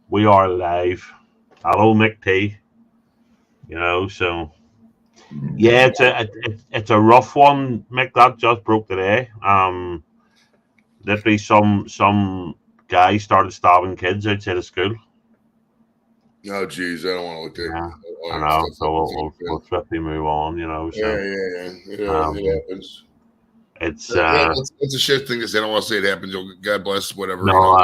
We are live. Hello, Mick T. So yeah, it's a rough one, Mick. That just broke today. Literally, some guy started stabbing kids outside of school. Oh, geez, I don't want to look Yeah, at I all that know. stuff. So we'll swiftly move on. Yeah, So yeah, yeah. It um, happens. it's It's a shit thing to say. I don't want to say it happens. God bless, whatever. no,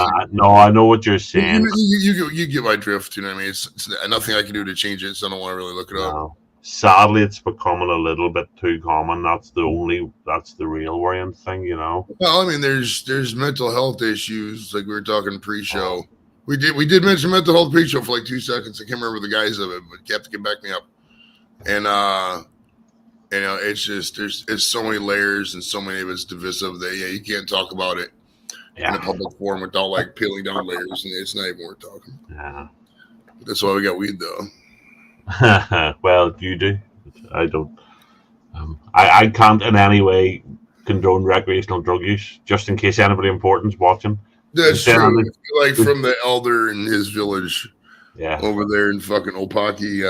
I know what you're You, saying. you get my drift. You know what I mean? It's nothing I can do to change it, so I don't want to really look it up. No, sadly, it's becoming a little bit too common. That's the real worrying thing. Well, I mean, there's mental health issues, like we were talking pre-show. We did mention mental health pre-show for like 2 seconds. I can't remember the guys of it, but Captain can back me up. And it's just it's so many layers and so many of it's divisive that you can't talk about it in a public forum without like peeling down layers, and it's not even worth talking. Yeah. That's why we got weed, though. Well, you do. I don't. I can't in any way condone recreational drug use, just in case anybody important's watching. That's Saying true. anything- Like from the elder in his village Yeah. over there in fucking Opaki,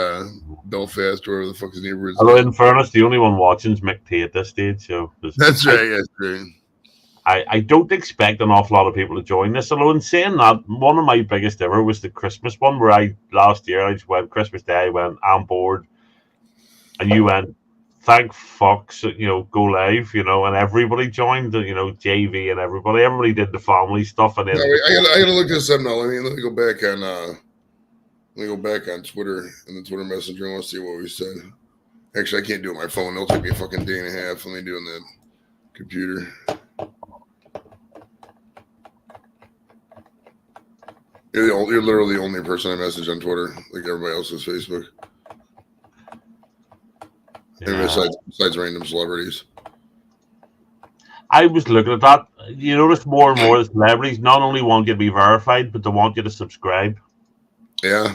Belfast, or wherever the fuck his neighborhood is. Although, in fairness, the only one watching is Mick T at this stage. So That's right. That's right. I don't expect an awful lot of people to join this. Although, in saying that, one of my biggest ever was the Christmas one, where last year I just went Christmas Day. I went, I'm bored, and you went, thank fuck, so, go live, and everybody joined. JV and everybody did the family stuff, and then No, I gotta look this up now. Let me go back on Twitter and the Twitter Messenger. I want to see what we said. Actually, I can't do it on my phone. It'll take me a fucking day and a half. Let me do it on the computer. You're literally the only person I message on Twitter, like everybody else is Facebook. And besides random celebrities. I was looking at that. You notice more and more the celebrities not only want you to be verified, but they want you to subscribe. Yeah.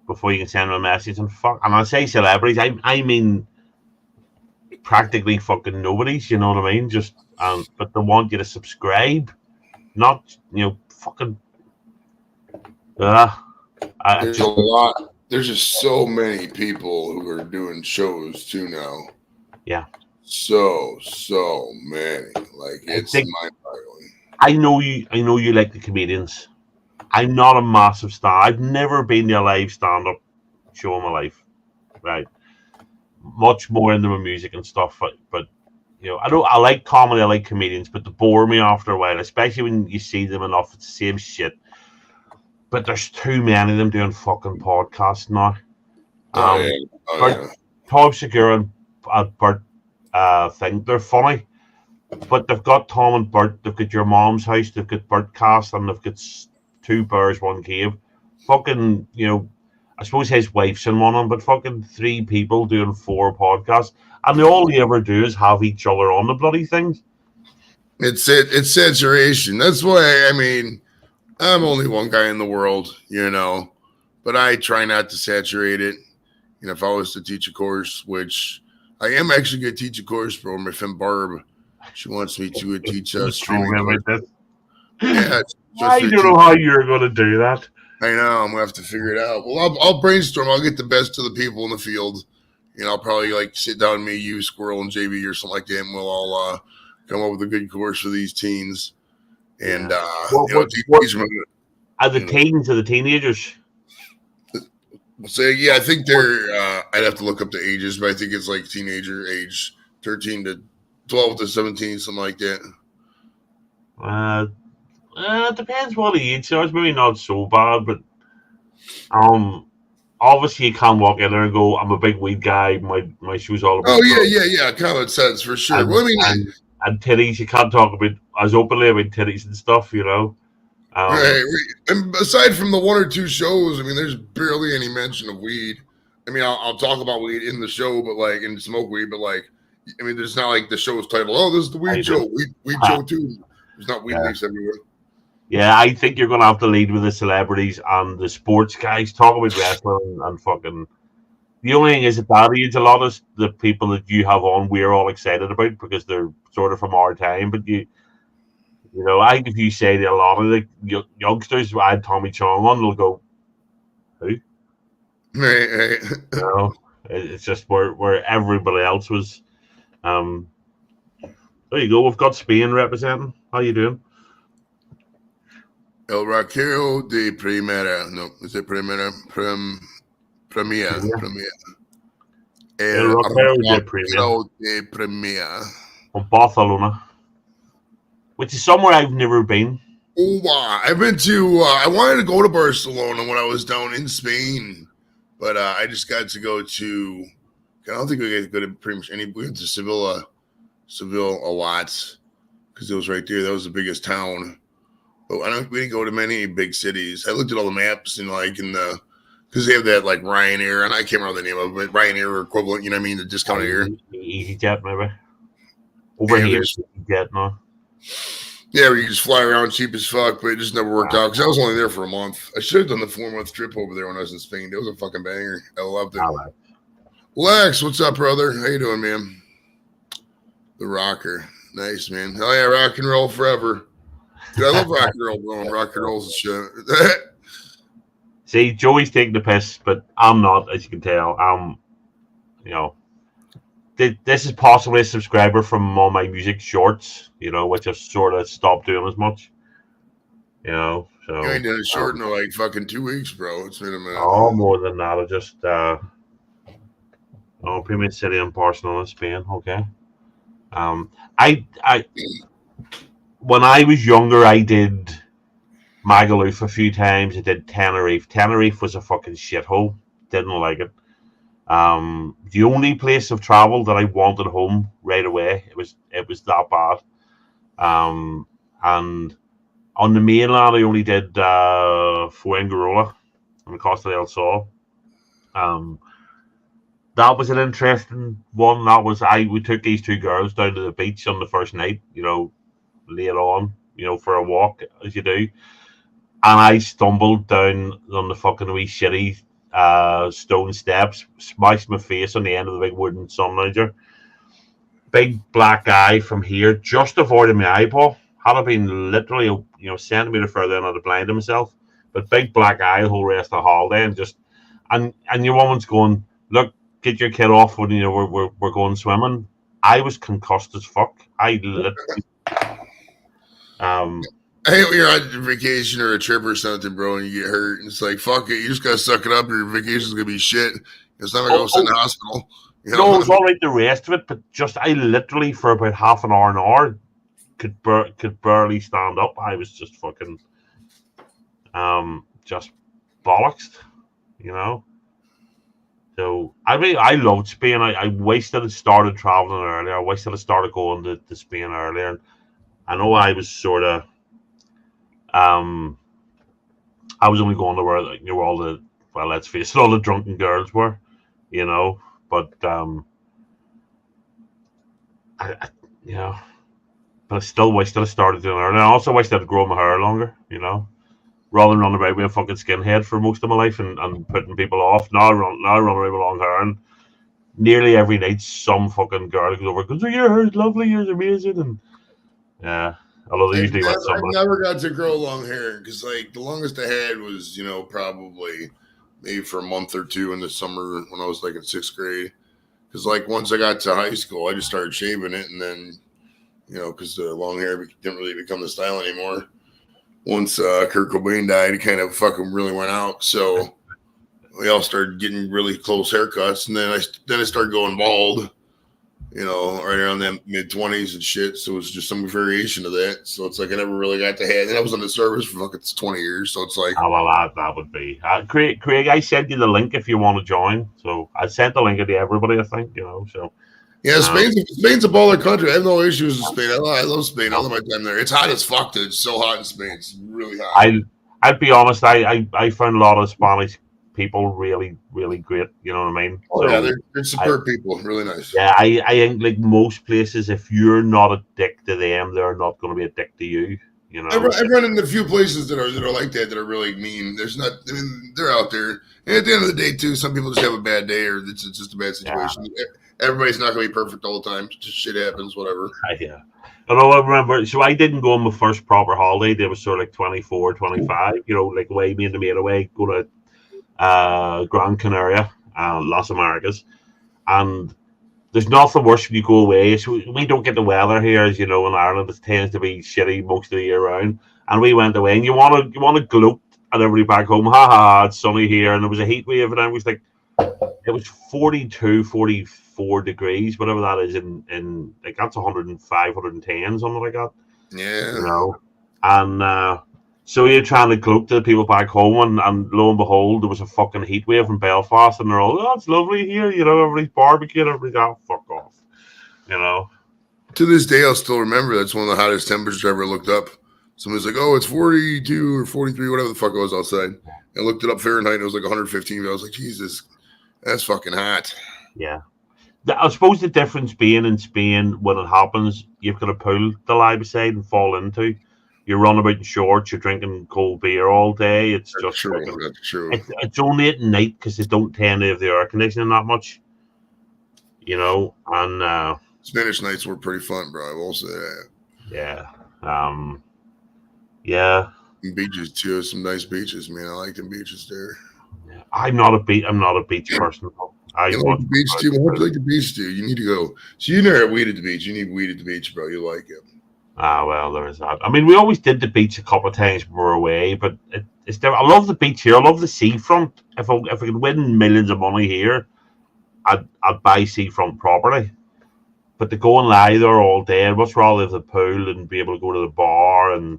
Before you can send them a message. And I say celebrities, I mean practically fucking nobody's, you know what I mean? Just but they want you to subscribe. Not fucking there's a lot. There's just so many people who are doing shows too now. Yeah. So many. Like it's mind-boggling. I know you like the comedians. I'm not a massive star. I've never been to a live stand-up show in my life. Right. Much more into my music and stuff, but I like comedy, I like comedians, but they bore me after a while, especially when you see them enough. It's the same shit. But there's too many of them doing fucking podcasts now. Tom Segura and Bert think they're funny, but they've got Tom and Bert, they've got Your Mom's House, they've got Bertcast, and they've got Two Bears, One Cave. Fucking, I suppose his wife's in one of them, but fucking 3 people doing 4 podcasts, and all they ever do is have each other on the bloody things. It's saturation. That's why, I mean, I'm only one guy in the world, but I try not to saturate it. If I was to teach a course, which I am actually going to teach a course for my friend Barb. She wants me to teach streaming. Yeah, I don't know how you're going to do that. I know. I'm going to have to figure it out. Well, I'll brainstorm. I'll get the best of the people in the field. I'll probably sit down, me, you, Squirrel, and JV or something like that, and we'll all come up with a good course for these teens. And teach them. Are the teens or the teenagers? So yeah, I think they're. I'd have to look up the ages, but I think it's like teenager age, 13 to 12 to 17, something like that. It depends what age. So it's maybe not so bad, but obviously you can't walk in there and go, "I'm a big weed guy. My shoes all about." Oh yeah. Common sense for sure. And, well, I mean, and titties, you can't talk about as openly about titties and stuff, Right. And aside from the 1 or 2 shows, I mean, there's barely any mention of weed. I mean, I'll talk about weed in the show, but and smoke weed, but I mean, there's not like the show's title. Oh, this is the weed show. Weed show too. There's not weed leaves everywhere. Yeah, I think you're gonna have to lead with the celebrities and the sports guys. Talk about wrestling and fucking. The only thing is at that age, a lot of the people that you have on, we're all excited about because they're sort of from our time, but I think if you say that a lot of the youngsters, I had Tommy Chong on, they'll go, who? Right. You know, it's just where everybody else was. There you go. We've got Spain representing. How you doing? El Rockero de Primera. No, is it Primera? Premier. El El Rockero de Premier Rockero de Primera. from Barcelona, which is somewhere I've never been. Oh, wow. I've been to, I wanted to go to Barcelona when I was down in Spain, but I just got to go to, I don't think we got to go to pretty much any, we went to Seville a lot because it was right there. That was the biggest town. But we didn't go to many big cities. I looked at all the maps and because they have that like Ryanair, and I can't remember the name of it, but Ryanair equivalent, you know what I mean? The discounted air. EasyJet, maybe. Over here, EasyJet now. Yeah, where you just fly around cheap as fuck, but it just never worked out because I was only there for a month. I should have done the 4-month trip over there when I was in Spain. It was a fucking banger. I loved it. Right. Lex, what's up, brother? How you doing, man? The rocker. Nice, man. Oh, yeah, rock and roll forever. Dude, I love rock and roll, bro. Rock and roll's shit. See, Joey's taking the piss, but I'm not, as you can tell. This is possibly a subscriber from all my music shorts, which I've sort of stopped doing as much. So you ain't done a short in like fucking 2 weeks, bro. It's been a minute. Oh, more than that. I just Premium City in Barcelona, Spain. Okay. I when I was younger, I did Magaluf a few times. I did Tenerife. Tenerife was a fucking shithole. Didn't like it. The only place of travel that I wanted home right away, it was that bad. And on the mainland, I only did Fuengirola and Costa del Sol. That was an interesting one. We took these two girls down to the beach on the first night, later on, for a walk as you do. And I stumbled down on the fucking wee shitty stone steps, smashed my face on the end of the big wooden sun lounger. Big black eye from here, just avoided my eyeball. Had I been literally a centimetre further in, I'd have blinded myself. But big black eye the whole rest of the holiday, and your woman's going, look, get your kid off when we're going swimming. I was concussed as fuck. I literally I hate when you're on vacation or a trip or something, bro, and you get hurt. And it's like, fuck it. You just got to suck it up. Your vacation's going to be shit. It's not going to go sit in the hospital. No, it's all right, the rest of it. But just, I literally, for about half an hour, could barely stand up. I was just fucking, just bollocksed, So, I loved Spain. I wished I had started traveling earlier. I wished I had started going to Spain earlier. And I know I was sort of, I was only going to where all the, well, let's face it, all the drunken girls were, but but I still wish that I started doing it. And I also wish that I'd grown my hair longer, rather than running around with a fucking skinhead for most of my life and putting people off. Now I run around with long hair, and nearly every night some fucking girl goes over and goes, oh, your hair's lovely, yours amazing, and yeah. Although they usually I've never got to grow long hair because, like, the longest I had was, probably maybe for a month or two in the summer when I was like in 6th grade. Because, like, once I got to high school, I just started shaving it, and then, because the long hair didn't really become the style anymore. Once Kurt Cobain died, it kind of fucking really went out. So we all started getting really close haircuts, and then I started going bald. Right around the mid-20s and shit. So it's just some variation of that. So it's like I never really got to have. And I was on the service for fucking 20 years. So it's like, oh, well, that would be Craig. I sent you the link if you want to join. So I sent the link to everybody. I think So yeah, Spain's a baller country. I have no issues with Spain. I love Spain. I love my time there. It's hot as fuck, dude. It's so hot in Spain. It's really hot. I'd be honest. I found a lot of Spanish people really, really great. You know what I mean? Oh, yeah, they're superb people. Really nice. Yeah, I think like most places, if you're not a dick to them, they're not going to be a dick to you. I've run into a few places that are like that are really mean. They're out there. And at the end of the day, too, some people just have a bad day or it's just a bad situation. Yeah. Everybody's not going to be perfect all the time. Just shit happens, whatever. Yeah. Although I remember, so I didn't go on my first proper holiday. They was sort of like 24, 25, like way me and the mate away, go to Gran Canaria, Las Americas, and there's nothing worse when you go away. So we don't get the weather here, as you know, in Ireland. It tends to be shitty most of the year round. And we went away, and you want to gloat at everybody back home. Ha ha ha! It's sunny here, and there was a heat wave, and I was like, it was 42, 44 degrees, whatever that is in like that's 105, 110, something like that. Yeah. You know, and so you're trying to gloat to the people back home, and lo and behold, there was a fucking heat wave in Belfast, and they're all, oh, it's lovely here, everybody's barbecuing, everybody's out, fuck off, you know. To this day, I'll still remember that's one of the hottest temperatures I ever looked up. Somebody's like, oh, it's 42 or 43, whatever the fuck it was outside. I looked it up Fahrenheit, and it was like 115. I was like, Jesus, that's fucking hot. Yeah. I suppose the difference being in Spain, when it happens, you've got a pool to lie beside and fall into. You run about in shorts, you're drinking cold beer all day. It's That's just true. fucking, That's true. it's only at night because they don't tend to have the air conditioning that much, and Spanish nights were pretty fun, bro. I will say that. yeah, yeah. And beaches too. Some nice beaches, man. I like the beaches there. I'm not a beach person. You like the beach too? What do you like the beach too? You need to go. So you never had weed at the beach. You need weed at the beach, bro. You like it. Well, there is that. I mean, we always did the beach a couple of times when we were away, but it's there. I love the beach here. I love the seafront. If I could win millions of money here, I'd buy seafront property. But to go and lie there all day, I'd much rather have the pool and be able to go to the bar and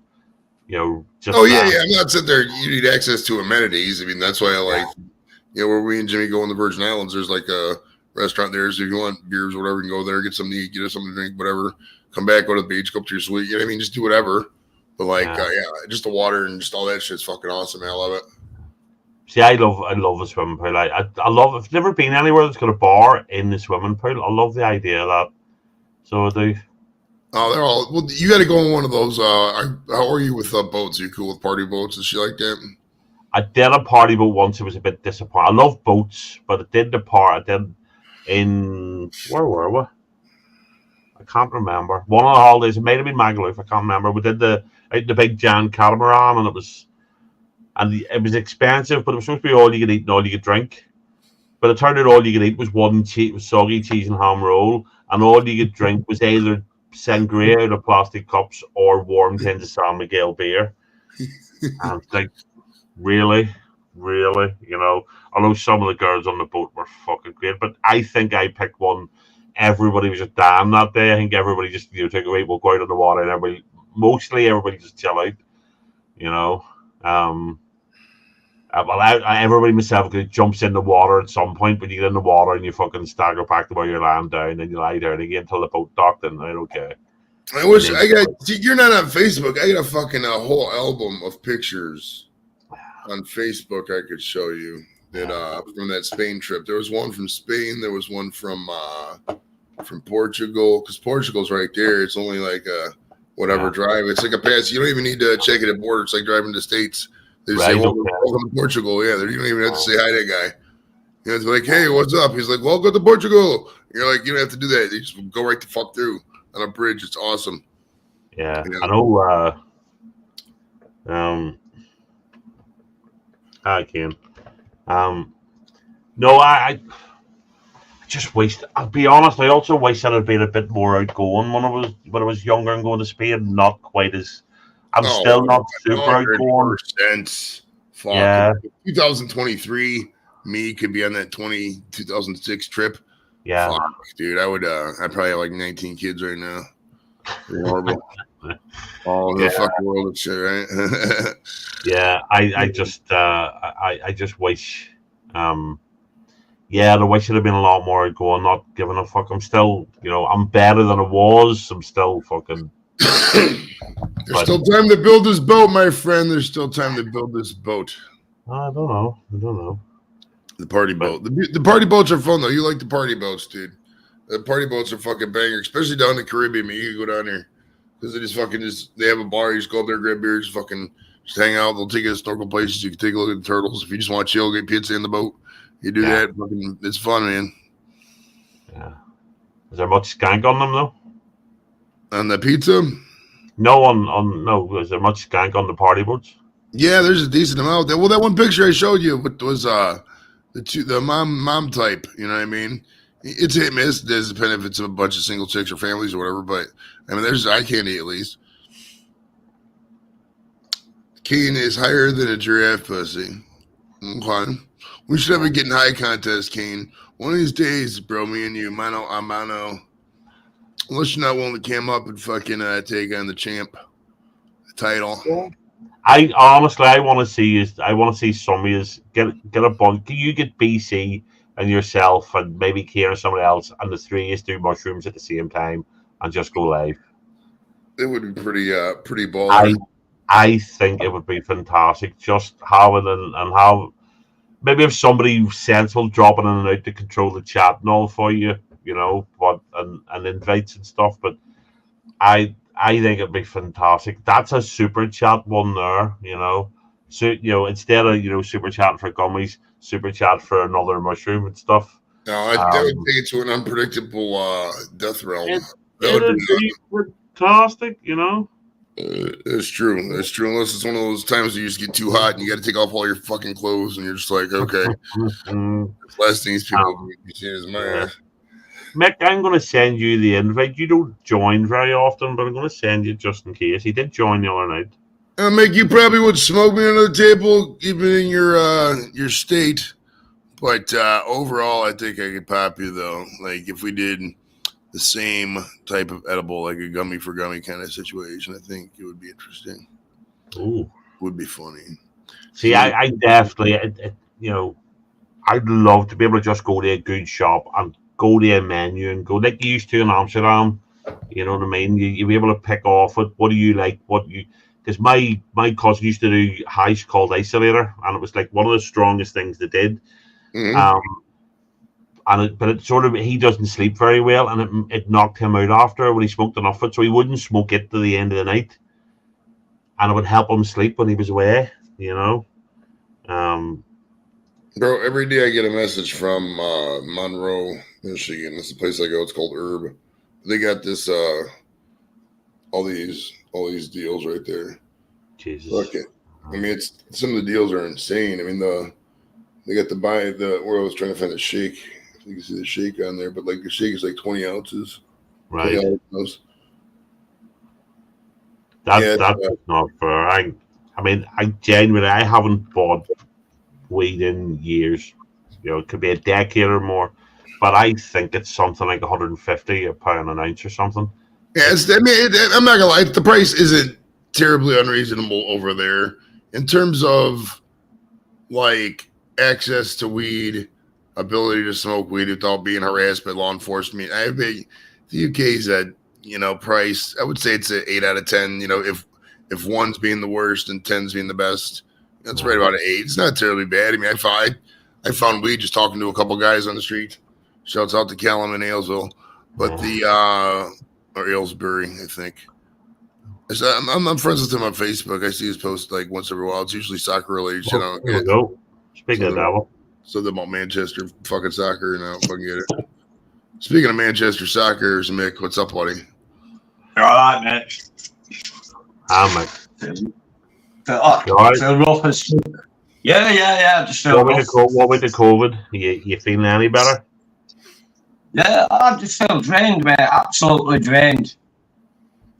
just. Oh yeah. I'm not sitting there. You need access to amenities. I mean, that's why I like. Where we and Jimmy go in the Virgin Islands, there's like a restaurant there. So if you want beers or whatever, you can go there, get something to eat, get something to drink, whatever. Come back, go to the beach, go up to your suite. You know what I mean? Just do whatever. But just the water and just all that shit's fucking awesome, man. I love it. See, I love a swimming pool. I love. I've never been anywhere that's got a bar in the swimming pool. I love the idea of that. So I do. Oh, they're all. Well, you got to go on one of those. How are you with boats? Are you cool with party boats and shit like that? I did a party boat once. It was a bit disappointing. I love boats, but I did the part. I did in where were we? I can't remember. One of the holidays. It might have been Magaluf. I can't remember. We did the big giant catamaran, and it was expensive, but it was supposed to be all you could eat and all you could drink. But it turned out all you could eat was soggy cheese and ham roll, and all you could drink was either sangria out of plastic cups or warm tins of San Miguel beer. And it's like, really, although some of the girls on the boat were fucking great, but I think I picked one. Everybody was just damn that day. I think everybody just took away. We'll go out on the water, and everybody just chill out. Everybody myself jumps in the water at some point, but you get in the water and you fucking stagger back to where you're lying down, and you lie down again until the boat docked, and right, okay. I wish you're not on Facebook. I got a fucking whole album of pictures on Facebook I could show you that from that Spain trip. There was one from Spain. There was one from Portugal, because Portugal's right there. It's only like a whatever drive. It's like a pass. You don't even need to check it at border. It's like driving to the States. They just say, welcome to Portugal. Yeah, you don't even have to say hi to that guy. It's like, hey, what's up? He's like, welcome to Portugal. You're like, you don't have to do that. You just go right the fuck through on a bridge. It's awesome. Yeah, I know. I can. No, I just wish. I'll be honest. I also wish that I'd been a bit more outgoing when I was younger and going to Spain. Not quite as. I'm still not super outgoing. Yeah. 2023, me could be on that 2006 trip. Yeah. Fuck, dude, I would. I'd probably have like 19 kids right now. Horrible. All the fucking world and shit, right? Yeah, I just wish. I wish I'd have been a lot more outgoing. Not giving a fuck. I'm still, I'm better than I was. I'm still fucking. There's still time to build this boat, my friend. There's still time to build this boat. I don't know. The party boat. The party boats are fun though. You like the party boats, dude. The party boats are fucking banger, especially down in the Caribbean. Man, you can go down there because they have a bar. You just go up there, grab beers, just hang out. They'll take you to snorkel places. You can take a look at the turtles. If you just want to chill, get pizza in the boat. You do that. It's fun, man. Yeah. Is there much skank on them though? On the pizza? No, no. Is there much skank on the party boats? Yeah, there's a decent amount there. Well, that one picture I showed you was the mom type. You know what I mean? It's hit and miss. It does depend if it's a bunch of single chicks or families or whatever. But I mean, there's eye candy at least. Keen is higher than a giraffe pussy. Okay. We should have a getting high contest, Kane. One of these days, bro, me and you, mano a mano. Unless you're not willing to come up and fucking take on the champ title. Yeah. I honestly, I want to see some of you get a bunch. Can you get BC and yourself and maybe Kieran or somebody else, and the three of you do mushrooms at the same time and just go live? It would be pretty I baller. I think it would be fantastic. Just having and have maybe if somebody sensible dropping in and out to control the chat and all for you, but and invites and stuff. But I think it'd be fantastic. That's a super chat one there. So instead of super chat for gummies, super chat for another mushroom and stuff. No, that would take it to an unpredictable death realm. That It'd be fantastic. It's true. It's true. Unless it's one of those times where you just get too hot and you got to take off all your fucking clothes and you're just like, okay, last thing these people be seeing is my ass. Mick, I'm going to send you the invite. You don't join very often, but I'm going to send you just in case. He did join the other night. Mick, you probably would smoke me under the table, even in your state. But overall, I think I could pop you though. Like if we did the same type of edible, like a gummy for gummy kind of situation, I think it would be interesting. Ooh, would be funny. See, I definitely, I'd love to be able to just go to a good shop and go to a menu and go like you used to in Amsterdam. You know what I mean? You'd be able to pick off it. What do you like? Because my cousin used to do hash called Isolator, and it was like one of the strongest things they did. Mm-hmm. But it sort of he doesn't sleep very well, and it knocked him out after when he smoked enough of it, so he wouldn't smoke it to the end of the night, and it would help him sleep when he was away. Bro, every day I get a message from Monroe, Michigan. It's a place I go. It's called Herb. They got this all these deals right there. Jesus. Fuck it. I mean, some of the deals are insane. I mean, they got where I was trying to find the shake. You can see the shake on there, but like the shake is like 20 ounces. Right. 20 ounces. That's not fair. I mean, I genuinely I haven't bought weed in years. It could be a decade or more, but I think it's something like 150 a pound an ounce or something. Yeah, I'm not gonna lie. The price isn't terribly unreasonable over there in terms of like access to weed, ability to smoke weed without being harassed by law enforcement. The UK's at price. I would say it's an 8 out of 10. If one's being the worst and 10's being the best, that's right about an 8. It's not terribly bad. I mean, I found weed just talking to a couple guys on the street. Shouts out to Callum in Aylesville, but or Aylesbury, I think. I'm friends with him on Facebook. I see his post like once every while. It's usually soccer related shit. There we go. Speaking of that, something about Manchester fucking soccer, and I don't fucking get it. Speaking of Manchester soccer, Mick, what's up, buddy? All right, mate. Mate. Yeah. Just feel what with the COVID? You feeling any better? Yeah, I just feel drained, mate. Absolutely drained.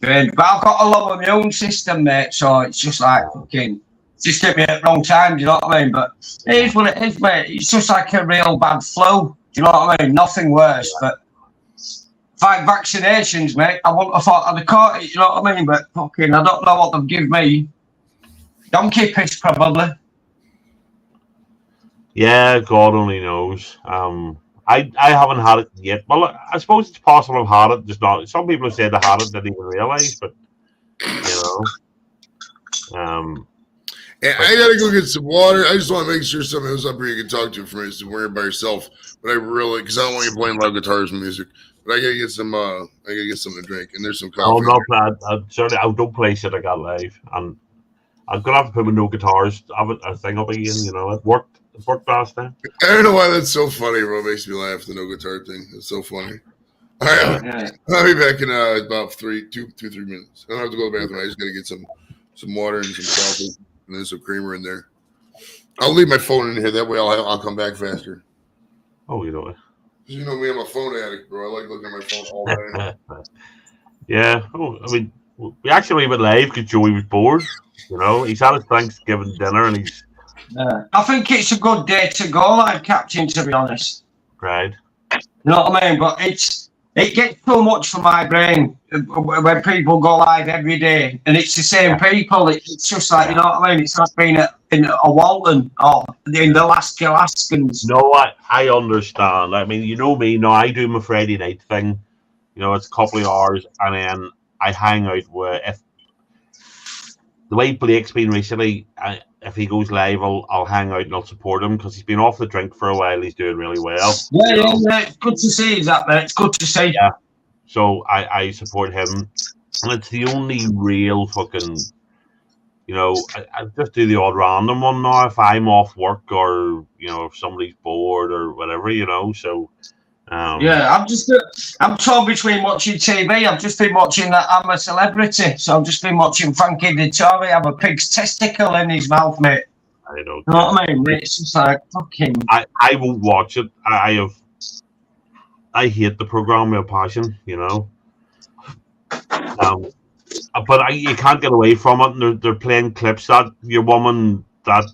But I've got a low immune system, mate. So it's just like fucking. Just hit me at the wrong time. Do you know what I mean? But it is what it is, mate. It's just like a real bad flu. Do you know what I mean? Nothing worse. But 5 vaccinations, mate. I wouldn't have thought I'd have caught it. You know what I mean? But fucking, I don't know what they've given me. Donkey piss, probably. Yeah, God only knows. I haven't had it yet. Well, I suppose it's possible I've had it, just not. Some people have said they had it, didn't even realize, but I gotta go get some water. I just want to make sure somebody else up here you can talk to for me to worry by yourself. But I really, because I don't want you playing loud guitars and music. But I gotta get some. I gotta get something to drink, and there's some coffee. Oh no, certainly I don't play shit I got live, and I'm gonna have to put my no guitars. Have a thing up again. It worked. It worked last time. I don't know why that's so funny, bro. It makes me laugh. The no guitar thing. It's so funny. All right, I'll be back in about 3 minutes. I don't have to go to the bathroom. I just gotta get some water and some coffee. and there's some creamer in there. I'll leave my phone in here. That way I'll come back faster. Oh, you know it. You know me, I'm a phone addict, bro. I like looking at my phone all day. Yeah. Oh, I mean, we actually went live because Joey was bored. You know, he's had his Thanksgiving dinner and he's. I think it's a good day to go, like Captain, to be honest. Right. You know what I mean? But it gets too much for my brain when people go live every day and it's the same people. It's just like, you know what I mean? It's like being in a Walton or in the last Alaskans. No, I understand. I mean, you know me, no, I do my Friday night thing. You know, it's a couple of hours and then I hang out with, if the way Blake's been recently, if he goes live, I'll hang out and I'll support him because he's been off the drink for a while. He's doing really well. Yeah. It's good to see that, mate. It's good to see. Yeah. So I support him. And it's the only real fucking, you know, I just do the odd random one now if I'm off work or, you know, if somebody's bored or whatever, you know. So, I'm torn between watching TV. I've just been watching that I'm a Celebrity. So I've just been watching Frankie Dettori have a pig's testicle in his mouth, mate. I don't know what I mean? It's just like fucking. I won't watch it. I hate the program with a passion, you know. But you can't get away from it. And they're playing clips that your woman, that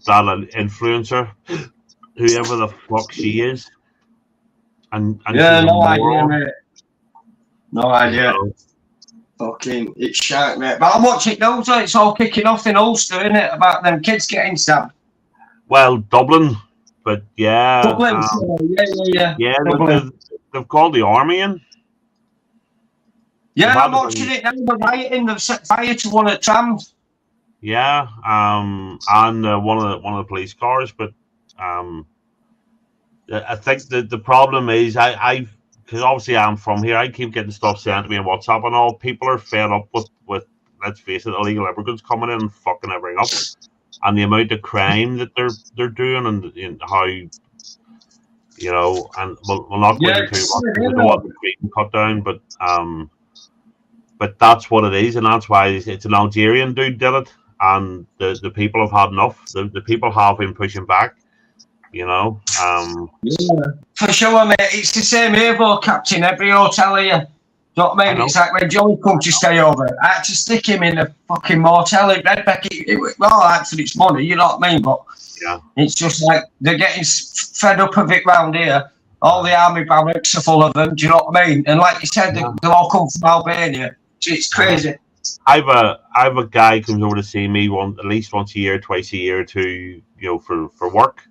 influencer, whoever the fuck she is, and no idea, mate. No idea. You know. Fucking, it's shite, mate. But I'm watching those. It's all kicking off in Ulster, isn't it? About them kids getting stabbed. Well, Dublin, but yeah. Dublin, yeah. They've called the army in. Yeah, I'm watching it now. They're rioting. They've set fire to one of the trams. Yeah, and one of the police cars. But I think the problem is because obviously I'm from here. I keep getting stuff sent to me on WhatsApp and all. People are fed up with let's face it, illegal immigrants coming in and fucking everything up, and the amount of crime that they're doing and how. You know, and we'll not go into too much. We don't want the being cut down, but that's what it is, and that's why it's an Algerian dude did it, and the people have had enough. The people have been pushing back, you know. For sure, mate. It's the same here, though, Captain. Every hotel here. You know what I mean? It's like when Johnny comes to stay over, I had to stick him in a fucking motel in Redbeck. Well, actually, it's money, you know what I mean? But yeah, it's just like they're getting fed up of it round here. All the army barracks are full of them. Do you know what I mean? And like you said, they all come from Albania. It's crazy. I have a guy comes over to see me at least once a year, twice a year for work.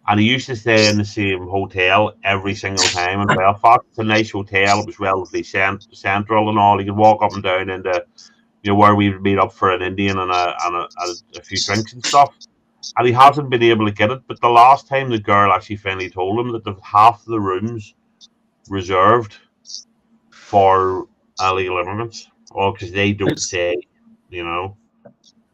And he used to stay in the same hotel every single time in Belfast. It's a nice hotel. It was relatively central and all. You could walk up and down into, where we would meet up for an Indian and a few drinks and stuff. And he hasn't been able to get it. But the last time the girl actually finally told him that half the rooms reserved for illegal immigrants. Oh, because they don't say,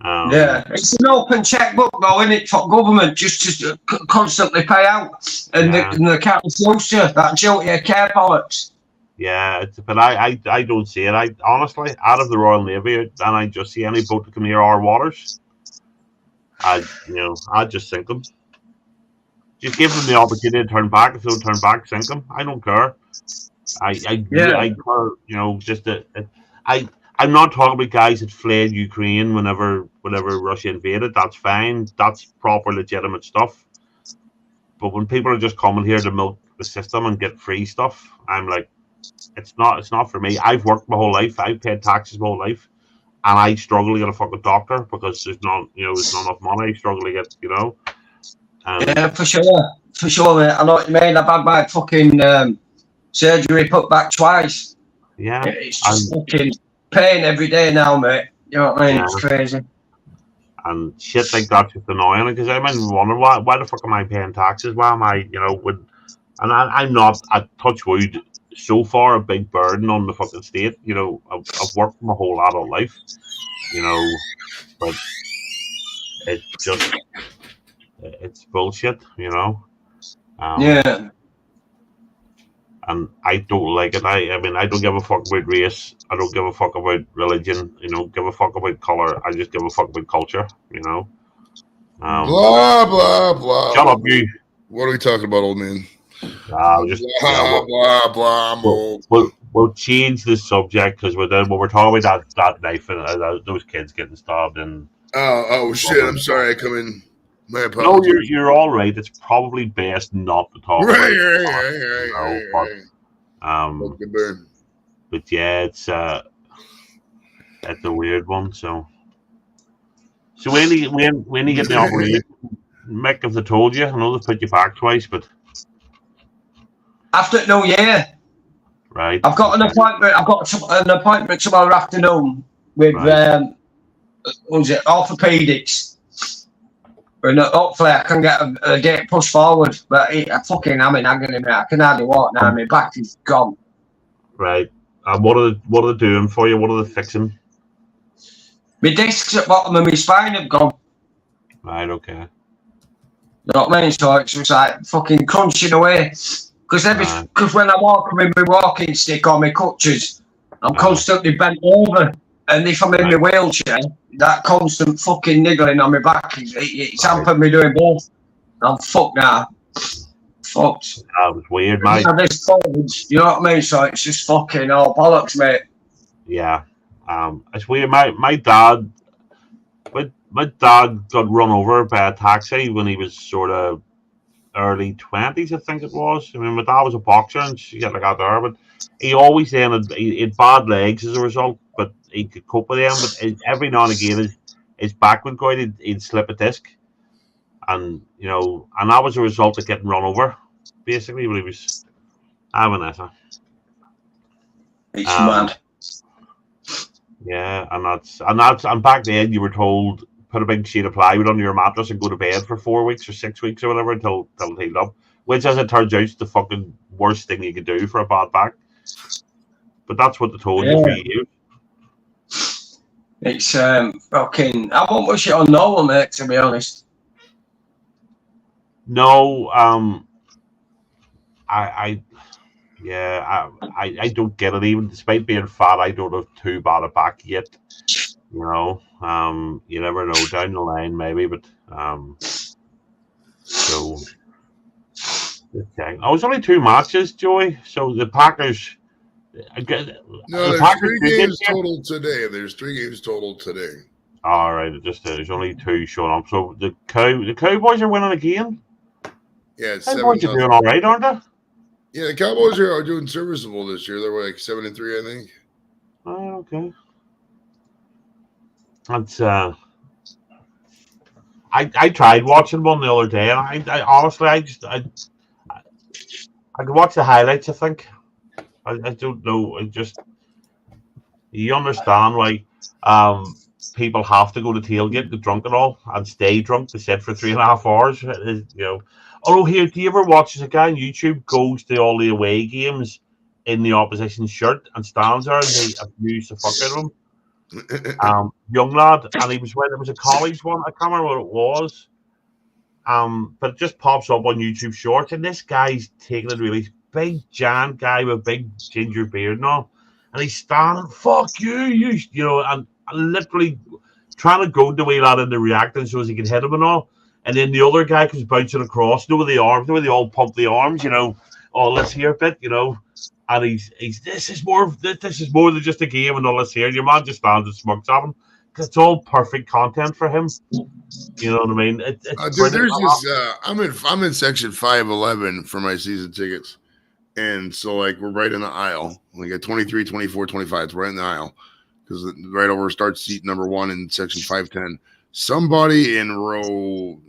it's an open checkbook, though, isn't it, for government just to constantly pay out, and they can't associate that duty of care bollocks. Yeah, but I don't see it. I honestly, out of the Royal Navy, and I just see any boat to come near our waters, I'd just sink them. Just give them the opportunity to turn back. If they don't turn back, sink them. I don't care. I'm not talking about guys that fled Ukraine whenever Russia invaded. That's fine. That's proper, legitimate stuff. But when people are just coming here to milk the system and get free stuff, I'm like, it's not for me. I've worked my whole life. I've paid taxes my whole life, and I struggle to get a fucking doctor because there's not enough money. I struggle to get, yeah, for sure, mate. I know what you mean. I've had my fucking surgery put back twice. Yeah, it's just fucking pain every day now, mate. You know what I mean? Yeah. It's crazy. And shit like that's just annoying because I wonder why the fuck am I paying taxes? Why am I, I'm not, I touch wood, so far a big burden on the fucking state. I've worked my whole adult life, but it's just, it's bullshit, Yeah. and I don't like it. I mean, I don't give a fuck about race. I don't give a fuck about religion. Give a fuck about color. I just give a fuck about culture. Blah blah blah. Shut up, you. What are we talking about, old man? Just Blah blah blah. I'm old. we'll change the subject because we're talking about that knife and those kids getting stabbed and. Oh shit! I'm sorry. I come in. My No, apologies. you're all right. It's probably best not to talk about it. But yeah, it's a weird one. So when you get the operation, Mick, if they told you, I know they put you back twice, but after New Year, right? I've got an appointment. I've got an appointment tomorrow afternoon with what was it, orthopedics. And hopefully I can get a date pushed forward. But I'm in agony, mate. I can hardly walk now. My back is gone. Right. And what are they doing for you? What are they fixing? My discs at the bottom of my spine have gone. Right. Okay. You know what I mean? So it's just like fucking crunching away. Because when I walk with my walking stick or my crutches, I'm constantly bent over. And if I'm in my wheelchair, that constant fucking niggling on my back, it's hampering me doing both. I'm fucked now. Fucked. That was weird, mate. You know what I mean? So it's just fucking all bollocks, mate. Yeah. It's weird. My dad got run over by a taxi when he was sort of early 20s, I think it was. I mean, my dad was a boxer and shit like that there, but he always then had bad legs as a result, but he could cope with them. But every now and again, his back would go out, he'd slip a disc, and and that was a result of getting run over, basically. When he was having it. It's mad. Yeah, and back then you were told put a big sheet of plywood under your mattress and go to bed for 4 weeks or 6 weeks or whatever until it healed up. Which, as it turns out, is the fucking worst thing you could do for a bad back. But that's what they told you for years. It's fucking. I won't wish it on no one, mate. To be honest. No, I don't get it. Even despite being fat, I don't have too bad a back yet. You never know down the line, maybe, but so. Okay. I was only 2 matches, Joey. So the Packers. There's 3 games total today. There's 3 games total today. All right. There's only 2 showing up. So the Cowboys are winning again. Yeah, it's Cowboys are doing all right, aren't they? Yeah, the Cowboys are doing serviceable this year. They're like 7-3, I think. Oh, okay. That's I tried watching one the other day, and I honestly I could watch the highlights. I think I don't know. You understand why people have to go to tailgate, get drunk and all, and stay drunk. They sit for 3.5 hours. Although here, do you ever watch? There's a guy on YouTube goes to all the away games in the opposition shirt and stands there and they abuse the fuck out of him. Young lad, and it was a college one. I can't remember what it was. But it just pops up on YouTube Shorts, and this guy's taking it really big, giant guy with a big ginger beard and all, and he's standing, fuck you, and literally trying to goad the way lad into reacting so as he can hit him and all. And then the other guy comes bouncing across, with the arms, where they all pump the arms, let's hear a bit, and he's this is more than just a game and all this here. Your man just stands and smokes at him because it's all perfect content for him. You know what I mean? Dude, there's this. I'm in section 511 for my season tickets, and so we're right in the aisle. We got 23, 24, 25. It's right in the aisle because right over starts seat number 1 in section 510. Somebody in row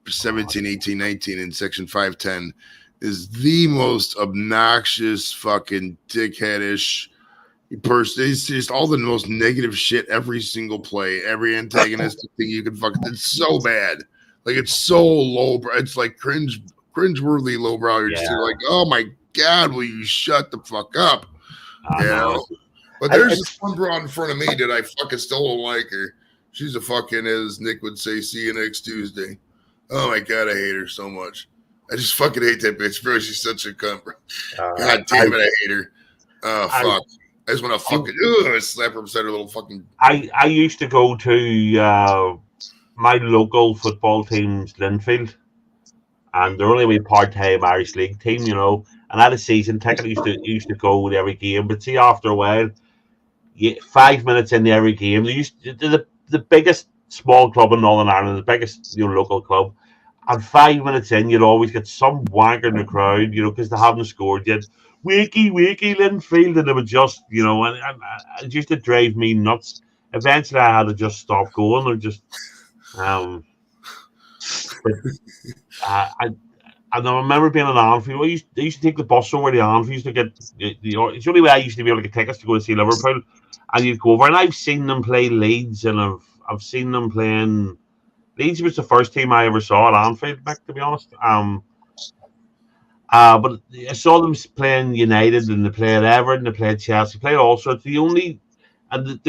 17, 18, 19 in section 510 is the most obnoxious fucking dickheadish person. It's just all the most negative shit every single play, every antagonistic thing you can fucking. It's so bad. It's so low. It's like cringe-worthy lowbrow. You're just like, oh my God, will you shut the fuck up? But there's this one broad in front of me that I fucking still don't like her. She's a fucking, as Nick would say, see you next Tuesday. Oh my God, I hate her so much. I just fucking hate that bitch, bro. She's such a cunt, bro. God damn it, I hate her. Oh, fuck. I just want to fucking slap her upside her little fucking... I used to go to my local football team's Linfield, and they're only a part-time Irish League team, you know, and I had a season ticket. I used to go to every game, but see, after a while, 5 minutes into every game, the biggest small club in Northern Ireland, the biggest local club, and 5 minutes in, you'd always get some wanker in the crowd, because they haven't scored yet. Wakey, Linfield, and it would just, and it used to drive me nuts. Eventually, I had to just stop going, or just, but I remember being in Anfield. I used to take the bus over to Anfield. Used to get it's the only way I used to be able to get tickets to go to see Liverpool, and you'd go over. And I've seen them play Leeds, and I've seen them playing. Leeds was the first team I ever saw at Anfield, back to be honest. But I saw them playing United, and they played Everton, they played Chelsea, played all sorts. The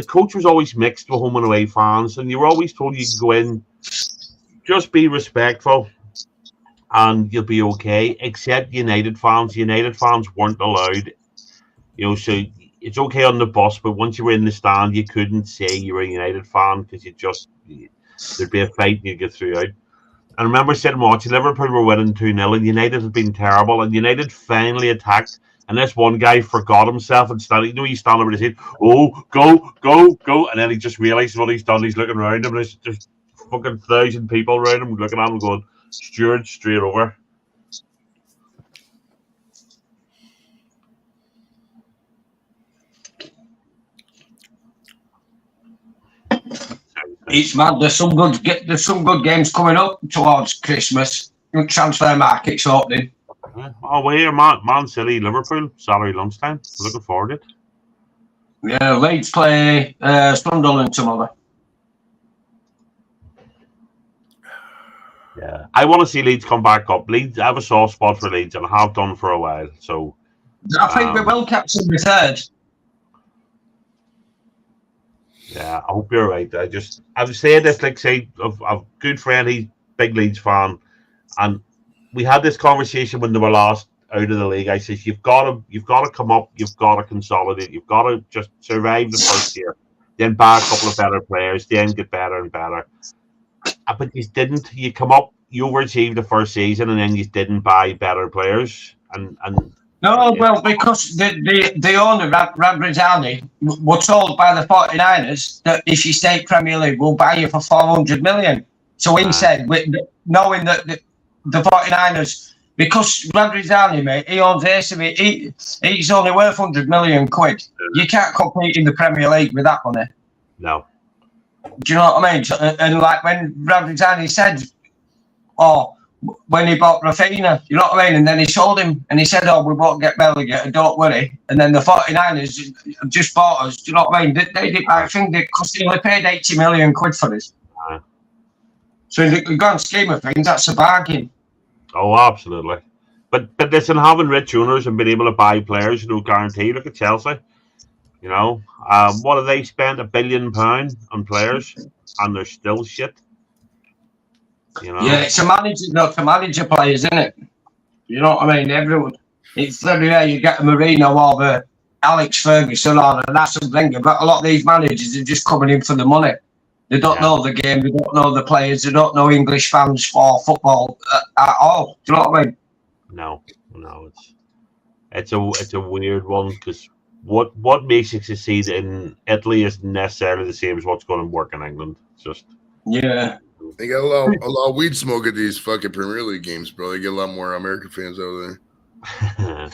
coach was always mixed with home and away fans, and you were always told you could go in, just be respectful, and you'll be okay. Except United fans weren't allowed. So it's okay on the bus, but once you were in the stand, you couldn't say you were a United fan because there'd be a fight and you'd get through out. I remember sitting watching Liverpool were winning 2-0, and United had been terrible, and United finally attacked, and this one guy forgot himself and started, he's standing over his head, go, and then he just realised what he's done. He's looking around him, and there's fucking 1,000 people around him looking at him going, Stuart, straight over. It's mad. There's some good games coming up towards Christmas. Transfer market's opening. Oh, we're here, Man City, Liverpool, Saturday lunchtime. Looking forward to it. Yeah, Leeds play Sunderland tomorrow. Yeah, I want to see Leeds come back up. Leeds, I have a soft spot for Leeds, and I have done for a while. So I think we will captain the third. Yeah, I hope you're right. I was saying this, like, say, of a good friend, he's big Leeds fan, and we had this conversation when they were last out of the league. I said, you've got to come up, you've got to consolidate, you've got to just survive the first year, then buy a couple of better players, then get better and better. But you didn't. You come up, you overachieved the first season, and then you didn't buy better players, and. No, well, because the owner, Radrizzani, were told by the 49ers that if you stay Premier League, we'll buy you for 400 million. So he said, knowing that the 49ers, because Radrizzani, mate, he owns Ace of it, he's only worth 100 million quid. You can't compete in the Premier League with that money. No. Do you know what I mean? And like when Radrizzani said, when he bought Rafinha, you know what I mean? And then he sold him and he said, we won't get relegated, don't worry. And then the 49ers just bought us, do you know what I mean? I think they only paid 80 million quid for this. So in the grand scheme of things, that's a bargain. Oh, absolutely. But listen, having rich owners and being able to buy players, guarantee. Look at Chelsea. What have they spent? £1 billion on players, and they're still shit. Yeah, it's a manager, not to manage your players, isn't it? You know what I mean? Everyone. It's everywhere you get a Mourinho or the Alex Ferguson or an Arsene Wenger, but a lot of these managers are just coming in for the money. They don't know the game, they don't know the players, they don't know English fans for football at all. Do you know what I mean? No, it's a weird one, because what makes you succeed in Italy isn't necessarily the same as what's going to work in England. It's just they got a lot of weed smoke at these fucking Premier League games, bro. They get a lot more American fans over there.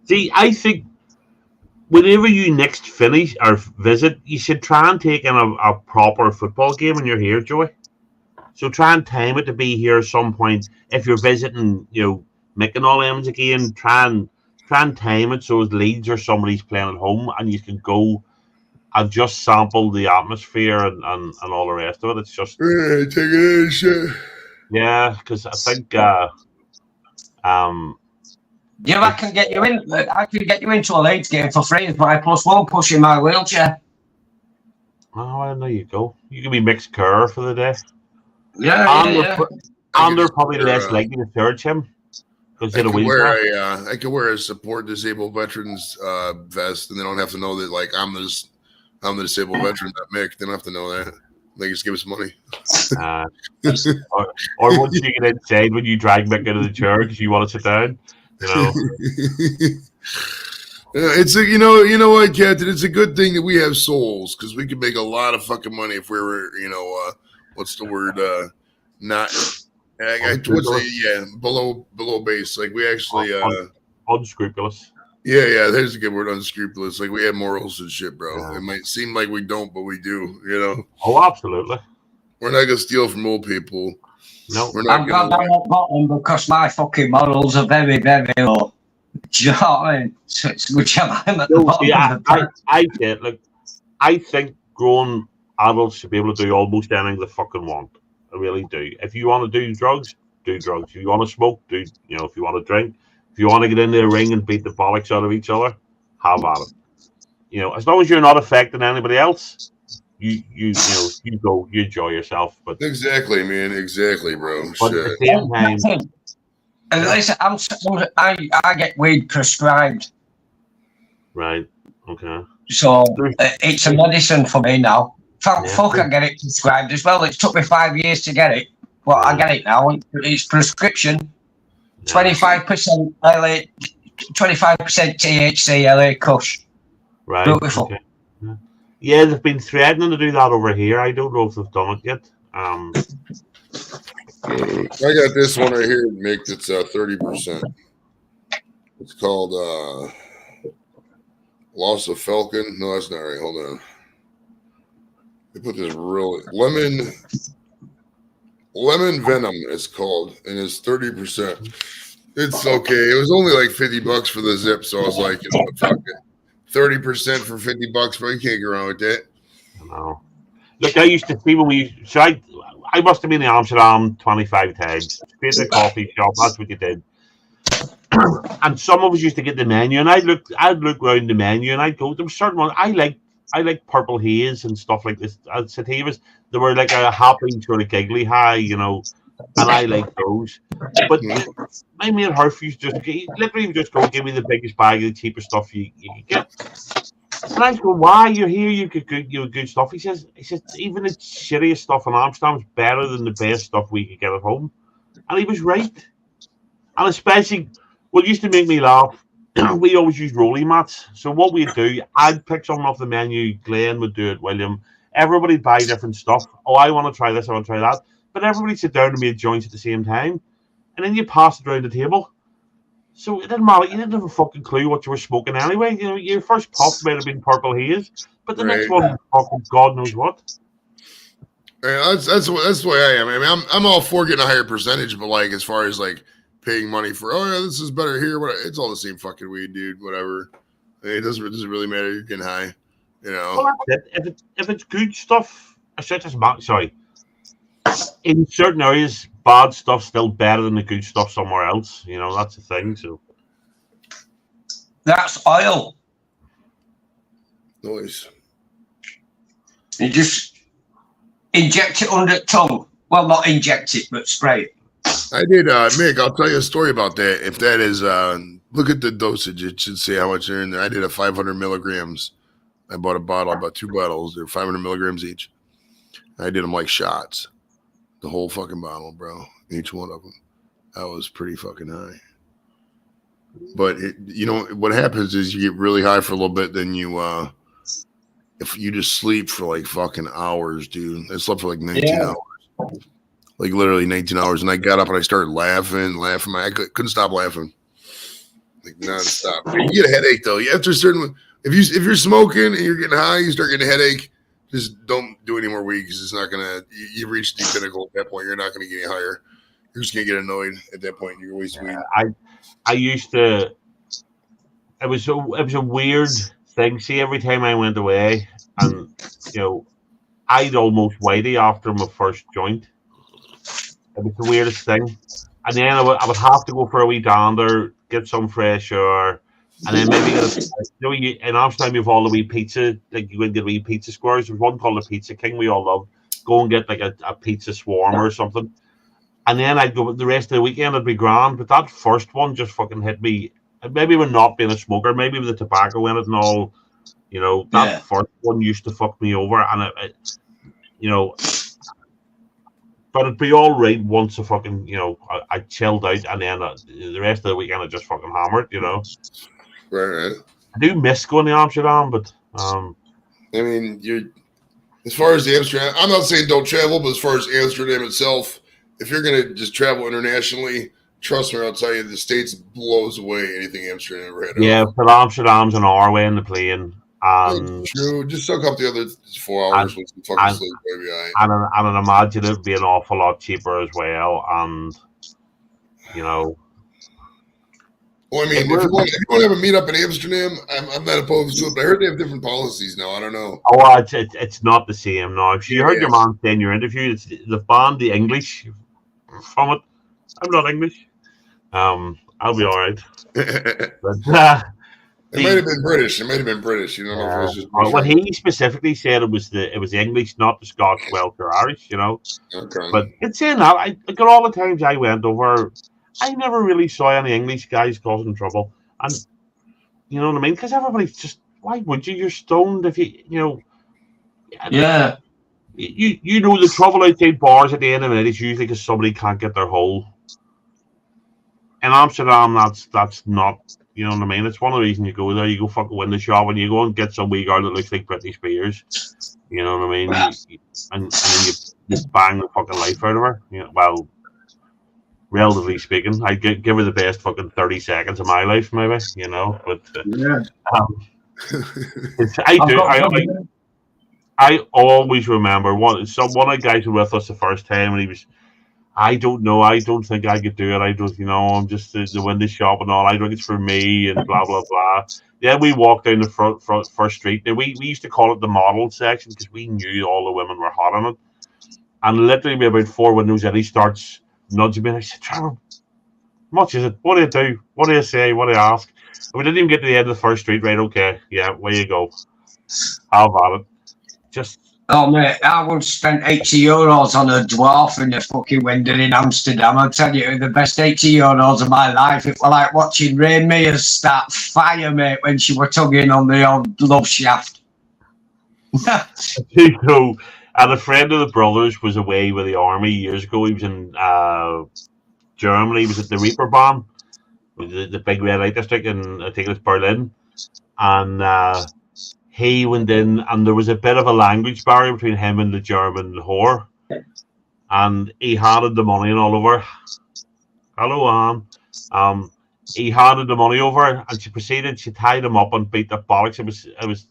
See, I think whenever you next finish or visit, you should try and take in a proper football game when you're here, Joey. So try and time it to be here at some point. If you're visiting, Mick and all them again, try and time it so as Leeds or somebody's playing at home, and you can go and just sample the atmosphere and all the rest of it. It's just take it in, shit. Yeah, because I think I can get you in. I can get you into a Leeds game for free with my +1 pushing my wheelchair. Oh, well, there you go. You can be mixed Kerr for the day. Yeah. And they're probably less likely to search him. Consider I could wheelchair. I could wear a support disabled veterans vest, and they don't have to know that like I'm the disabled veteran, not Mick. They don't have to know that. They just give us money. Or once you get inside, when you drag Mick out of the chair because you want to sit down, you know. It's a you know what, Captain? It's a good thing that we have souls because we could make a lot of fucking money if we were what's the word not below base. Like we actually unscrupulous. Yeah, there's a good word, unscrupulous. Like we have morals and shit, bro. Yeah. It might seem like we don't, but we do, you know. Oh, absolutely. We're not gonna steal from old people. No. I'm glad I'm not bottom because my fucking morals are very, very low. Do you know what I mean? So it's a good job I'm at the bottom. Yeah, I get like I think grown adults should be able to do almost anything they fucking want. I really do. If you want to do drugs, do drugs. If you want to smoke, do if you want to drink. If you want to get into the ring and beat the bollocks out of each other, have at it. As long as you're not affecting anybody else, you go, you enjoy yourself. But exactly, man, exactly, bro. But at the same time, and listen, I get weed prescribed. Right. Okay. So it's a medicine for me now. Fuck, I get it prescribed as well. It took me 5 years to get it, but I get it now. It's prescription. 25% LA, 25% THC LA Kush. Right. Beautiful. Okay. Yeah, they've been threatening to do that over here. I don't know if they've done it yet. I got this one right here, Mick. That's 30%. It's called Loss of Falcon. No, that's not right. Hold on. They put this really lemon venom. It's called, and it's 30%. It's okay. It was only like $50 for the zip, so I was like, fuck it. 30% for $50, but you can't go wrong with that. No. Look, I used to see when I must have been in Amsterdam 25 times. Straight to the coffee shop, that's what you did. And some of us used to get the menu, and I'd look around the menu, and I'd go, there were certain ones I like Purple Haze and stuff like this. Sativas, they were like a happy sort of giggly high, and I like those. But my mate Herf used to just go, give me the biggest bag of the cheapest stuff you could get. And I go, why? You're here, you get good stuff. He says even the shittiest stuff in Amsterdam is better than the best stuff we could get at home. And he was right. And especially what used to make me laugh, we always use rolling mats. So what we'd do, I'd pick something off the menu, Glenn would do it, William. Everybody'd buy different stuff. Oh, I want to try this, I want to try that. But everybody sit down and made joints at the same time. And then you pass it around the table. So it didn't matter. You didn't have a fucking clue what you were smoking anyway. Your first puff might have been Purple Haze, but the next one, fucking God knows what. Yeah, that's the way I am. I mean, I'm all for getting a higher percentage, but like as far as like paying money for, this is better here. It's all the same fucking weed, dude. Whatever. It doesn't really matter. You're getting high, Well, that's it. If it's good stuff, sorry. In certain areas, bad stuff's still better than the good stuff somewhere else. That's the thing. So that's oil. Nice. You just inject it under the tongue. Well, not inject it, but spray it. I did, Mick. I'll tell you a story about that. If that is, look at the dosage. It should say how much are in there. I did a 500 milligrams. I bought a bottle. I bought 2 bottles. They're 500 milligrams each. I did them like shots. The whole fucking bottle, bro. Each one of them. That was pretty fucking high. But what happens is you get really high for a little bit, then if you just sleep for like fucking hours, dude. I slept for like 19 hours. Like literally 19 hours. And I got up and I started laughing. I couldn't stop laughing. Like nonstop. You get a headache though. After a certain, if you're smoking and you're getting high, you start getting a headache. Just don't do any more weed because it's not gonna. You reach the pinnacle at that point. You're not gonna get any higher. You're just gonna get annoyed at that point. You're wasting weed. I used to. It was a weird thing. See, every time I went away, and I'd almost whitey after my first joint. It was the weirdest thing. And then I would have to go for a wee dander, get some fresh air. And then maybe in Amsterdam you have all the wee pizza, like you go and get wee pizza squares. There's one called the Pizza King we all love. Go and get like a pizza swarm or something. and then I'd go the rest of the weekend. It'd be grand, but that first one just fucking hit me. Maybe with not being a smoker, maybe with the tobacco in it and all. You know, that first one used to fuck me over, and you know, but it'd be all right once I chilled out, and then the rest of the weekend I just fucking hammered, you know. Right. I do miss going to Amsterdam, but I mean, as far as the Amsterdam, I'm not saying don't travel, but as far as Amsterdam itself, if you're gonna just travel internationally, trust me, I'll tell you, the States blows away anything Amsterdam ever had. Yeah, but Amsterdam's an hour away in the plane. And true. Just suck up the other 4 hours with some fucking sleep, baby. And I'd imagine it'd be an awful lot cheaper as well. And you know, well, I mean, if you want to have a meetup in Amsterdam, I'm not opposed to it. But I heard they have different policies now. I don't know. Oh, it's not the same now. If you heard your man say in your interview, they've banned the English from it. I'm not English. I'll be all right. But, it might have been British. You know, if it was just what he specifically said it was the English, not the Scots, Welsh, or Irish. You know. Okay. But in saying that, I got all the times I went over, I never really saw any English guys causing trouble, and you know what I mean? Because everybody's just, why would you? You're stoned if you know. Yeah. You know the trouble outside bars at the end of the night is usually because somebody can't get their hole. In Amsterdam, that's not. You know what I mean? It's one of the reasons you go there. You go fucking win the shop, and you go and get some wee girl that looks like Britney Spears. You know what I mean? And then you bang the fucking life out of her. You know, well, relatively speaking, I'd give her the best fucking 30 seconds of my life, maybe. You know, but I always remember one of the guys who was with us the first time, and he was. I don't know. I don't think I could do it. I don't, I'm just the window shop and all. I think it's for me and blah, blah, blah. Then we walked down the first street. Now, we used to call it the model section because we knew all the women were hot on it. And literally about 4 windows in, he starts nudging me. And I said, Trevor, how much is it? What do you do? What do you say? What do you ask? And we didn't even get to the end of the first street. Right, okay. Yeah, where you go. How about it? Just... Oh, mate, I once spent €80 on a dwarf in the fucking window in Amsterdam. I'll tell you, the best €80 of my life. It was like watching Ray Mears start fire, mate, when she were tugging on the old love shaft. You know, and a friend of the brothers was away with the army years ago. He was in Germany. He was at the Reeperbahn, the big red light district, and I think it's Berlin. And he went in, and there was a bit of a language barrier between him and the German whore. And he handed the money and all over. Hello, Anne. He handed the money over, and she proceeded. She tied him up and beat the bollocks. It was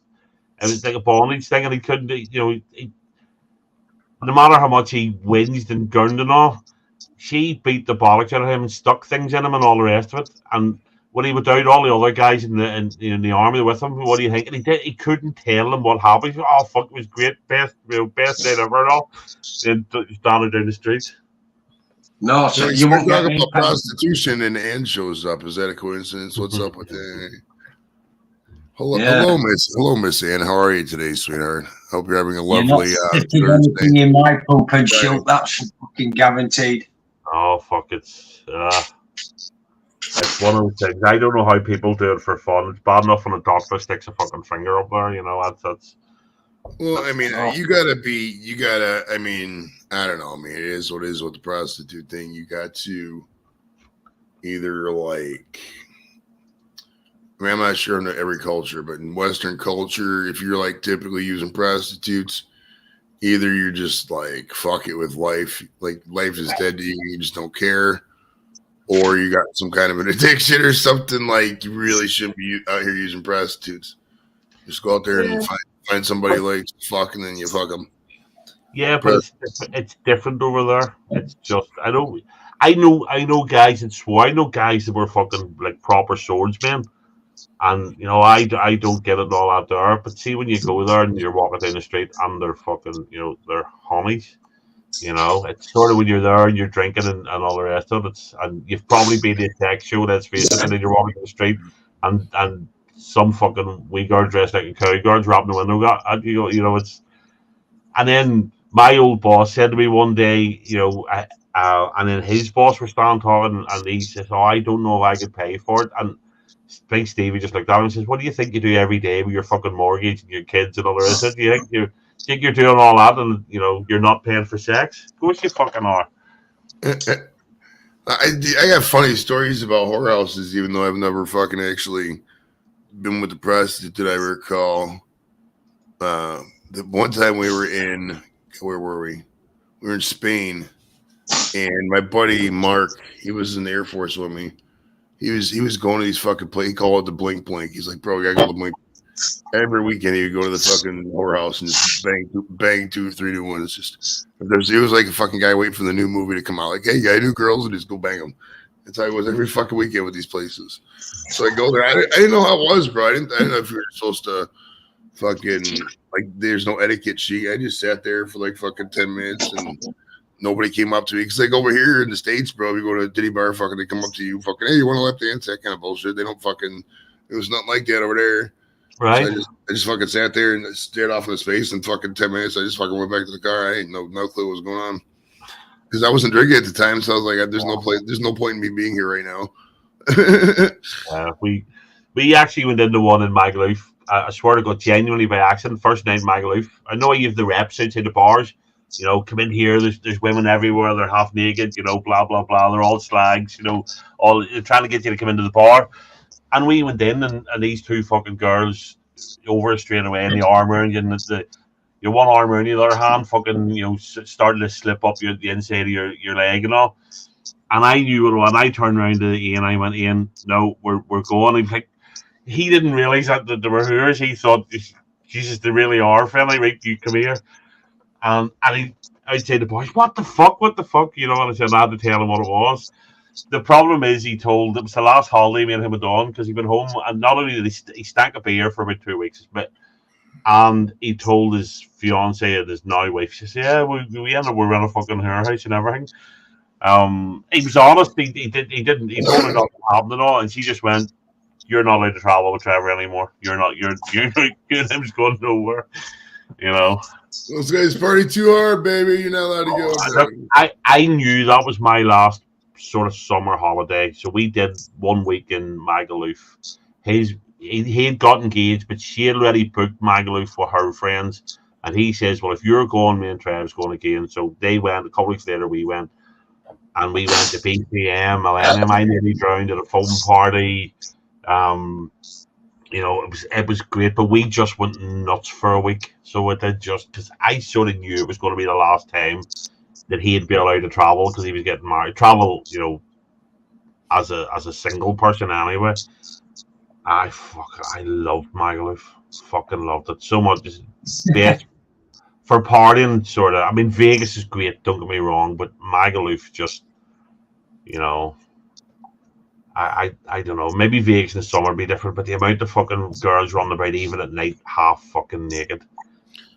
like a bondage thing, and he couldn't. No matter how much he whinged and gurned and all, she beat the bollocks out of him and stuck things in him and all the rest of it. And when he went out, all the other guys in the army with him, what do you think? And he couldn't tell them what happened. He said, oh fuck, it was great, best night ever and all. And standing down the street. No, so you won't talk about prostitution and Anne shows up. Is that a coincidence? What's up with that? Hello, Miss Anne. How are you today, sweetheart? Hope you're having a lovely anything in my pump and shoot. That's fucking guaranteed. Oh fuck, it's one of those things. I don't know how people do it for fun. It's bad enough when a doctor sticks a fucking finger up there. That's. Well, I mean, you gotta. I mean, I don't know. I mean, it is what it is with the prostitute thing. You got to either like. I mean, I'm not sure in every culture, but in Western culture, if you're like typically using prostitutes, either you're just like fuck it with life, like life is dead to you, you just don't care, or you got some kind of an addiction or something, like you really shouldn't be out here using prostitutes. Just go out there and find somebody like fuck, and then you fuck them. Yeah, but it's different over there. It's just I know guys that swore. I know guys that were fucking like proper swordsmen. And I don't get it all out there, but see when you go there and you're walking down the street and they're fucking they're homies, it's sort of when you're there and you're drinking and all the rest of it. And you've probably been to a tech show, let's face it, and then you're walking down the street and some fucking wee girl dressed like a cowgirl's wrapping the window at you. It's. And then my old boss said to me one day, And then his boss was standing talking, and he says, "Oh, I don't know if I could pay for it." And Big Stevie just looked at him and says, "What do you think you do every day with your fucking mortgage and your kids and all the rest of it? Do you think you're doing all that, and you're not paying for sex? Of course you fucking are." I got funny stories about whorehouses, even though I've never fucking actually been with the prostitute that I recall. The one time we were in, where were we? We were in Spain, and my buddy Mark, he was in the Air Force with me. He was going to these fucking places. He called it the Blink Blink. He's like, bro, we gotta go to the Blink. Every weekend he would go to the fucking whorehouse and just bang 2 or 3 new ones. Just it was like a fucking guy waiting for the new movie to come out. Like, hey, you got new girls, and just go bang them. That's how it was every fucking weekend with these places. So I go there. I didn't know how it was, bro. I didn't know if you were supposed to fucking, like, there's no etiquette sheet. I just sat there for like fucking 10 minutes and nobody came up to me. Because like over here in the States, bro, you go to a ditty bar, fucking, they come up to you, fucking, hey, you want to lap dance? That kind of bullshit. They don't fucking, it was nothing like that over there. Right. So I just fucking sat there and stared off into space, and fucking 10 minutes, I just fucking went back to the car. I ain't no clue what was going on. Because I wasn't drinking at the time, so I was like, there's no point in me being here right now. We actually went into one in Magaluf. I swear to God, genuinely by accident. First night in Magaluf. I know you have the reps outside the bars. Come in here. There's women everywhere. They're half naked. Blah blah blah. They're all slags. All trying to get you to come into the bar. And we went in, and these 2 fucking girls over straight away in the armor, and your one armor in the other hand, fucking started to slip up the inside of your leg and all. And I knew it when I turned around to Ian. I went, "Ian, no, we're going." And he didn't realize that they were hers. He thought, Jesus, they really are friendly. Right, you come here, and I'd say to the boys, "What the fuck? And I said I had to tell him what it was. The problem is, it was the last holiday me and him had done, because he'd been home, and not only did he stank a beer for about 2 weeks, and he told his fiance and his now wife, she said, "Yeah, we ended up, we're in a fucking her house and everything." He was honest. He told her not to happen at all, and she just went, "You're not allowed to travel with Trevor anymore. You're him's going nowhere." Those guys party too hard, baby. You're not allowed to go. I knew that was my last sort of summer holiday, so we did 1 week in Magaluf. He had got engaged, but she had already booked Magaluf for her friends, and he says, "Well, if you're going, me and Trev's going again." So they went. A couple weeks later, we went, and we went to BPM, Millennium. I nearly drowned at a foam party. It was great, but we just went nuts for a week. So it did, just because I sort of knew it was going to be the last time that he'd be allowed to travel, because he was getting married. Travel, as a single person anyway. I loved Magaluf. Fucking loved it so much. Best for partying, sort of. I mean, Vegas is great, don't get me wrong, but Magaluf just, I don't know. Maybe Vegas in the summer would be different, but the amount of fucking girls running about even at night, half fucking naked.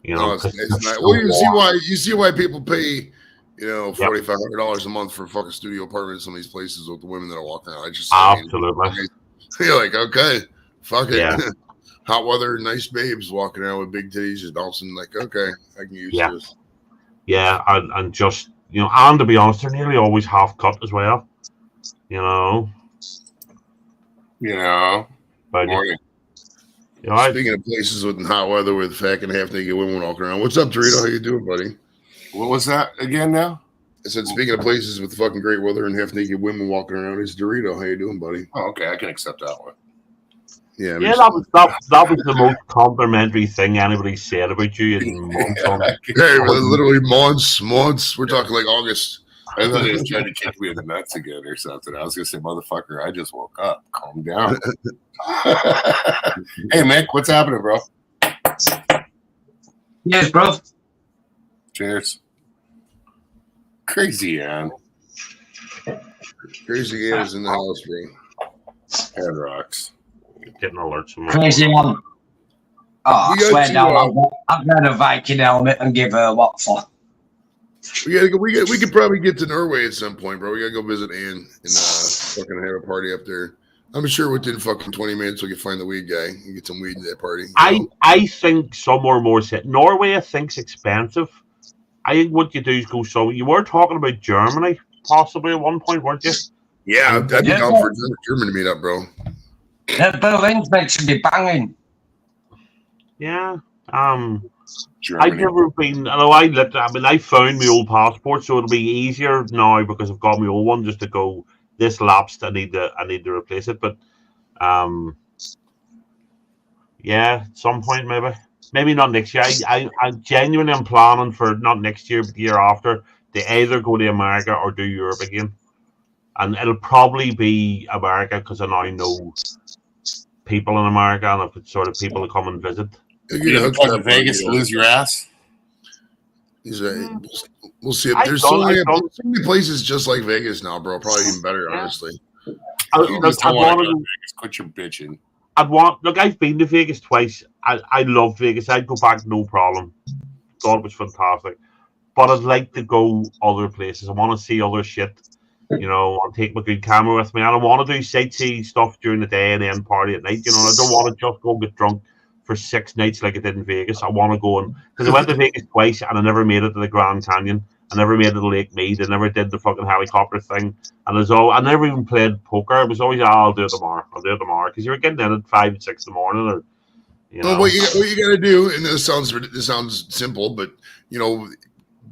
It's not. Well, you see why people pay, $4,500 a month for a fucking studio apartment in some of these places with the women that are walking out. Absolutely. You're like, okay, fuck it. Yeah. Hot weather, nice babes walking around with big titties, just bouncing. Like, okay, I can use this. Yeah, and just and to be honest, they're nearly always half cut as well. But speaking of places with hot weather with fucking half naked women walking around, what's up, Dorito? How you doing, buddy? What was that again now? I said, speaking of places with fucking great weather and half naked women walking around, it's Dorito. How you doing, buddy? Oh, okay, I can accept that one. Yeah, that was the most complimentary thing anybody said about you in months. Literally months. We're talking like August. I thought he was trying to kick me in the nuts again or something. I was gonna say, motherfucker, I just woke up. Calm down. Hey, Mick, what's happening, bro? Yes, bro. Cheers. Crazy Ann. Crazy Ann is in the house, bro. Head rocks. Getting alerts from Crazy Ann. Oh, I swear down, I've got a Viking helmet and give her what for. We could probably get to Norway at some point, bro. We gotta go visit Ann and fucking have a party up there. I'm sure within fucking 20 minutes we can find the weed guy and get some weed at that party. I think somewhere more set. Norway, I think's expensive. I think what you do is go. So you were talking about Germany. possibly at one point, weren't you? Yeah, I'd be down for German to meet up, bro. Berlin's meant to be banging. Yeah. Germany. I've never been. I found my old passport, so it'll be easier now because I've got my old one just to go. This lapsed. I need to replace it. But yeah, at some point maybe not next year. I genuinely am planning for not next year, but the year after to either go to America or do Europe again, and it'll probably be America because I now know people in America and if it's sort of people to come and visit. You gonna come to Vegas to lose your ass? We'll see. There's so many places just like Vegas now, bro. Probably even better, honestly. Quit your bitching. I've been to Vegas twice. I love Vegas. I'd go back, no problem. God, it was fantastic. But I'd like to go other places. I want to see other shit. You know, I'll take my good camera with me. And I want to do sightseeing stuff during the day and then party at night. You know, I don't want to just go get drunk for 6 nights like I did in Vegas. I want to go because I went to Vegas twice and I never made it to the Grand Canyon. I never made it to Lake Mead. I never did the fucking helicopter thing. And I never even played poker. It was always, I'll do it tomorrow. Because you were getting in at 5 and 6 in the morning. Or, you know. Well, what you got to do, and this sounds simple, but, you know,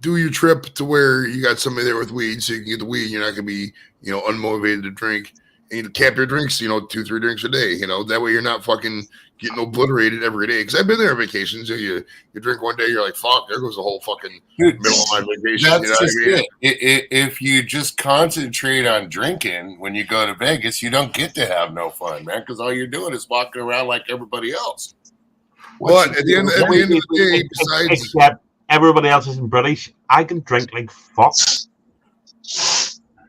do your trip to where you got somebody there with weed so you can get the weed. And you're not going to be, you know, unmotivated to drink. And you cap your drinks, you know, 2-3 drinks a day. You know, that way you're not fucking getting obliterated every day. Because I've been there on vacations. You drink one day, you're like, fuck, there goes the whole fucking middle of my vacation. That's just it. If you just concentrate on drinking when you go to Vegas, you don't get to have no fun, man, because all you're doing is walking around like everybody else. But at the end of the day, besides... Except everybody else isn't British, I can drink like fuck.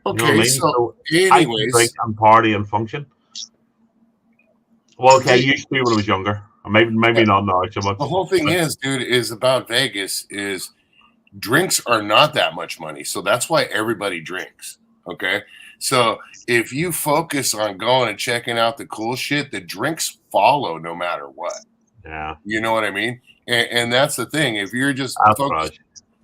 Okay, you know so anyways, I can drink and party and function. Well, okay, I used to when I was younger. Maybe not now so much. The whole thing is, dude, is about Vegas is drinks are not that much money. So that's why everybody drinks. Okay. So if you focus on going and checking out the cool shit, the drinks follow no matter what. Yeah. You know what I mean? And that's the thing. If you're just focused,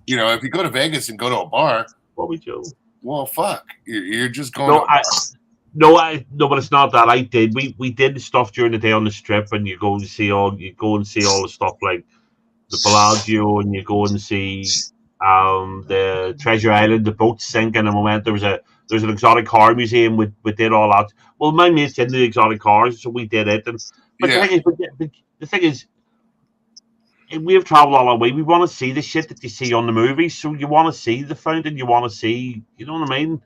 you know, if you go to Vegas and go to a bar, what we do? Well, fuck. You're just going. No, but it's not that. I did. We did stuff during the day on the strip, and you go and see all the stuff like the Bellagio, and you go and see the Treasure Island, the boats sinking, and we went. There's an exotic car museum. We did all that. Well, my mate's into the exotic cars, so we did it. But the thing is, we have traveled all our way. We want to see the shit that you see on the movies. So you want to see the fountain. You want to see, you know what I mean?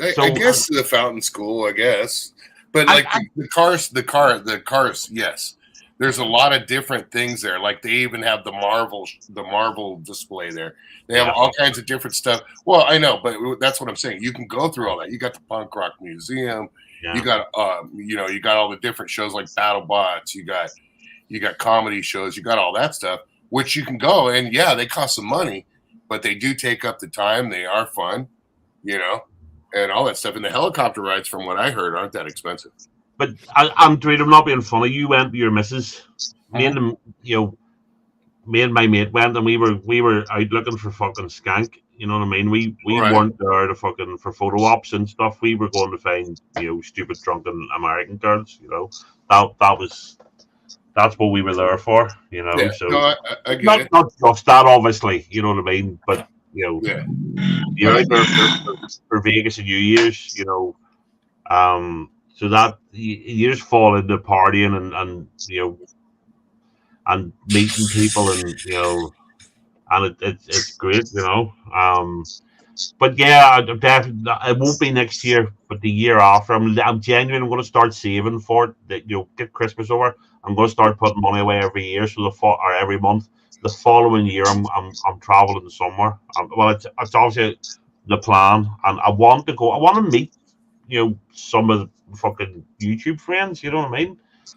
I guess the fountain school, I guess. But like the cars, yes. There's a lot of different things there. Like they even have the Marvel display there. They have all kinds of different stuff. Well, I know, but that's what I'm saying. You can go through all that. You got the Punk Rock Museum. Yeah. You got you got all the different shows like BattleBots. You got comedy shows. You got all that stuff, which you can go and yeah, they cost some money, but they do take up the time. They are fun, you know, and all that stuff. And the helicopter rides, from what I heard, aren't that expensive. But I'm not being funny. You went with your missus. Me and them, you know, me and my mate went, and we were out looking for fucking skank. You know what I mean? We weren't there to fucking for photo ops and stuff. We were going to find, you know, stupid drunken American girls. You know, that's what we were there for. You know, yeah. so no, I get it. Not just that, obviously. You know what I mean? But you know, you're out there for Vegas and New Year's. You know, so that you just fall into partying and you know, and meeting people and you know, and it's great, you know. But yeah, definitely it won't be next year, but the year after. I'm genuine. I'm going to start saving for it. That you know, get Christmas over. I'm going to start putting money away every year, so or every month. The following year, I'm traveling somewhere. Well, it's obviously the plan, and I want to go. I want to meet, you know, some of the fucking YouTube friends. You know what I mean? So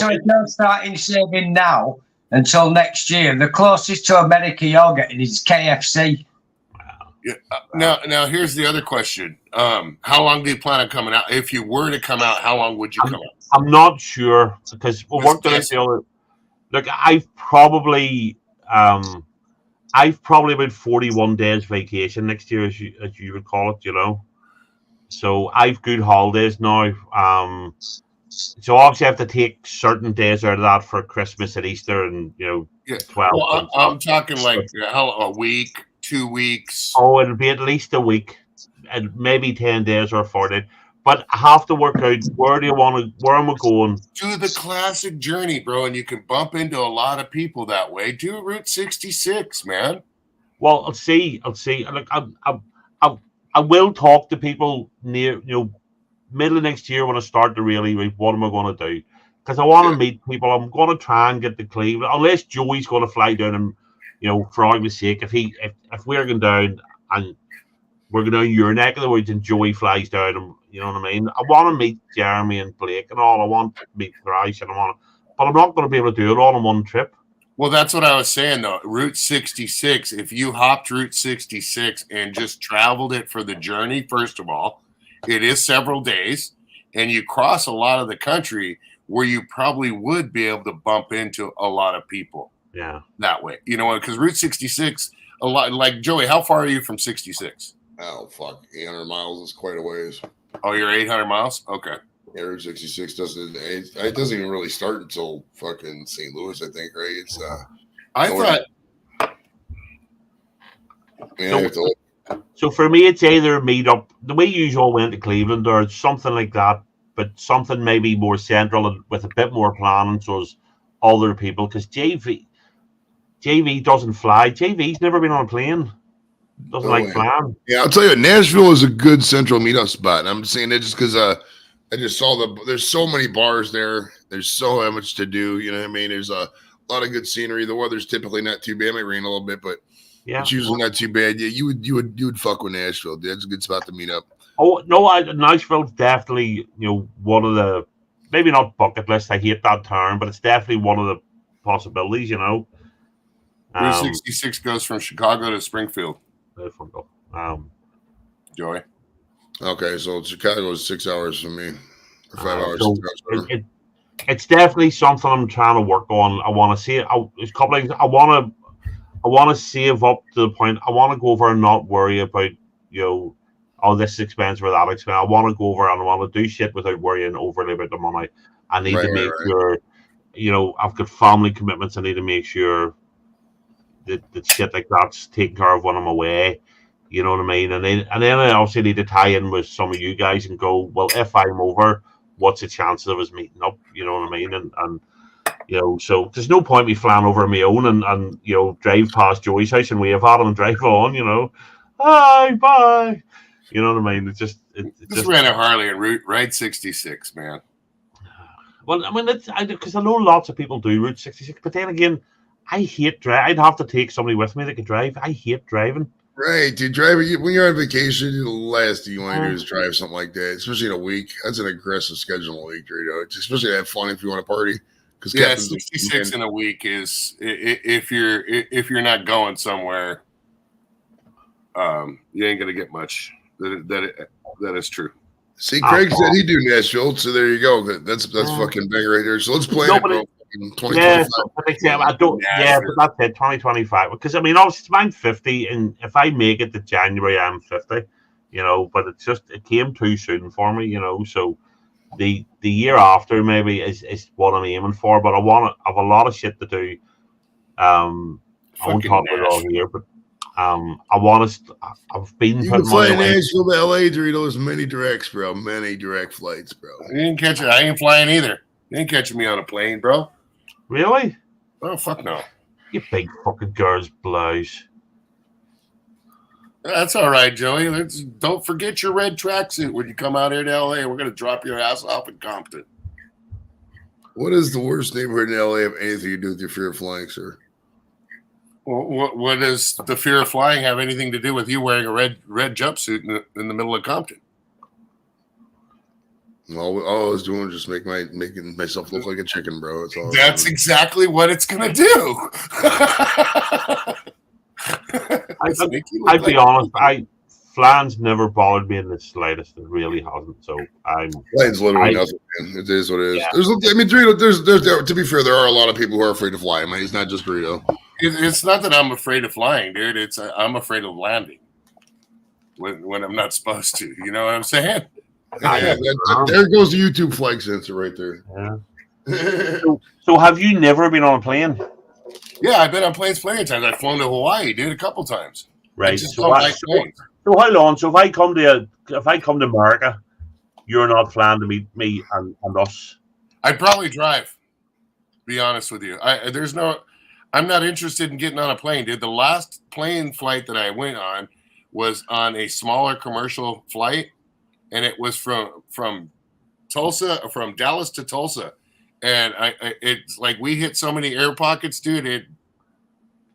if you're starting saving now until next year, the closest to America you're getting is KFC. Yeah. Now here's the other question. How long do you plan on coming out? If you were to come out, how long would you come out? I'm not sure because we worked on it the other. Look, I've probably I've probably about 41 days vacation next year, as you would call it, you know. So I've good holidays now. So obviously I have to take certain days out of that for Christmas and Easter and Yeah. 12 Well, and I'm stuff. talking like a week, 2 weeks. Oh, it'll be at least a week, and maybe 10 days or 40. But I have to work out where am I going? Do the classic journey, bro, and you can bump into a lot of people that way. Do Route 66, man. Well, I'll see. Look, I will talk to people near, middle of next year when I start to really, what am I going to do? Because I want to meet people. I'm going to try and get to Cleveland, unless Joey's going to fly down and, for argument's sake, if we're going down and we're going down your neck of the woods and Joey flies down, and you know what I mean. I want to meet Jeremy and Blake and all. I want to meet Thrice and but I'm not going to be able to do it all in one trip. Well, that's what I was saying, though. Route 66, if you hopped Route 66 and just traveled it for the journey, first of all, it is several days, and you cross a lot of the country where you probably would be able to bump into a lot of people. Yeah. That way. You know, because Route 66, a lot, like Joey, how far are you from 66? Oh, fuck. 800 miles is quite a ways. Oh, you're 800 miles? Okay. Yeah, Route 66 doesn't even really start until fucking St. Louis, I think, right? It's I thought. Yeah, so for me, it's either meet up the way you all went to Cleveland or something like that, but something maybe more central and with a bit more planning, so as other people, because JV doesn't fly. JV's never been on a plane. Doesn't like flying. Yeah, I'll tell you, Nashville is a good central meetup spot. I'm saying that just because I just saw there's so many bars there. There's so much to do. You know what I mean? There's a lot of good scenery. The weather's typically not too bad. It might rain a little bit, but it's usually not too bad. Yeah, you would fuck with Nashville. That's a good spot to meet up. Oh no, Nashville's definitely one of the, maybe not bucket list. I hate that term, but it's definitely one of the possibilities. Route 66 goes from Chicago to Springfield. Joey. Okay, so Chicago is 6 hours from me, or 5 hours. So it's definitely something I'm trying to work on. I want to see it. There's a couple of things I want to save up to the point. I want to go over and not worry about oh, this is expensive or that expensive. I want to go over and I want to do shit without worrying overly about the money. I need to make sure, I've got family commitments. I need to make sure that shit like that's taken care of when I'm away. You know what I mean? And then I also need to tie in with some of you guys and go, well, if I'm over, what's the chances of us meeting up? You know what I mean? And so there's no point me flying over on my own and drive past Joey's house and wave at him and drive on, hi, bye. You know what I mean? It's just ran a Harley and ride 66, man. Well, I mean, because I know lots of people do Route 66, but then again, I hate driving. I'd have to take somebody with me that could drive. I hate driving. Right, dude. Driving when you're on vacation, the last thing you want to do is drive something like that, especially in a week. That's an aggressive schedule in a week, right? Especially to have fun if you want to party. Because 66 in a week is if you're not going somewhere, you ain't gonna get much. That is true. See, Craig said he'd do Nashville, so there you go. That's fucking big right there. So let's plan it, bro. 2025. But that's it, 2025. Because I mean, obviously, I'm 50, and if I make it to January, I'm 50. But it came too soon for me. So the year after maybe is what I'm aiming for. But I have a lot of shit to do. I won't talk about it all here, but I want to. I've been. You can fly Nashville to LA, Doritos. Many directs, bro. Many direct flights, bro. You didn't catch it. I ain't flying either. You ain't catching me on a plane, bro. Really? Oh, fuck no. You big fucking girl's blouse. That's all right, Joey. Don't forget your red tracksuit when you come out here to LA. We're going to drop your ass off in Compton. What is the worst neighborhood in LA have anything to do with your fear of flying, sir? Well, what does the fear of flying have anything to do with you wearing a red jumpsuit in the middle of Compton? All I was doing was just making myself look like a chicken, bro. That's exactly what it's gonna do. I'd be honest. Flying's never bothered me in the slightest. It really hasn't. So flying's literally nothing. Man. It is what it is. Yeah. There's to be fair, there are a lot of people who are afraid to fly. Man, it's not just Dorito. It's not that I'm afraid of flying, dude. It's I'm afraid of landing when I'm not supposed to. You know what I'm saying? Yeah, there goes the YouTube flag sensor right there. Yeah. So have you never been on a plane? Yeah, I've been on planes plenty of times. I've flown to Hawaii, dude, a couple times. Right. I just don't like planes. So how long? So if I come to America, you're not flying to meet me and us. I'd probably drive. Be honest with you, I'm not interested in getting on a plane, dude. The last plane flight that I went on was on a smaller commercial flight, and it was from Dallas to Tulsa, and it's like we hit so many air pockets, dude.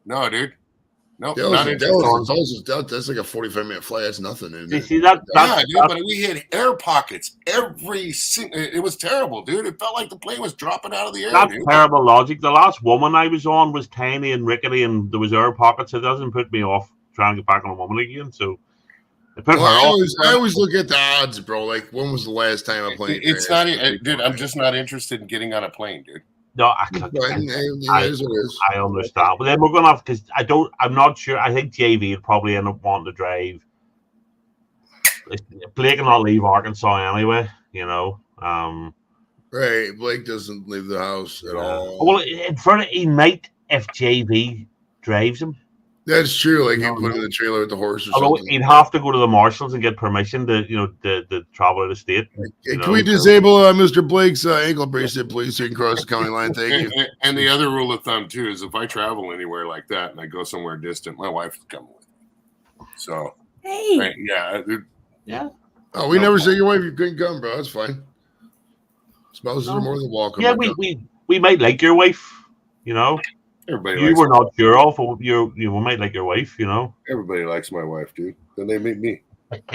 No, dude. Nope, not interested. That's like a 45-minute flight. That's nothing. You see that? Yeah, dude, but we hit air pockets it was terrible, dude. It felt like the plane was dropping out of the air. That's dude. terrible logic. The last woman I was on was tiny and rickety, and there was air pockets. It doesn't put me off trying to get back on a woman again. So I always look at the odds, bro. Like, when was the last time a plane? It's not, dude. I'm just not interested in getting on a plane, dude. No, I understand. But then we're going to have, because I'm not sure. I think JV would probably end up wanting to drive. Blake will not leave Arkansas anyway, you know. Right. Blake doesn't leave the house at all. Well, in front of, he might if JV drives him. That's true. Like, you put him in the trailer with the horse or something. He'd have to go to the marshals and get permission to, to travel out of state. Can we disable Mr. Blake's ankle bracelet, please, so you can cross the county line? Thank you. And the other rule of thumb, too, is if I travel anywhere like that and I go somewhere distant, my wife is coming with me. So, hey. Yeah. Oh, we never say your wife you couldn't come, bro. That's fine. Spouses are more than welcome. Yeah, we might like your wife, you know. Everybody were not sure of, or you might like your wife, you know. Everybody likes my wife, dude. Then they meet me. But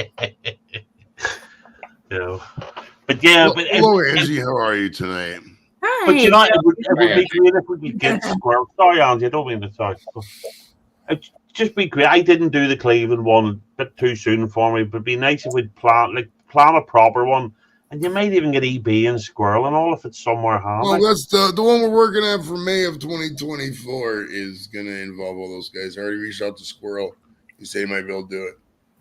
yeah, hello, Angie. How are you tonight? Hi. But it would be great if we could get squirrel. Sorry, Angie, I don't mean to talk. It'd just be great. I didn't do the Cleveland one a bit too soon for me, but it'd be nice if we'd plan a proper one. And you might even get EB and Squirrel and all if it's somewhere handy. Well, that's the one we're working on for May of 2024 is going to involve all those guys. I already reached out to Squirrel. He said he might be able to do it.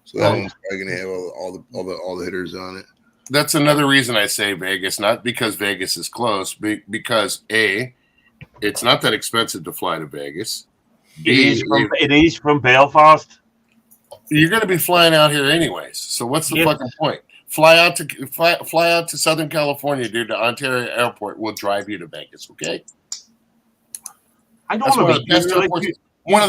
So that one's probably going to have all the hitters on it. That's another reason I say Vegas, not because Vegas is close, because A, it's not that expensive to fly to Vegas. It is from Belfast. You're going to be flying out here anyways. So what's the fucking point? Fly out to Southern California, dude, to Ontario Airport. We'll drive you to Vegas, okay? I don't want to be one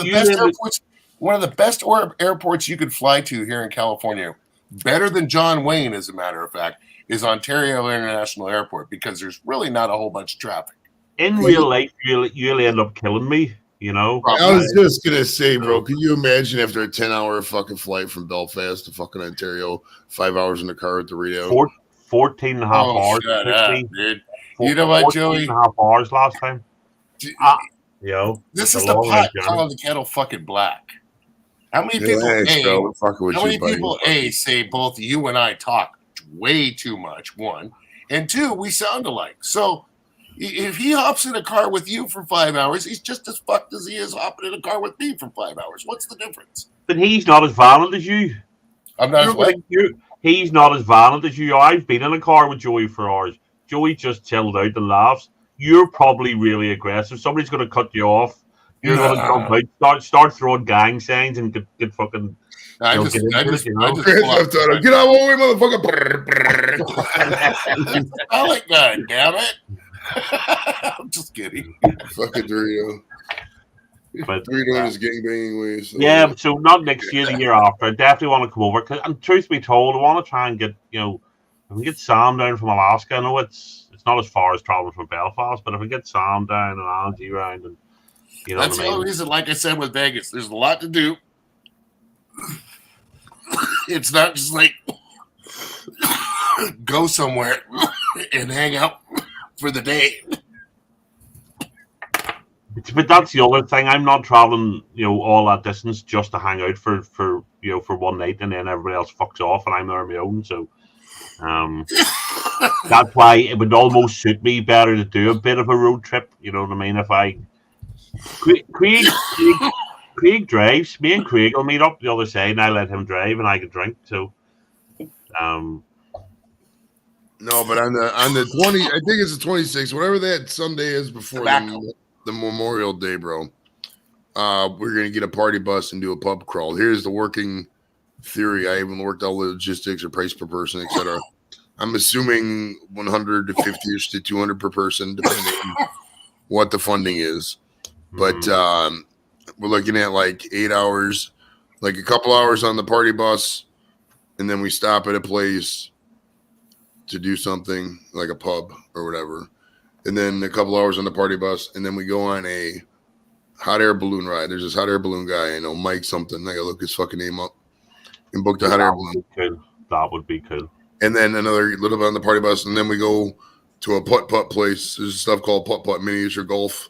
of the best airports you could fly to here in California, better than John Wayne, as a matter of fact, is Ontario International Airport because there's really not a whole bunch of traffic. In real life, you'll end up killing me. You know, I was just gonna say, bro, can you imagine after a 10-hour fucking flight from Belfast to fucking Ontario, 5 hours in the car with the Rio? 14 and a half hours. Shut up, dude. You know what, Joey? 14 and a half hours last time. This is the pot calling the kettle fucking black. How many people, say both you and I talk way too much, one, and two, we sound alike. So if he hops in a car with you for 5 hours, he's just as fucked as he is hopping in a car with me for 5 hours. What's the difference? But he's not as violent as you. I'm not as violent. He's not as violent as you. I've been in a car with Joey for hours. Joey just chilled out and laughs. You're probably really aggressive. Somebody's going to cut you off. You're going to jump out, start throwing gang signs and get fucking. Get out of my way, motherfucker. I like that, damn it. I'm just kidding. Fucking Dorito. But Dorito is gangbanging ways. So. Yeah, so not next year, the year after. I definitely want to come over. And truth be told, I want to try and get, if we get Sam down from Alaska, I know it's not as far as traveling from Belfast, but if we get Sam down and Angie around, and that's the only reason, like I said with Vegas, there's a lot to do. It's not just like go somewhere and hang out for the day. But that's the other thing. I'm not traveling, all that distance just to hang out for one night, and then everybody else fucks off, and I'm there on my own. So, that's why it would almost suit me better to do a bit of a road trip. You know what I mean? If I Craig drives. Me and Craig will meet up the other side, and I let him drive, and I can drink. So, No, but on the 20, I think it's the 26th, whatever that Sunday is before the Memorial Day, bro. We're gonna get a party bus and do a pub crawl. Here's the working theory. I haven't worked all the logistics or price per person, etc. I'm assuming 100 to 50ish to 200 per person, depending on what the funding is. But we're looking at like 8 hours, like a couple hours on the party bus, and then we stop at a place to do something like a pub or whatever, and then a couple hours on the party bus, and then we go on a hot air balloon ride. There's this hot air balloon guy, Mike something. I gotta look his fucking name up and book the hot air balloon. That would be cool. And then another little bit on the party bus, and then we go to a putt place. There's stuff called putt miniature golf.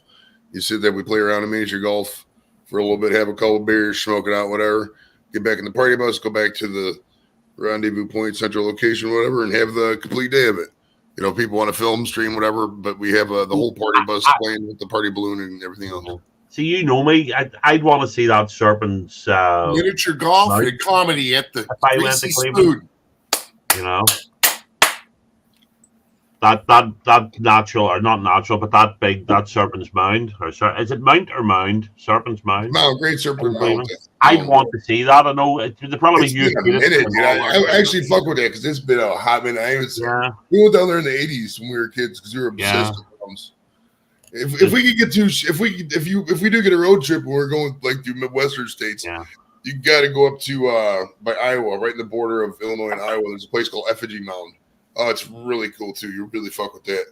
You sit there, we play around in miniature golf for a little bit, have a couple beers, smoke it out, whatever. Get back in the party bus, go back to the rendezvous point, central location, whatever, and have the complete day of it. People want to film, stream, whatever, but we have the whole party bus playing with the party balloon and everything else. See, you know me. I'd want to see that Serpent's miniature golf and comedy at the Greasy Spoon. That natural, or not natural, but that Serpent's Mound, or is it Mount or Mound? Serpent's Mound. Mount, Great Serpent Mound. I'd want to see that. I know the problem is I actually fuck with that because it's been a hot minute. We went down there in the '80s when we were kids because we were obsessed with films. If we could get to if we do get a road trip and we're going like through Midwestern states, you got to go up to by Iowa, right in the border of Illinois and Iowa. There's a place called Effigy Mound. Oh, it's really cool too. You really fuck with that.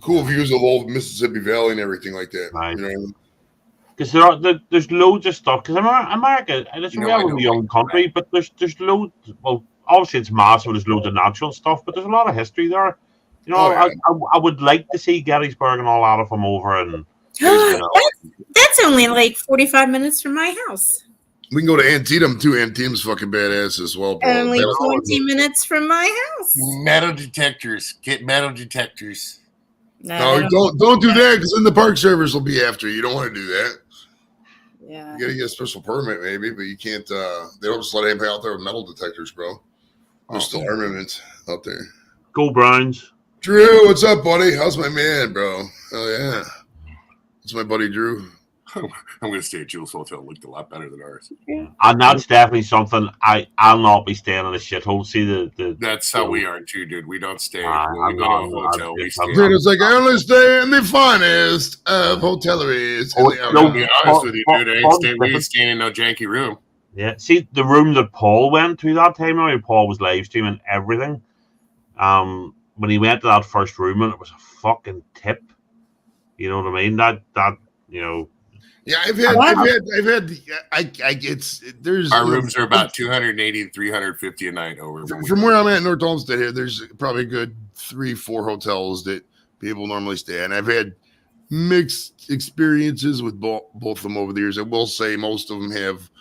Cool views of the old Mississippi Valley and everything like that. Right. You know what I mean? Because there's loads of stuff. Because America, it's a relatively young country, but there's loads. Well, obviously it's massive. There's loads of natural stuff, but there's a lot of history there. I would like to see Gettysburg and all that if I'm over. And that's only like 45 minutes from my house. We can go to Antietam too. Antietam's fucking badass as well, bro. Only 20 minutes from my house. Metal detectors. Get metal detectors. No, don't do that because then the Park Service will be after you. You don't want to do that. Yeah. You gotta get a special permit maybe, but you can't. They don't just let anybody out there with metal detectors, bro. There's still armament out there. Go Browns. Drew, what's up, buddy? How's my man, bro? Oh yeah, it's my buddy Drew. I'm going to stay at Jules Hotel. It looked a lot better than ours. And that's definitely something I'll not be staying in a shithole. See that's how we are too, dude. We don't stay. When we go to a hotel, we stay. Dude, it's like I only stay in the finest of hoteleries. To be honest with you, dude, we ain't staying in no janky room. Yeah, see the room that Paul went to that time. When Paul was live streaming everything. When he went to that first room, and it was a fucking tip. You know what I mean? That Yeah, there's our rooms are about 280 to 350 a night over. From where I'm at in North Olmsted here, there's probably a good 3-4 hotels that people normally stay in. I've had mixed experiences with both of them over the years. I will say most of them have,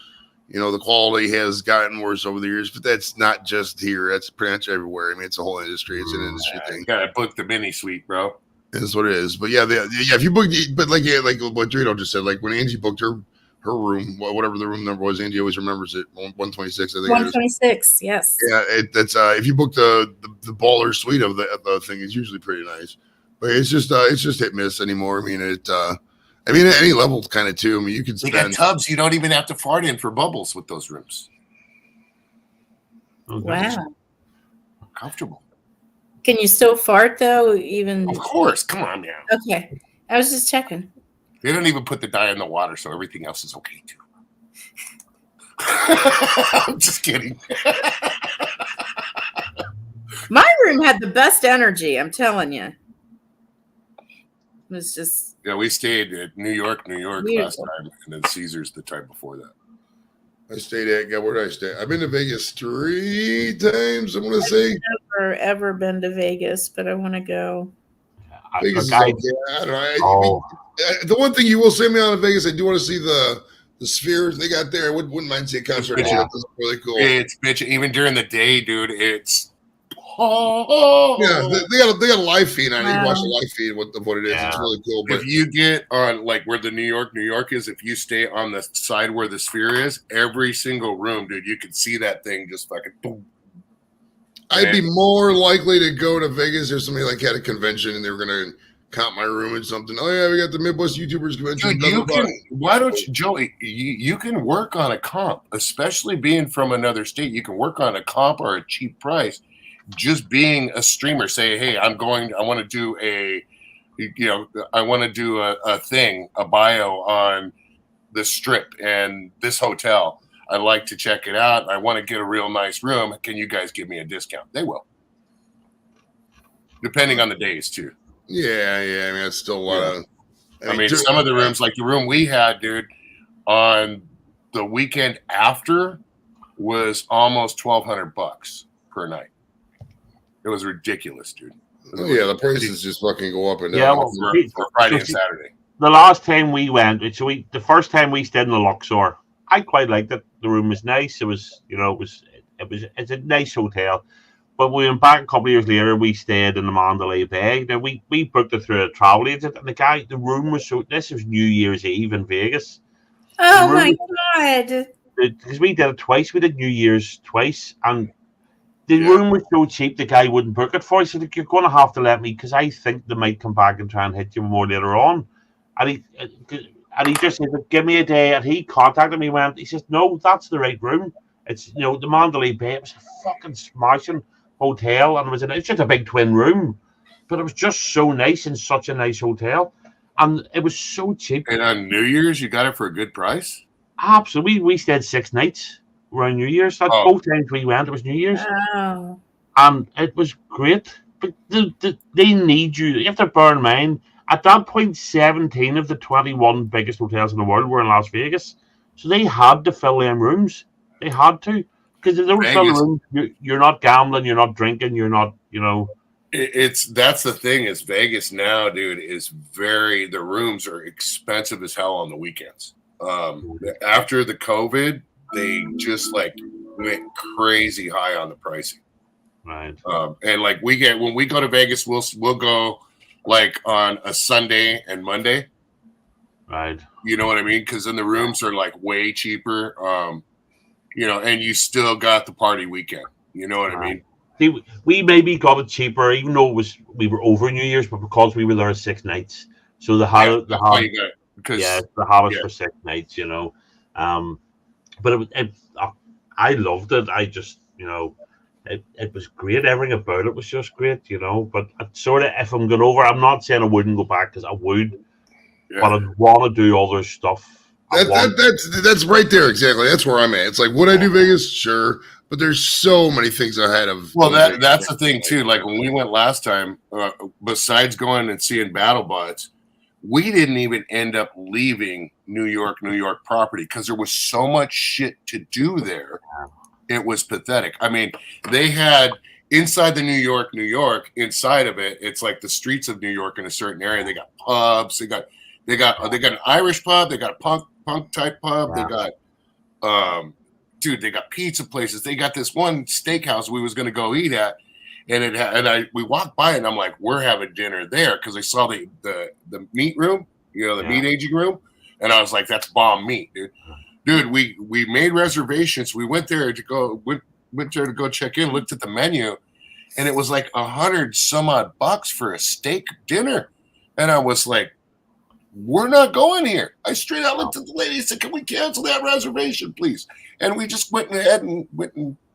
the quality has gotten worse over the years, but that's not just here. That's pretty much everywhere. I mean, it's a whole industry. It's an industry thing. You gotta book the mini suite, bro. That's what it is. But yeah, if you book, but like what Drito just said, like when Angie booked her room, whatever the room number was, Angie always remembers it. 126, I think. 126, yes. Yeah, that's if you book the baller suite of the thing, it's usually pretty nice. But it's just hit miss anymore. I mean at any level kind of too. I mean you can spend. They got tubs you don't even have to fart in for bubbles with those rooms. Wow. Comfortable. Can you still fart though? Even of course, come on now. Okay, I was just checking. They don't even put the dye in the water, so everything else is okay too. I'm just kidding. My room had the best energy. I'm telling you, it was just. Yeah, we stayed at New York Beautiful. last time, and then Caesars the time before that. I stayed at, where did I stay? I've been to Vegas 3 times, I'm going to say. I've never, ever been to Vegas, but I want to go. Vegas I don't know. The one thing you will send me out of Vegas, I do want to see the sphere they got there. I wouldn't mind seeing a concert. That's really cool. It's bitch. Even during the day, dude, it's Yeah, they got a live feed on it. You can watch the live feed of what it is. Yeah. It's really cool. But If you get on like where the New York is, if you stay on the side where the sphere is, every single room, dude, you can see that thing just fucking boom. I'd be more likely to go to Vegas if somebody like had a convention and they were gonna count my room and something. Oh yeah, we got the Midwest YouTubers convention. Dude, why don't you, Joey? You can work on a comp, especially being from another state. You can work on a comp or a cheap price. Just being a streamer, say, hey, I want to do a thing, a bio on the Strip and this hotel. I'd like to check it out. I want to get a real nice room. Can you guys give me a discount? They will, depending on the days too. Yeah. I mean, it's still a lot of. I mean, some of the rooms, like the room we had, dude, on the weekend after, was almost $1,200 per night. It was ridiculous, dude. Oh yeah, the prices just fucking go up and down. Yeah, well, for Friday and Saturday. The last time we went, the first time we stayed in the Luxor, I quite liked it. The room was nice. It was, it's a nice hotel. But we went back a couple of years later. We stayed in the Mandalay Bay. Now we booked it through a travel agent, and the room was this was New Year's Eve in Vegas. Oh my God! Because we did it twice. We did New Year's twice, and the room was so cheap, the guy wouldn't book it for us. He said, you're going to have to let me, because I think they might come back and try and hit you more later on. And he just said, give me a day. And he contacted me, he says, no, that's the right room. It's, the Mandalay Bay. It was a fucking smashing hotel. And it's just a big twin room. But it was just so nice and such a nice hotel. And it was so cheap. And on New Year's, you got it for a good price? Absolutely. We stayed 6 nights. Around New Year's. That's both times we went. It was New Year's. Oh. And it was great. But they need you. You have to bear in mind, at that point, 17 of the 21 biggest hotels in the world were in Las Vegas. So they had to fill them rooms. They had to. Because if they don't fill the rooms, you're not gambling, you're not drinking, you're not, That's the thing, is Vegas now, dude, the rooms are expensive as hell on the weekends. After the COVID, they just went crazy high on the pricing, right? And when we go to Vegas, we'll go on a Sunday and Monday, right? You know what I mean? Because then the rooms are way cheaper, and you still got the party weekend. You know what I mean? See, we maybe got it cheaper, even though we were over New Year's, but because we were there 6 nights, so the habit for 6 nights, But I loved it. I just, it was great. Everything about it was just great, But if I'm going over, I'm not saying I wouldn't go back, because I would, but I'd want to do other stuff. That's right there, exactly. That's where I'm at. It's would I do Vegas? Sure, but there's so many things ahead of. Well, that's the thing too. Like when we went last time, besides going and seeing BattleBots, we didn't even end up leaving New York property because there was so much shit to do there. It was pathetic. I mean, they had inside the New York, inside of it, it's like the streets of New York in a certain area. They got pubs. They got an Irish pub. They got a punk type pub. They got, they got pizza places. They got this one steakhouse we was going to go eat at. And we walked by and I'm like, we're having dinner there, because I saw the meat room, the meat aging room, and I was like, that's bomb meat, dude. Dude, we made reservations. We went there to go check in, looked at the menu, and it was like $100 some odd for a steak dinner, and I was like, we're not going here. I straight out looked at the lady and said, can we cancel that reservation, please? And we just went ahead and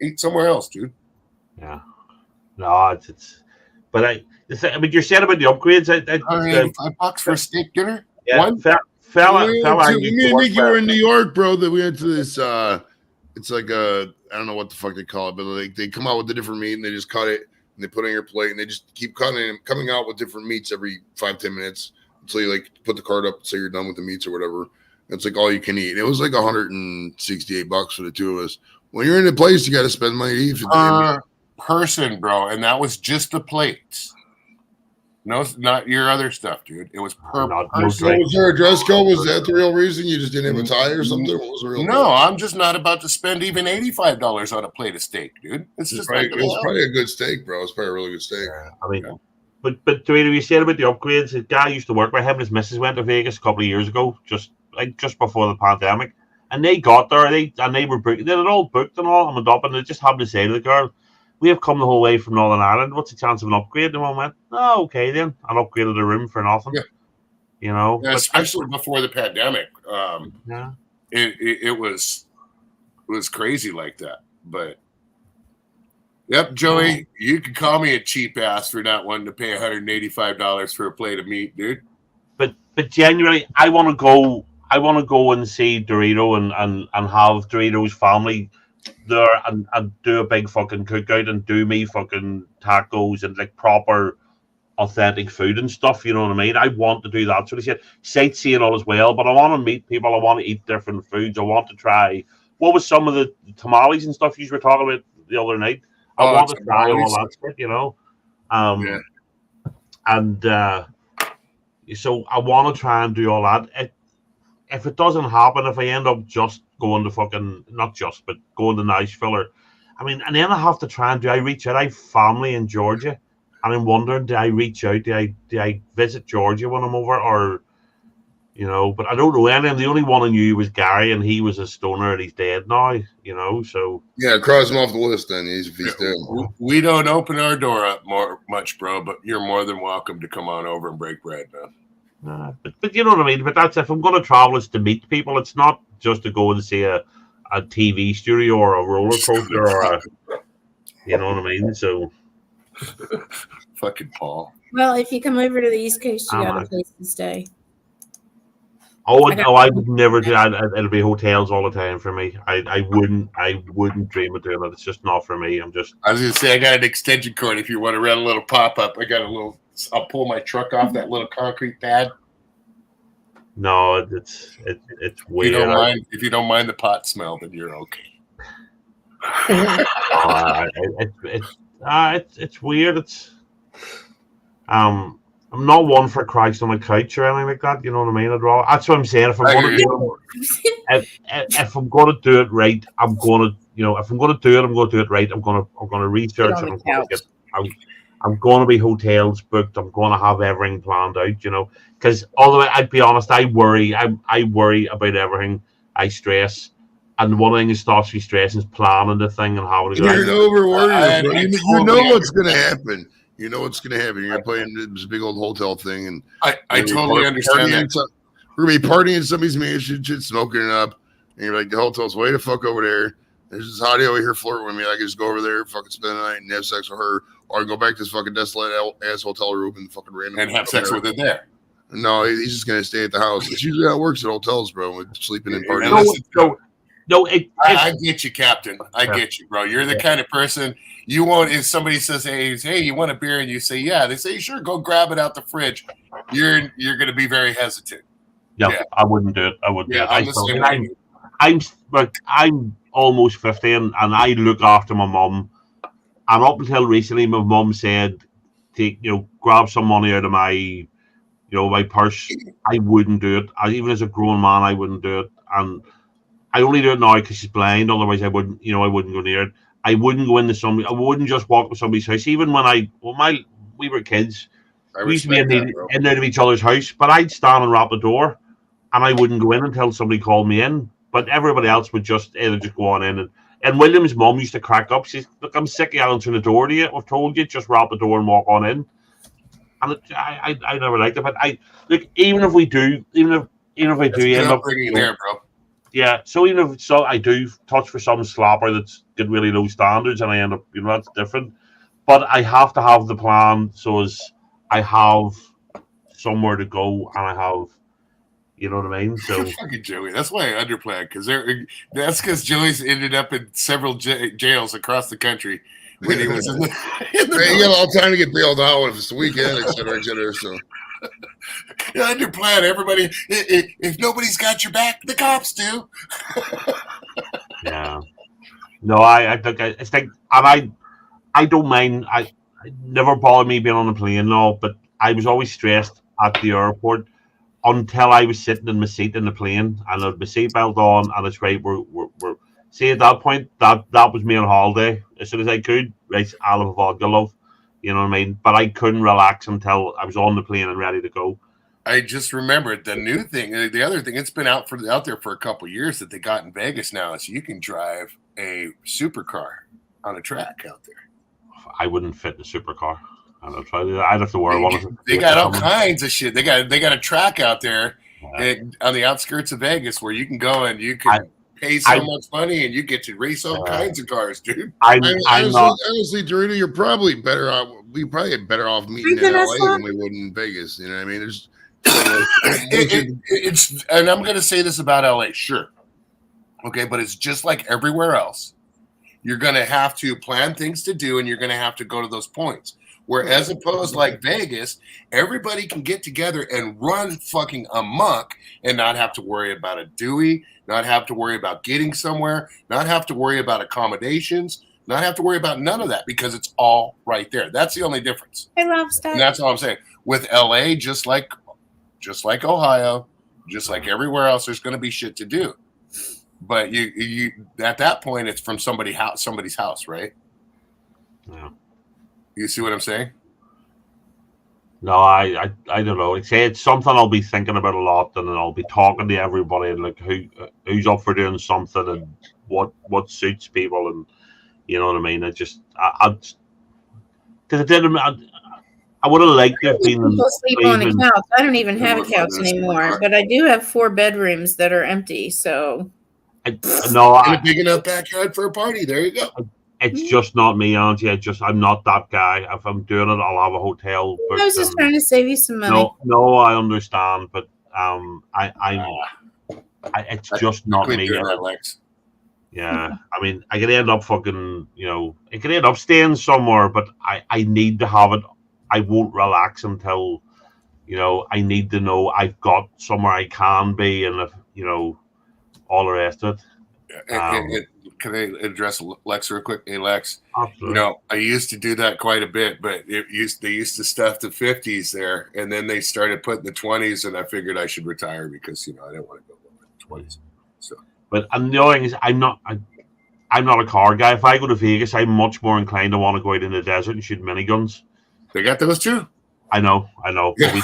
ate somewhere else, dude. Yeah. No, but you're saying about the upgrades. $5 for a steak dinner. Yeah, one fella. Me and Nicky were in New York, bro. That we went to this. It's like I don't know what the fuck they call it, but they come out with the different meat and they just cut it and they put it on your plate and they just keep coming out with different meats every 5-10 minutes until you put the card up, say you're done with the meats or whatever. It's all you can eat. It was $168 for the two of us. When you're in a place, you got to spend money to eat. Person, bro, and that was just the plates. No, not your other stuff, dude. It was per No person. drink. Was there a dress code? Was that the real reason? You just didn't have a tie or something? What was the real No, deal? I'm just not about to spend even $85 on a plate of steak, dude. It's just It was not probably a good steak, bro. It's probably a really good steak. I mean, but Dwayne, you said about the upgrades. The guy used to work with him and his missus went to Vegas a couple of years ago, just before the pandemic, and they got there. They were booked. They had it all booked and all, and went up, and they just happened to say to the girl, "We have come the whole way from Northern Ireland. What's the chance of an upgrade?" And I went, "Oh, okay then." I upgraded the room for nothing. Yeah. You know, Yeah, especially before the pandemic. Yeah. It was crazy like that. But yep, Joey, you can call me a cheap ass for not wanting to pay $185 for a plate of meat, dude. But genuinely, I want to go. I want to go and see Dorito and have Dorito's family there and do a big fucking cookout and do me fucking tacos and like proper authentic food and stuff. You know what I mean? I want to do that. So they said sightseeing all as well, but I want to meet people. I want to eat different foods. I want to try. What was some of the tamales and stuff you were talking about the other night? I want to try all that stuff. You know. And so I want to try and do all that. If it doesn't happen, if I end up just going to fucking, not just, but going to Nashville, or, I mean, and then I have to try and I reach out. I have family in Georgia, and I'm wondering, do I reach out? Do I visit Georgia when I'm over, or, you know, but I don't know any. The only one I knew was Gary, and he was a stoner, and he's dead now, you know, so. Yeah, cross him off the list then. He's dead. We don't open our door up much, bro, but you're more than welcome to come on over and break bread, man. But you know what I mean. But that's, if I'm going to travel, it's to meet people. It's not just to go and see a TV studio or a roller coaster or a, you know what I mean. So, fucking Paul. Well, if you come over to the East Coast, you got a place to stay. I would never do that. It'll be hotels all the time for me. I wouldn't dream of doing it. It's just not for me. I was gonna say, I got an extension cord if you want to run a little pop up. I'll pull my truck off that little concrete pad. No, it's weird. If you don't mind the pot smell, then you're okay. It's weird. I'm not one for Christ on a couch or anything like that. You know what I mean? That's what I'm saying. If I'm going to do it right, I'm going to, you know, if I'm going to do it, I'm going to do it right. I'm going to research and I'm going to be hotels booked. I'm going to have everything planned out, you know, because although I'd be honest, I worry about everything. I stress. And one thing that stops me stressing is planning the thing and how to go. You're over worried. You know what's going to happen. You know what's going to happen. You're playing this big old hotel thing, and I totally understand that. We're going to be partying in somebody's mansion, smoking it up, and you're like, the hotel's way the fuck over there. There's this hottie over here flirting with me. I can just go over there, fucking spend the night, and have sex with her, or go back to this fucking desolate ass hotel room and fucking random and have sex with her there. No, he's just going to stay at the house. It's usually how it works at hotels, bro. With sleeping in partying. I get you, Captain. I get you, bro. You're the kind of person you won't. If somebody says, "Hey, you want a beer?" and you say, "Yeah," they say, "Sure, go grab it out the fridge." You're going to be very hesitant. Yeah, I wouldn't do it. I wouldn't. Yeah, do it. I'm almost 50, and I look after my mum. And up until recently, my mum said, grab some money out of my, my purse. I wouldn't do it. Even as a grown man, I wouldn't do it. And I only do it now because she's blind. Otherwise, I wouldn't go near it. I wouldn't go into somebody. I wouldn't just walk to somebody's house. Even when we were kids, we used to be in and out of each other's house. But I'd stand and rap the door, and I wouldn't go in until somebody called me in. But everybody else would just go on in. And William's mum used to crack up. She's, "Look, I'm sick of answering the door to you. I've told you, just rap the door and walk on in." And I never liked it. But even if I do end up bringing there, bro. Yeah, so even if I do touch for some slapper that's got really low standards, and I end up, that's different. But I have to have the plan so as I have somewhere to go, and I have, you know what I mean. So fucking Joey, that's why I underplanned, because Joey's ended up in several jails across the country when he was in the. You got all the time to get bailed out if it's the weekend, et cetera, so. Yeah, underplan, everybody. If nobody's got your back, the cops do. Yeah. No, I think it's like, and I don't mind. I never bothered me being on a plane, no. But I was always stressed at the airport until I was sitting in my seat in the plane and I had my seatbelt on, and it's right. We're see at that point that was me on holiday. As soon as I could, right, I'll have a vodka, love. You know what I mean? But I couldn't relax until I was on the plane and ready to go. I just remembered the new thing. The other thing, it's been out there for a couple of years that they got in Vegas now, is you can drive a supercar on a track out there. I wouldn't fit in a supercar. I'd have to wear one. They got all kinds of shit. They got a track out there on the outskirts of Vegas where you can go and you can pay so much money and you get to race all kinds of cars, dude. Honestly, Dorito, you're probably better off. We probably better off meeting in LA than we would in Vegas. You know what I mean? It's and I'm gonna say this about LA, sure. Okay, but it's just like everywhere else. You're gonna have to plan things to do, and you're gonna have to go to those points. Where as opposed like Vegas, everybody can get together and run fucking amok and not have to worry about a Dewey, not have to worry about getting somewhere, not have to worry about accommodations, not have to worry about none of that because it's all right there. That's the only difference. I love stuff. And that's all I'm saying. With LA, just like Ohio, just like everywhere else, there's going to be shit to do. But you at that point, it's from somebody's house, right? Yeah. You see what I'm saying? No, I don't know. It's something I'll be thinking about a lot, and then I'll be talking to everybody and like who's up for doing something and what suits people, and you know what I mean. Because I would have liked to have been. People sleep on a couch. I don't even have a couch anymore, but I do have 4 bedrooms that are empty. So in a big enough backyard for a party. There you go. It's just not me, Angie. I'm not that guy. If I'm doing it, I'll have a hotel. I was just trying to save you some money. No, I understand, but it's just not me. Yeah, I mean, I could end up fucking, I could end up staying somewhere, but I need to have it. I won't relax until, I need to know I've got somewhere I can be, and if, all the rest of it. Can I address Lex real quick? Hey, Lex. Absolutely. I used to do that quite a bit, but they used to stuff the 50s there, and then they started putting the 20s, and I figured I should retire because I didn't want to go over the 20s. So, but and the other thing is, I'm not a car guy. If I go to Vegas, I'm much more inclined to want to go out in the desert and shoot miniguns. They got those too. I know. Yeah.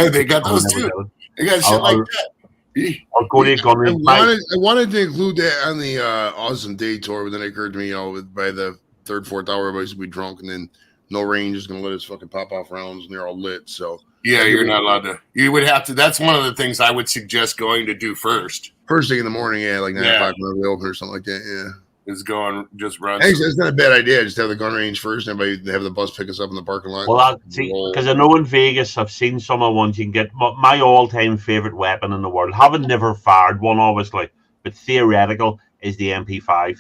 They got those too. They got shit like that. I'll go to a gun range. I wanted to include that on the Awesome Day tour, but then it occurred to me, by the 3rd, 4th hour, everybody's gonna be drunk, and then no range is gonna let us fucking pop off rounds, and they're all lit. So yeah, you're not allowed to. You would have to. That's one of the things I would suggest going to do first. First thing in the morning, like 9 o'clock when we open or something like that. Yeah. Is going just run. Actually, it's not a bad idea. Just have the gun range first, and everybody have the bus pick us up in the parking lot. Well, because I know in Vegas, I've seen some of the ones you can get. My all-time favorite weapon in the world, having never fired one, obviously, but theoretical, is the MP5.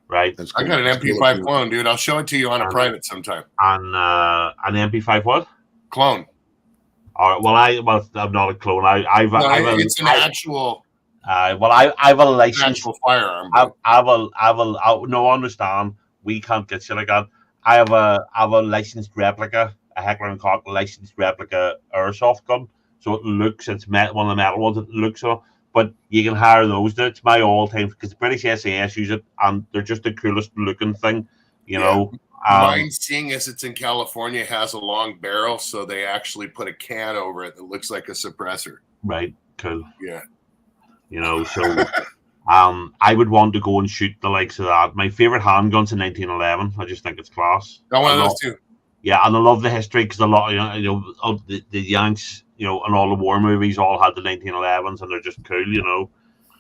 Right? Cool. I got an MP5 clone, dude. I'll show it to you on a private sometime. And an MP5 what? Clone. All right. Well, I'm not a clone. It's an actual. I have a license. Firearm. No, understand. We can't get shit like that. I have a licensed replica, a Heckler and Koch licensed replica airsoft gun. So it's one of the metal ones. It looks so, but you can hire those. It's my all-time because the British SAS use it, and they're just the coolest looking thing. Mine, seeing as it's in California, has a long barrel, so they actually put a can over it that looks like a suppressor. Right. Cool. Yeah. So I would want to go and shoot the likes of that. My favorite handgun's in 1911. I just think it's class. I want those too. Yeah, and I love the history because a lot, of the Yanks, and all the war movies all had the 1911s, and they're just cool,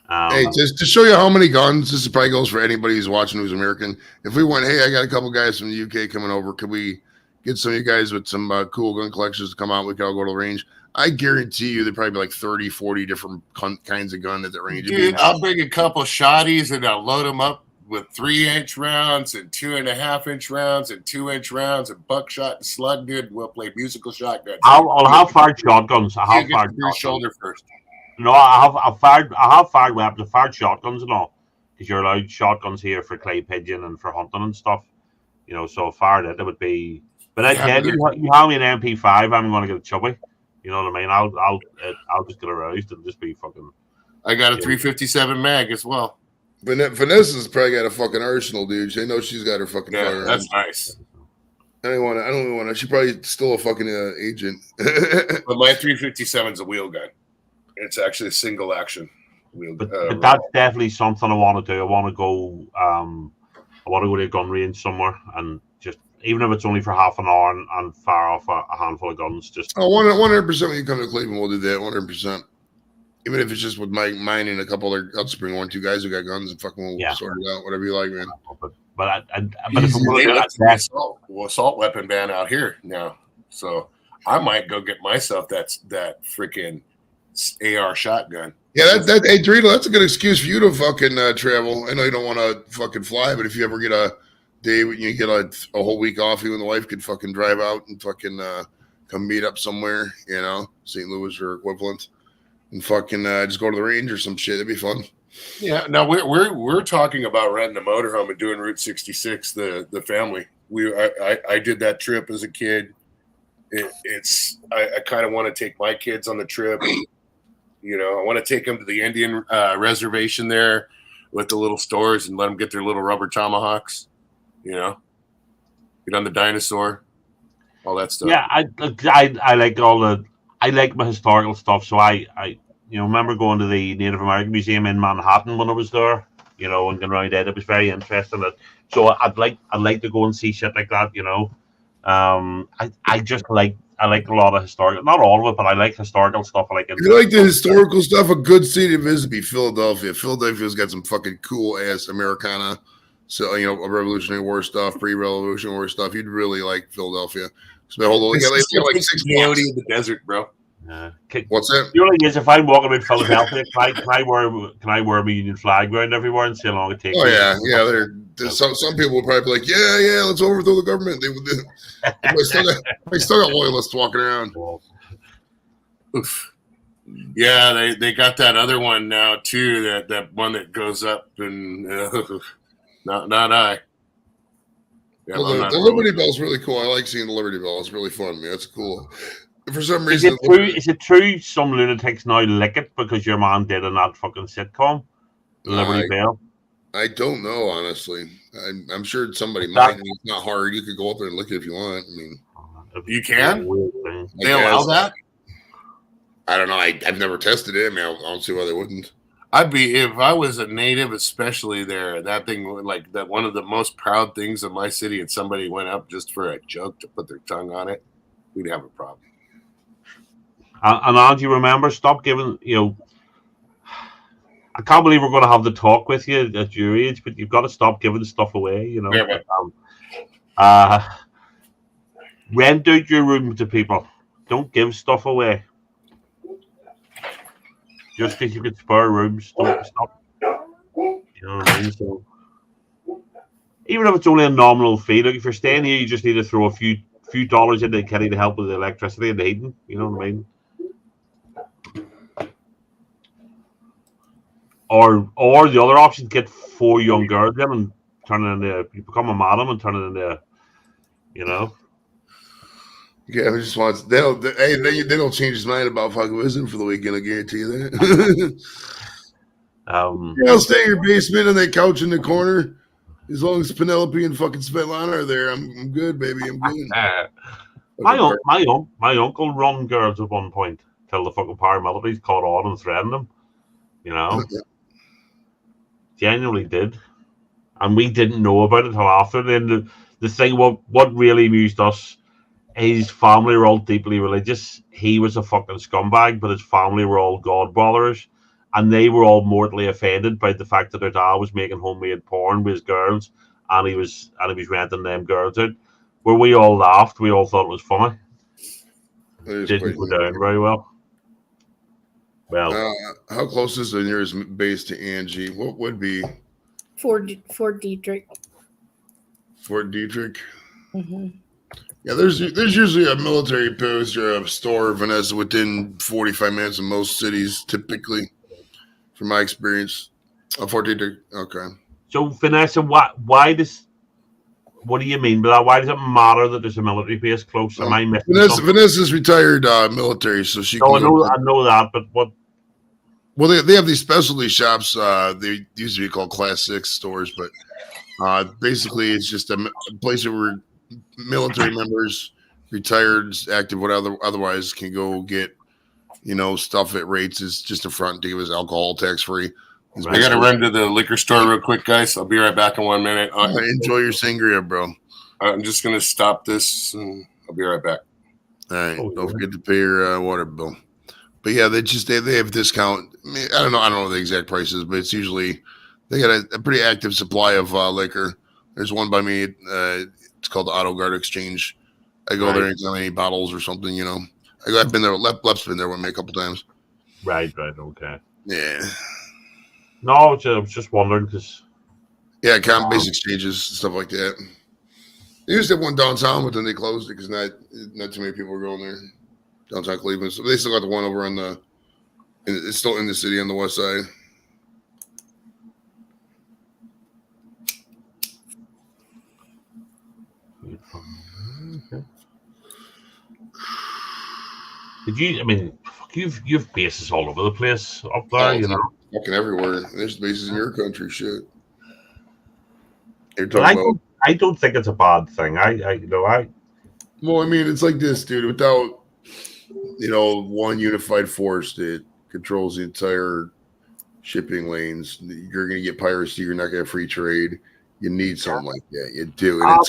Hey, just to show you how many guns, this probably goes for anybody who's watching who's American. If we went, hey, I got a couple guys from the UK coming over, could we get some of you guys with some cool gun collections to come out? We can all go to the range. I guarantee you there'd probably be like 30, 40 different kinds of gun at the range. Dude, I'll bring a couple shotties and I'll load them up with 3-inch rounds and 2.5-inch rounds and 2-inch rounds and buckshot and slug, dude. We'll play musical shotguns. I'll have fired shotguns. I have fired your shoulder first. No, I've fired weapons. I've fired shotguns and all because you're allowed shotguns here for clay pigeon and for hunting and stuff. So I fired it. It would be But I tell you, you have me an MP5, I'm going to get chubby. You know what I mean? I'll just get aroused and just be fucking. I got a 357 mag as well. Vanessa's probably got a fucking arsenal, dude. They know she's got her fucking firearm. That's nice. I don't want to. She probably still a fucking agent. But my 357 is a wheel gun. It's actually a single action wheel. But that's definitely something I want to do. I want to go. I want to go to a gun range somewhere and just, even if it's only for half an hour, and fire off a handful of guns. Just 100%. When you come to Cleveland, we'll do that. 100%. Even if it's just with mine and a couple other Outspring 1-2 guys who got guns and fucking we'll sort it out, whatever you like, man. But if I'm going to do assault weapon ban out here now, so I might go get myself that freaking AR shotgun. Yeah, hey Dorito, that's a good excuse for you to fucking travel. I know you don't want to fucking fly, but if you ever get a day when you get a whole week off, you and the wife could fucking drive out and fucking come meet up somewhere, you know, St. Louis or equivalent. And fucking just go to the range or some shit. That'd be fun. Yeah. Now we're talking about renting a motorhome and doing Route 66. The family. I did that trip as a kid. I kind of want to take my kids on the trip. You know, I want to take them to the Indian reservation there with the little stores and let them get their little rubber tomahawks. You know, get on the dinosaur, all that stuff. Yeah, I like all the. I like my historical stuff, so I remember going to the Native American Museum in Manhattan when I was there, you know, and going around there. It was very interesting. So I'd like to go and see shit like that, you know. I like a lot of historical, not all of it, but I like historical stuff. I like it. If you like the historical stuff, a good city to visit would be Philadelphia. Philadelphia's got some fucking cool ass Americana, so you know, Revolutionary War stuff, pre-Revolutionary War stuff. You'd really like Philadelphia. So like 6 coyote in the desert, bro. What's that? The only thing is, if I'm walking around Philadelphia, can I wear my Union flag around everywhere and see how long it takes? Oh yeah. There's some people would probably be like, yeah, let's overthrow the government. They still got loyalists walking around. Oof. Yeah, they got that other one now too. That one that goes up and not I. Yeah, well, the Liberty Bell's really cool. I like seeing the Liberty Bell. It's really fun, man. It's cool. For some reason, is it true some lunatics now lick it because your man did in that fucking sitcom, Liberty Bell? I don't know, honestly. I'm sure somebody might. It's not hard. You could go up there and lick it if you want. I mean, you can. They allow that? I don't know. I've never tested it. I mean, I don't see why they wouldn't. I'd be, if I was a native, especially there, that thing, like that, one of the most proud things of my city, and somebody went up just for a joke to put their tongue on it, we'd have a problem. And Andy, remember, stop giving, you know, I can't believe we're going to have the talk with you at your age, but you've got to stop giving stuff away, you know. Yeah, rent out your room to people. Don't give stuff away. Just because you can spare rooms, don't stop. You know what I mean? So, even if it's only a nominal fee, like if you're staying here, you just need to throw a few dollars into the kitty to help with the electricity and the heating. You know what I mean? Or the other option, get 4 young girls in and turn it into, you become a madam and turn it into, you know. Yeah, he just wants. They don't change his mind about fucking wisdom for the weekend. I guarantee you that. I'll stay in your basement and that couch in the corner. As long as Penelope and fucking Svetlana are there, I'm good, baby. I'm good. My uncle run girls at one point till the fucking paramilitaries caught on and threatened them. You know, genuinely did, and we didn't know about it until after. Then the thing, what really amused us. His family were all deeply religious. He was a fucking scumbag, but his family were all God brothers, and they were all mortally offended by the fact that their dad was making homemade porn with his girls, and he was renting them girls out. Where we all laughed, we all thought it was funny. It didn't go down very well. Well, how close is the nearest base to Angie? What would be Fort Detrick? Fort Detrick. Mm-hmm. Yeah, there's usually a military post or a store, Vanessa, within 45 minutes of most cities, typically, from my experience. Fort Detrick. Okay. So Vanessa, why does What do you mean by that? Why does it matter that there's a military base close? Am I missing something? Vanessa's retired military, so she No, can I know that, but what? Well, they have these specialty shops. They used to be called Class 6 stores, but basically it's just a place where military members, retired, active, whatever, otherwise can go get, stuff at rates. Is just a front to give us alcohol tax free. I got to run to the liquor store real quick, guys. I'll be right back in 1 minute. Enjoy your sangria, bro. I'm just going to stop this, and I'll be right back. All right. Don't forget to pay your water bill. But yeah, they have discount. I mean, I don't know the exact prices, but it's usually they got a pretty active supply of liquor. There's one by me. It's called the Auto Guard Exchange. I go there and get any bottles or something. I've been there. Left's been there with me a couple times. Right. Okay. Yeah. No, I was just wondering because. Yeah, base exchanges, stuff like that. They used to have one downtown, but then they closed it because not too many people were going there. Downtown Cleveland. So they still got the one over on it's still in the city on the west side. Okay. I mean, you've bases all over the place up there, Fucking everywhere. There's bases in your country, shit. You're talking about. I don't think it's a bad thing. Well, I mean, it's like this, dude. Without one unified force that controls the entire shipping lanes, you're going to get piracy. You're not going to have free trade. You need something like that. You do. And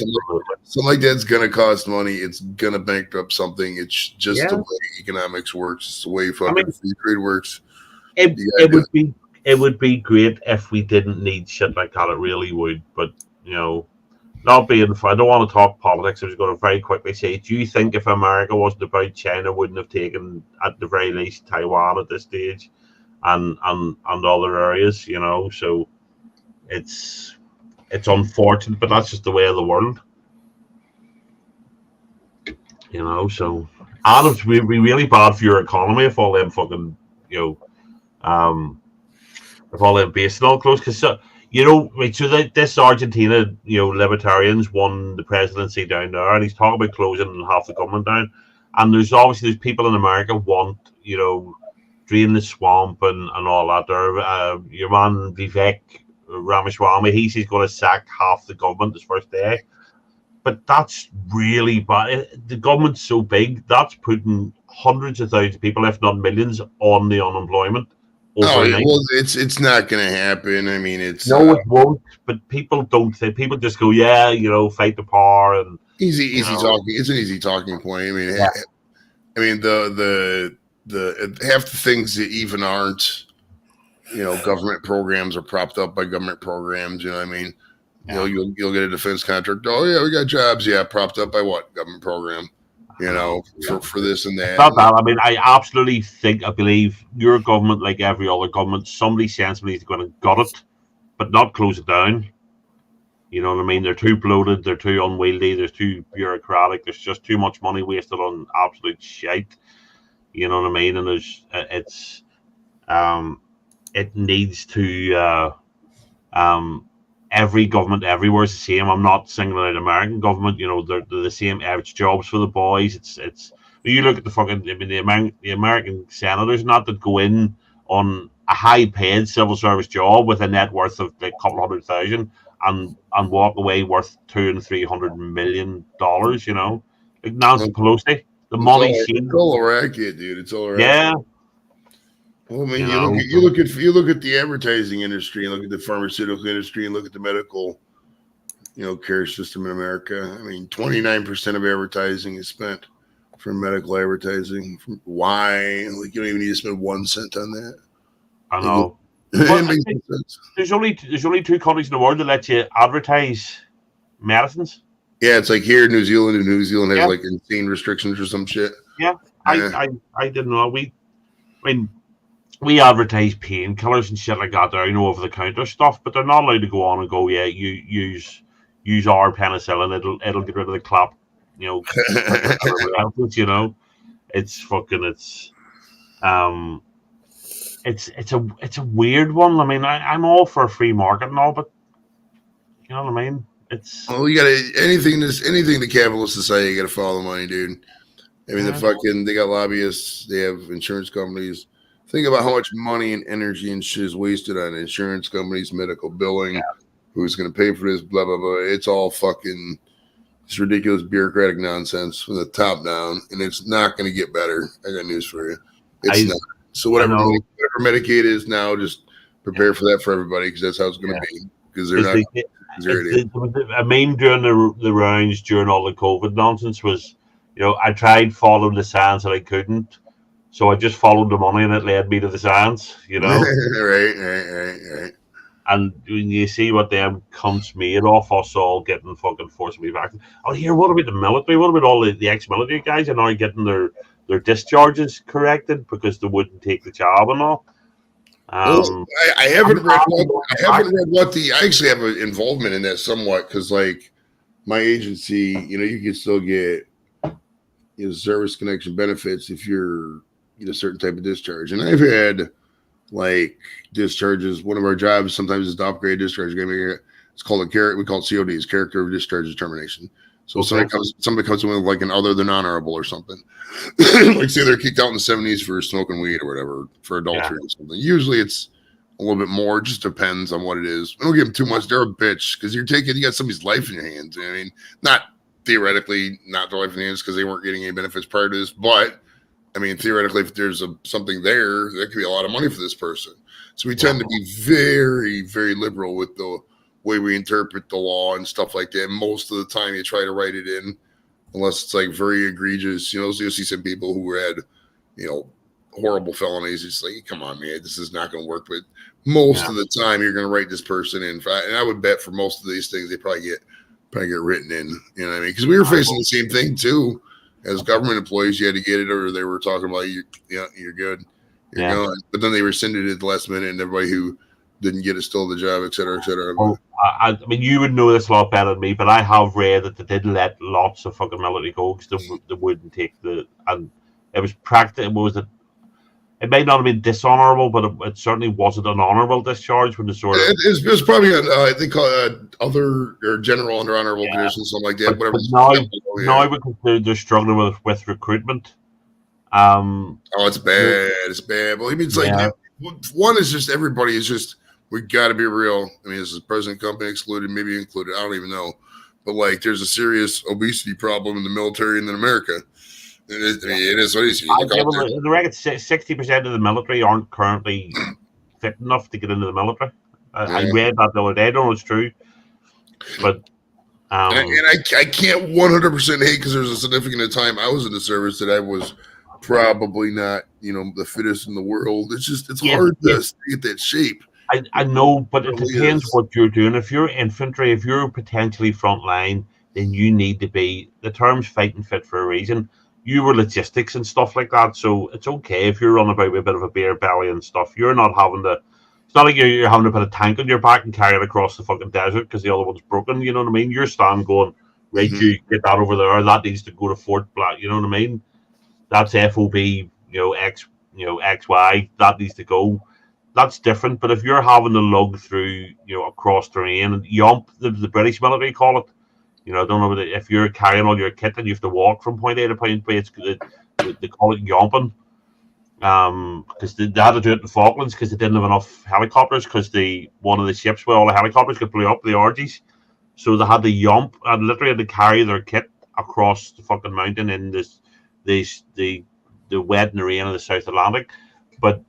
something like that's going to cost money. It's going to bankrupt something. It's just the way economics works. It's the way fucking free trade works. It would be great if we didn't need shit like that. It really would. But, not being, I don't want to talk politics. I was going to very quickly say, do you think if America wasn't about, China wouldn't have taken, at the very least, Taiwan at this stage and other areas, So it's unfortunate, but that's just the way of the world, So, and it would be really bad for your economy if all them fucking, if all them bases all close. Because, this Argentina, libertarians won the presidency down there, and he's talking about closing half the government down. And there's people in America want, drain the swamp and all that. There, your man Vivek Ramaswamy, he's going to sack half the government this first day. But that's really bad. The government's so big, that's putting hundreds of thousands of people, if not millions, on the unemployment. Overnight. Well, it's not going to happen. I mean, it won't. But people don't think. People just go, fight the power and easy talking. It's an easy talking point. I mean, the half the things that even aren't, government programs are propped up by government programs. You know what I mean? Yeah. You'll get a defense contract. Oh yeah, we got jobs. Yeah, propped up by what government program? For this and that. Not that. I mean, I believe your government, like every other government, somebody sensibly is going to gut it, but not close it down. You know what I mean? They're too bloated, they're too unwieldy, they're too bureaucratic. There's just too much money wasted on absolute shite. You know what I mean? And it needs to. Every government everywhere is the same. I'm not singling out American government. They're the same. It's jobs for the boys. It's. You look at the American senators, not that go in on a high-paid civil service job with a net worth of like a couple $100,000 and walk away worth $200 and $300 million. Like Nancy Pelosi, the money. It's all racket, dude. It's all racket. Yeah. Well, I mean, you look at the advertising industry, and look at the pharmaceutical industry, and look at the medical, care system in America. I mean, 29% of advertising is spent for medical advertising. Why? Like, you don't even need to spend 1 cent on that. I know. There's only 2 countries in the world that let you advertise medicines. Yeah, it's like here in New Zealand, and New Zealand has like insane restrictions or some shit. Yeah, I didn't know. We advertise painkillers and shit like that there, over the counter stuff, but they're not allowed to go on and go, you use our penicillin, it'll get rid of the clap, it's a weird one. I mean, I'm all for a free market and all, but you know what I mean? It's Well, you gotta anything the capitalist society, you gotta follow the money, dude. I mean, they got lobbyists, they have insurance companies. Think about how much money and energy and shit is wasted on insurance companies, medical billing, who's gonna pay for this, blah blah blah. It's all fucking it's ridiculous bureaucratic nonsense from the top down, and it's not gonna get better. I got news for you. It's not. So whatever Medicaid is now, just prepare for that for everybody because that's how it's gonna be. Because they're not. A meme during the rounds during all the COVID nonsense was, I tried following the science and I couldn't, so I just followed the money and it led me to the science. Right. And when you see what them cunts made off us all getting fucking forcing me back. Oh, here, what about the military? What about all the ex-military guys are now getting their discharges corrected because they wouldn't take the job and all? I haven't read what I actually have an involvement in that somewhat because like my agency, you can still get service connection benefits if you're a certain type of discharge. And I've had like discharges. One of our jobs sometimes is to upgrade discharge. It's called we call it COD, it's character of discharge determination. So somebody comes in with like an other than honorable or something. Like say they're kicked out in the 70s for smoking weed or whatever, for adultery or something. Usually it's a little bit more. It just depends on what it is. Don't give them too much. They're a bitch because you got somebody's life in your hands. I mean, not theoretically, not their life in your hands because they weren't getting any benefits prior to this, but I mean, theoretically, if there's something there could be a lot of money for this person. So we tend to be very, very liberal with the way we interpret the law and stuff like that. Most of the time you try to write it in unless it's like very egregious. You'll see some people who had, horrible felonies. It's like, come on, man, this is not going to work. But most of the time you're going to write this person in. And I would bet for most of these things, they probably get written in, you know what I mean? Because we were facing the same thing too. As government employees, you had to get it, or they were talking about you're good, you're gone. But then they rescinded it at the last minute, and everybody who didn't get it still the job, et cetera, et cetera. Oh, I mean, you would know this a lot better than me, but I have read that they did let lots of fucking military go because they wouldn't take and it was it may not have been dishonorable, but it certainly wasn't an honorable discharge when the sort of. It was probably they call it other or general under honorable conditions, something like that. Whatever. Now because they're struggling with recruitment. It's bad. It's bad. Well, I mean, it's like one is just everybody is just we got to be real. I mean, this is present company excluded, maybe included. I don't even know, but like, there's a serious obesity problem in the military and in America. It is what it is. The record 60% of the military aren't currently fit enough to get into the military. I read that the other day. I don't know if it's true, but and I can't 100% hate because there's a significant time I was in the service that I was probably not the fittest in the world. It's hard to get that shape. I know, but it depends what you're doing. If you're infantry, if you're potentially front line, then you need to be. The term's fighting fit for a reason. You were logistics and stuff like that, so it's okay if you're running about with a bit of a beer belly and stuff. You're not having to. It's not like you're having to put a tank on your back and carry it across the fucking desert because the other one's broken. You know what I mean? You're standing going, right? You get that over there. That needs to go to Fort Black. You know what I mean? That's FOB. X. XY. That needs to go. That's different. But if you're having to lug through, across terrain and yomp, the British military call it. I don't know if you're carrying all your kit and you have to walk from point A to point B. They call it yomping. Because they had to do it in the Falklands because they didn't have enough helicopters because one of the ships where all the helicopters got blew up, the Orgies. So they had to yomp and literally had to carry their kit across the fucking mountain in the wet and the rain of the South Atlantic. But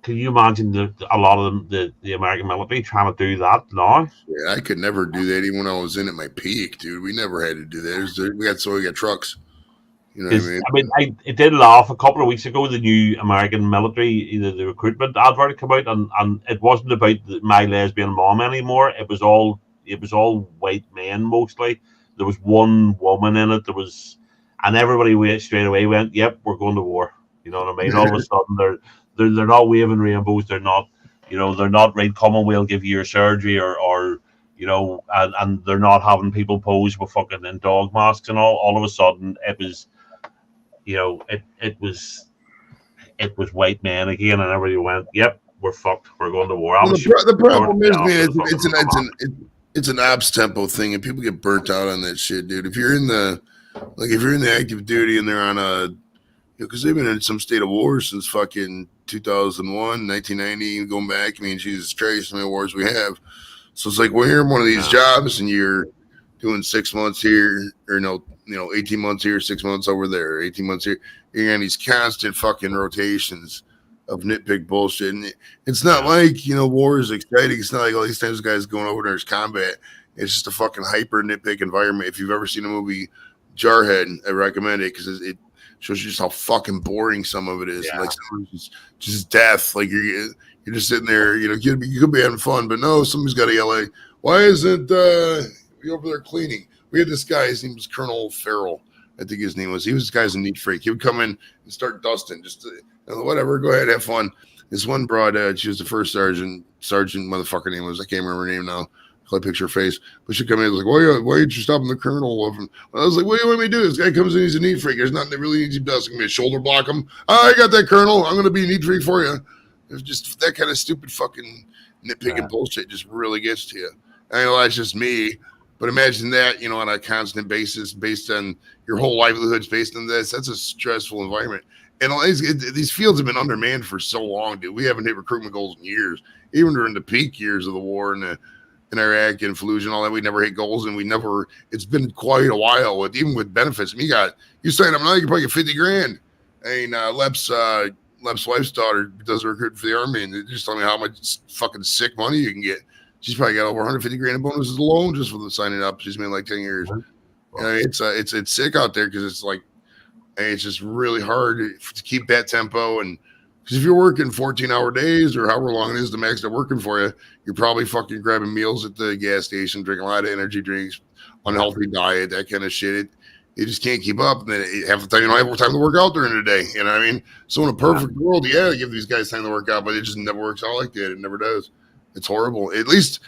can you imagine a lot of them, the American military trying to do that now? Yeah, I could never do that even when I was in at my peak, dude. We never had to do that. We got trucks. You know what I mean? It did laugh a couple of weeks ago. The new American military, the recruitment advert came out, and it wasn't about my lesbian mom anymore. It was all white men mostly. There was one woman in it. And everybody straight away went, "Yep, we're going to war." You know what I mean? All of a sudden, they're not waving rainbows. They're not, they're not right. Come on, we'll give you your surgery, or and they're not having people pose with fucking in dog masks and all. All of a sudden, it was, it was white men again, and everybody went, "Yep, we're fucked. We're going to war." Well, the problem is, man, it's an ops tempo thing, and people get burnt out on that shit, dude. If you're in the active duty and they're on a, because they've been in some state of war since fucking 2001, 1990, going back. I mean, Jesus Christ, how many wars we have. So it's like, well, you're in one of these jobs and you're doing 6 months here, or 18 months here, 6 months over there, 18 months here. You're on these constant fucking rotations of nitpick bullshit. And it's not like, war is exciting. It's not like all these times guys going over there's combat. It's just a fucking hyper nitpick environment. If you've ever seen a movie Jarhead, I recommend it because it shows you just how fucking boring some of it is. Yeah. Like just death. Like you're just sitting there, you could be having fun, but no, somebody's got to yell like, why isn't you over there cleaning? We had this guy, his name was Colonel Farrell, I think his name was. He was this guy's a neat freak. He would come in and start dusting, just whatever, go ahead, have fun. This one broad, she was the first sergeant motherfucker name was, I can't remember her name now. I picture her face, but she come in and was like, why aren't you stopping the colonel? I was like, what do you want me to do? This guy comes in, he's a neat freak. There's nothing that really needs to be done. I'm going to shoulder block him. I got that, colonel. I'm going to be a neat freak for you. It's just that kind of stupid fucking nitpicking bullshit just really gets to you. I know that's just me, but imagine that, on a constant basis, based on your whole livelihood's based on this. That's a stressful environment. And these fields have been undermanned for so long, dude. We haven't hit recruitment goals in years, even during the peak years of the war and in Iraq and Fallujah and all that. We never hit goals, and it's been quite a while even with benefits. I mean, you sign up now, you can probably get $50,000. I mean, Lep's wife's daughter does recruit for the army, and they just tell me how much fucking sick money you can get. She's probably got over $150,000 in bonuses alone just for the signing up. She's been like 10 years. It's sick out there because it's like, it's just really hard to keep that tempo. And because if you're working 14-hour days or however long it is the max they're working for you, you're probably fucking grabbing meals at the gas station, drinking a lot of energy drinks, unhealthy diet, that kind of shit. You just can't keep up. And then half the time you don't have time to work out during the day. You know what I mean? So in a perfect world, give these guys time to work out, but it just never works out like that. It never does. It's horrible. At least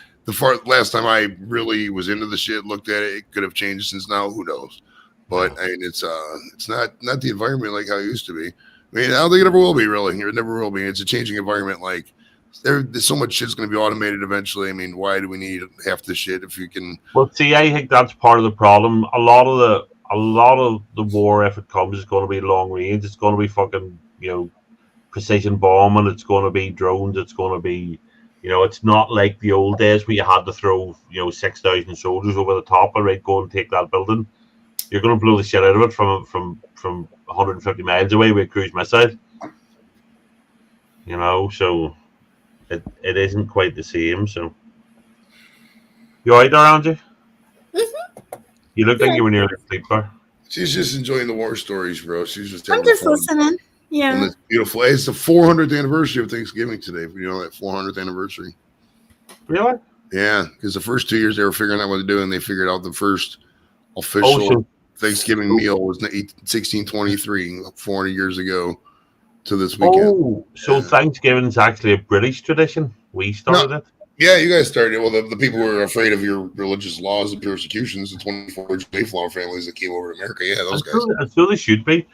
last time I really was into the shit, looked at it, it could have changed since now. Who knows? But I mean, it's not the environment like how it used to be. I mean, I don't think it ever will be, really. It never will be. It's a changing environment. Like, there's so much shit's going to be automated eventually. I mean, why do we need half the shit if you can? Well, see, I think that's part of the problem. A lot of the war, if it comes, is going to be long range. It's going to be fucking, precision bombing. It's going to be drones. It's going to be, it's not like the old days where you had to throw, 6,000 soldiers over the top and right, go and take that building. You're going to blow the shit out of it from 150 miles away with a cruise missile. So it isn't quite the same. So you all right there, Angie? Mm-hmm. You look like you were nearly asleep there. She's just enjoying the war stories, bro. She's just I'm just listening. Yeah. And it's beautiful. It's the 400th anniversary of Thanksgiving today. That 400th anniversary. Really? Yeah, because the first 2 years they were figuring out what to do, and they figured out the first official Thanksgiving meal was 1623, 400 years ago to this weekend. Oh, so Thanksgiving is actually a British tradition? We started it? Yeah, you guys started it. Well, the people who were afraid of your religious laws and persecutions, the 24 Mayflower families that came over to America. Yeah, those guys. So they should be,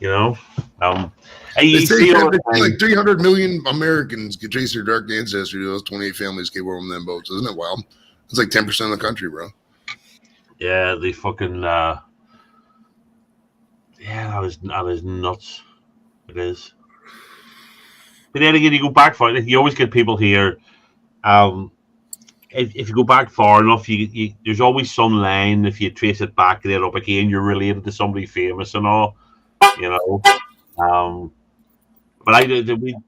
They say like 300 million Americans could trace their dark ancestry to those 28 families came over on them boats. Isn't it wild? It's like 10% of the country, bro. Yeah, they fucking... that is nuts. It is. But then again, you go back far. You always get people here. If you go back far enough, you there's always some line. If you trace it back and then up again, you're related to somebody famous and all. But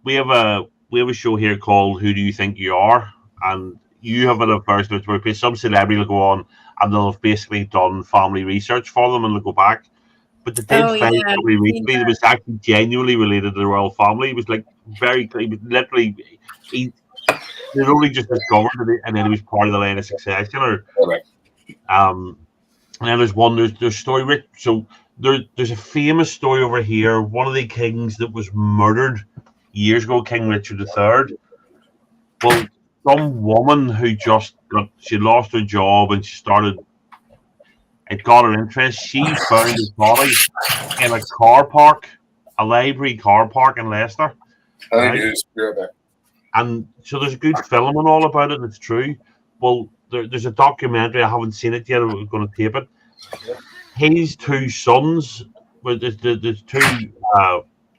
we have a show here called "Who Do You Think You Are?" and you have a person where some celebrity will go on and they'll have basically done family research for them and they'll go back. But the did find somebody recently that was actually genuinely related to the royal family. It was like very clear. Literally, they'd only just discovered it, and then he was part of the line of succession. And then there's story, Rick. So there's a famous story over here. One of the kings that was murdered years ago, King Richard III. Well, some woman who she lost her job and she started. It got her interest. She found his body in a car park, a library car park in Leicester. Right? And so there's a good film and all about it, and it's true. Well, there's a documentary. I haven't seen it yet. We're going to tape it. His two sons, the two,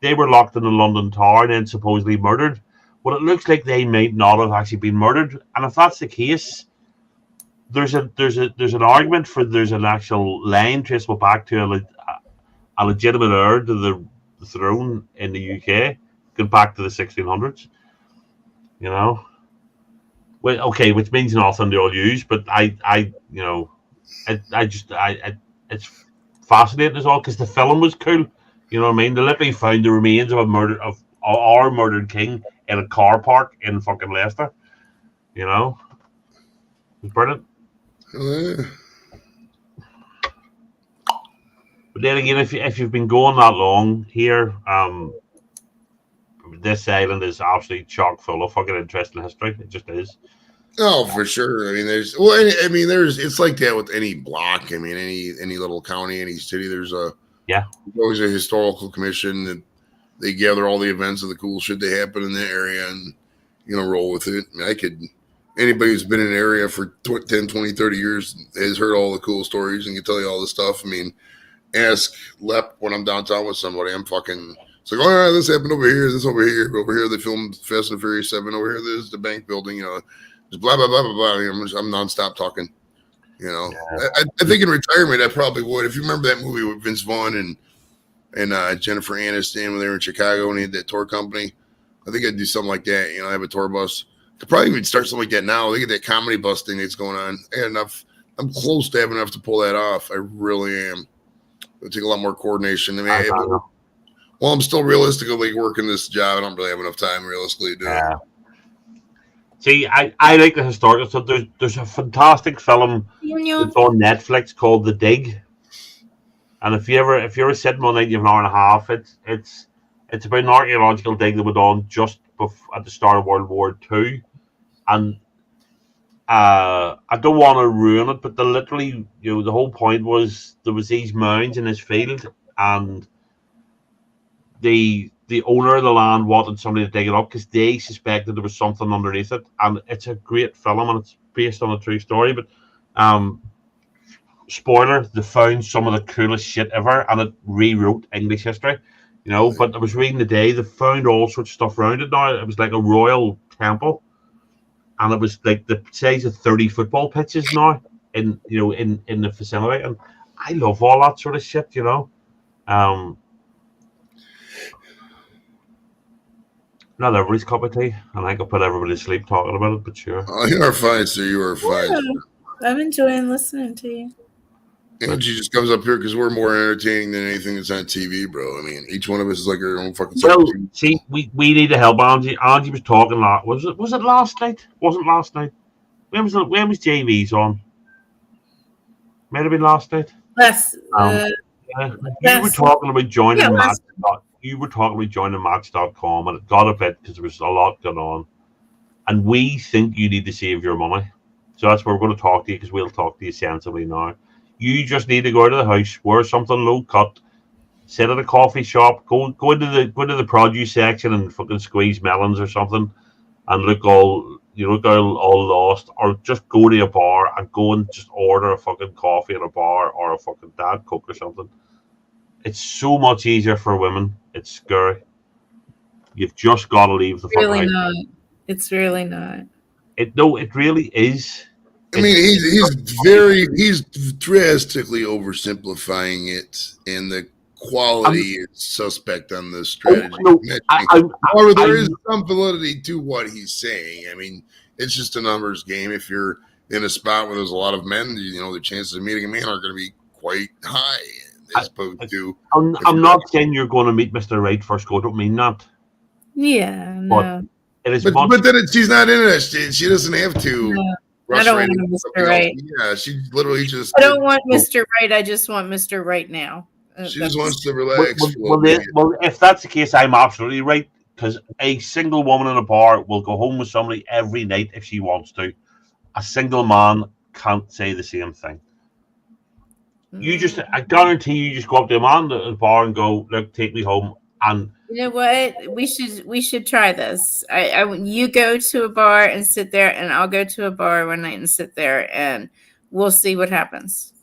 they were locked in the London Tower and then supposedly murdered. Well, it looks like they might not have actually been murdered. And if that's the case, there's an argument for there's an actual line traceable back to a legitimate heir to the throne in the UK, going back to the 1600s. You know, well, okay, which means nothing to all use, but it's fascinating as well because the film was cool. You know what I mean? They literally found the remains of our murdered king in a car park in fucking Leicester. You know, it was brilliant. But then again, if you've been going that long here, this island is absolutely chock full of fucking interesting history. It just is. Oh, for sure. I mean, there's it's like that with any block. I mean, any little county, any city, there's always a historical commission that they gather all the events of the cool shit that happen in the area and, roll with it. I mean, anybody who's been in an area for 10, 20, 30 years has heard all the cool stories and can tell you all this stuff. I mean, ask Lep when I'm downtown with somebody. I'm fucking, it's like, oh, yeah, this happened over here, this over here. Over here, they filmed Fast and Furious 7. Over here, there's the bank building, just blah, blah, blah, blah, blah. I'm nonstop talking. I think in retirement, I probably would. If you remember that movie with Vince Vaughn and Jennifer Aniston when they were in Chicago and he had that tour company, I think I'd do something like that. I have a tour bus. Could probably even start something like that now. Look at that comedy bus thing that's going on. I'm close to having enough to pull that off. I really am. It'll take a lot more coordination. I mean, I'm still realistically working this job. I don't really have enough time realistically to do it. See, I like the historical stuff. There's a fantastic film that's on Netflix called The Dig. And if you ever sit one night, you have an hour and a half. It's about an archaeological dig that went on just at the start of World War II. And I don't want to ruin it, but literally, the whole point was there was these mounds in this field, and the owner of the land wanted somebody to dig it up because they suspected there was something underneath it. And it's a great film, and it's based on a true story. But spoiler, they found some of the coolest shit ever, and it rewrote English history. But I was reading today, they found all sorts of stuff around it now. It was like a royal temple, and it was like the size of 30 football pitches now in the vicinity. And I love all that sort of shit, Not everybody's cup of tea, and I could put everybody to sleep talking about it, but sure. Oh, you are fine, sir. You are fine. Yeah, I'm enjoying listening to you. She just comes up here because we're more entertaining than anything that's on TV, bro. I mean, each one of us is like our own fucking. Well, see, we need to help Angie. Angie was talking was it last night? Wasn't last night? When was JV's on? Might have been last night. You were talking about joining Match. You were talking about joining Match.com, and it got a bit because there was a lot going on. And we think you need to save your money. So that's where we're going to talk to you, because we'll talk to you sensibly now. You just need to go out of the house, wear something low cut, sit at a coffee shop, go into the produce section and fucking squeeze melons or something, and look all lost, or just go to a bar and go and just order a fucking coffee at a bar or a fucking Dad Coke or something. It's so much easier for women. It's scary. You've just got to leave the fucking house. It's really not. It really is. I mean, he's drastically oversimplifying it, and the quality is suspect on the strategy. However, there is some validity to what he's saying. I mean, it's just a numbers game. If you're in a spot where there's a lot of men, the chances of meeting a man are going to be quite high. As opposed to, I'm not saying you're going to meet Mr. Right first go. I don't mean that. Yeah, no. It is but then she's not interested. She doesn't have to. No. I don't want Mr. Right. Yeah, she literally just. I don't want Mr. Right. I just want Mr. Right now. She just wants to relax. Well, if that's the case, I'm absolutely right. Because a single woman in a bar will go home with somebody every night if she wants to. A single man can't say the same thing. I guarantee you just go up to a man at the bar and go, look, take me home. And you know what? We should try this. You go to a bar and sit there, and I'll go to a bar one night and sit there, and we'll see what happens.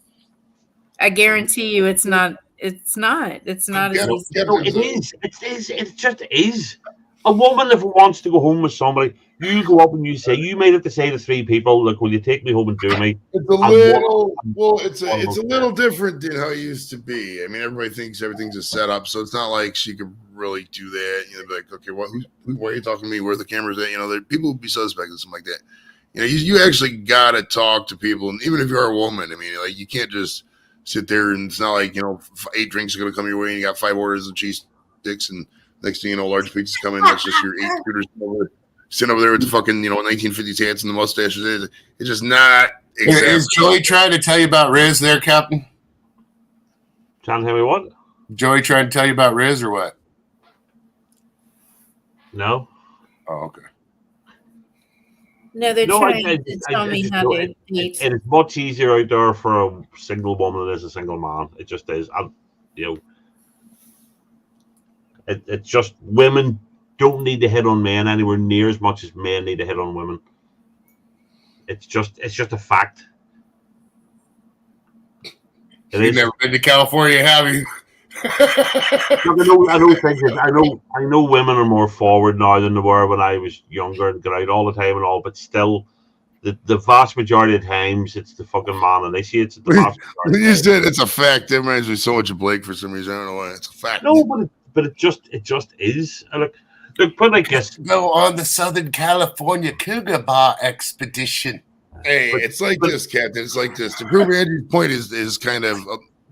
I guarantee you, it's not. It's not. It's not as easy. no, it is. It is. It just is. A woman, if wants to go home with somebody, you go up and you say, you made it to say to 3 people, look, will you take me home and do me? It's a little it's a little different than how it used to be. I mean, everybody thinks everything's a setup, so it's not like she could really do that. You know, be like, okay, why are you talking to me? Where the cameras at? You know, people would be suspect and something like that. You know, you actually gotta talk to people, and even if you're a woman, I mean, like you can't just sit there and it's not like, you know, 8 drinks are gonna come your way and you got 5 orders of cheese sticks and next thing you know, large pizzas come in. That's just your 8 shooters sitting over there with the fucking, you know, 1950s hats and the mustaches. It's just not. Is Joey trying to tell you about Riz there, Captain? Trying to tell me what? Joey trying to tell you about Riz or what? No. Oh, okay. No, they're trying to tell me how to eat. It is much easier out there for a single woman than it is a single man. It just is. And, you know, it's just women don't need to hit on men anywhere near as much as men need to hit on women. It's just a fact. You've never been to California, have you? I know women are more forward now than they were when I was younger and got out all the time and all, but still the vast majority of times it's the fucking man, and they see it's the vast majority. You said it's a fact. That reminds me so much of Blake for some reason. I don't know why. It's a fact. No, but it just is. Look, put like this. Go on the Southern California Cougar Bar expedition. Hey, it's like this, Captain. It's like this. To prove Andrew's point is kind of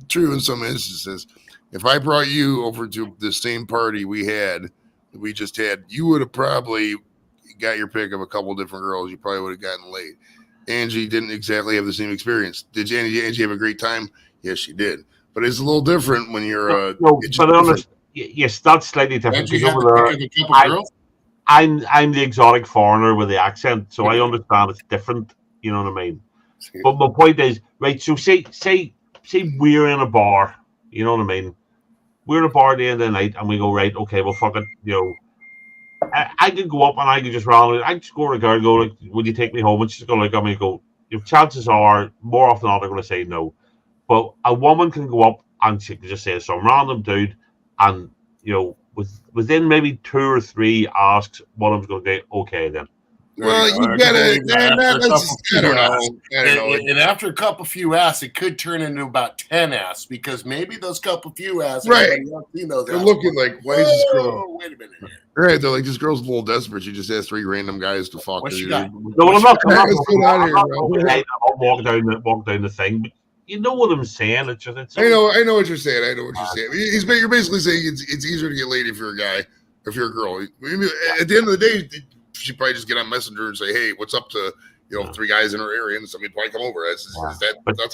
true in some instances. If I brought you over to the same party we just had, you would have probably got your pick of a couple different girls. You probably would have gotten laid. Angie didn't exactly have the same experience. Did Angie have a great time? Yes, she did. But it's a little different when you're yes, that's slightly different. I'm the exotic foreigner with the accent, so I understand it's different. You know what I mean? But my point is, right? So say we're in a bar. You know what I mean? We're in a bar at the end of the night, and we go, right, okay, well, fuck it. You know, I could go up and I could just randomly, I just go to a girl and go, like, would you take me home? And she's going to look at me and go, your chances are, more often than not, they're going to say no. But a woman can go up and she can just say some random dude, and, you know, within maybe 2 or 3 asks, one of them's going to go, okay, then. Well, you gotta. I don't know. And after a couple few asks, it could turn into about 10 asks because maybe those couple few asks, right? You know, they're looking like, why is this girl? Wait a minute here. Right? They're like, this girl's a little desperate. She just has 3 random guys to fuck. What she got? No, I'm not walking down the thing. But you know what I'm saying? It's just. I know what you're saying. You're basically saying it's easier to get laid if you're a guy, or if you're a girl. At the end of the day, she probably just get on Messenger and say, "Hey, what's up to 3 guys in her area?" And somebody probably come over. That's how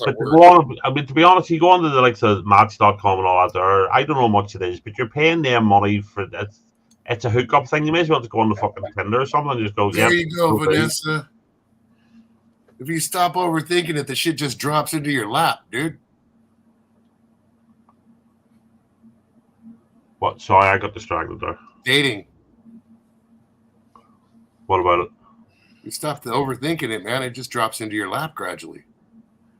it works. I mean, to be honest, you go on to the likes of Match.com and all that. There, I don't know how much it is, but you're paying them money for that. It's a hookup thing. You may as well just go on the fucking Tinder or something and just go. There you go, Vanessa. If you stop overthinking it, the shit just drops into your lap, dude. What? Sorry, I got distracted there. Dating. What about it? You stop overthinking it, man. It just drops into your lap gradually.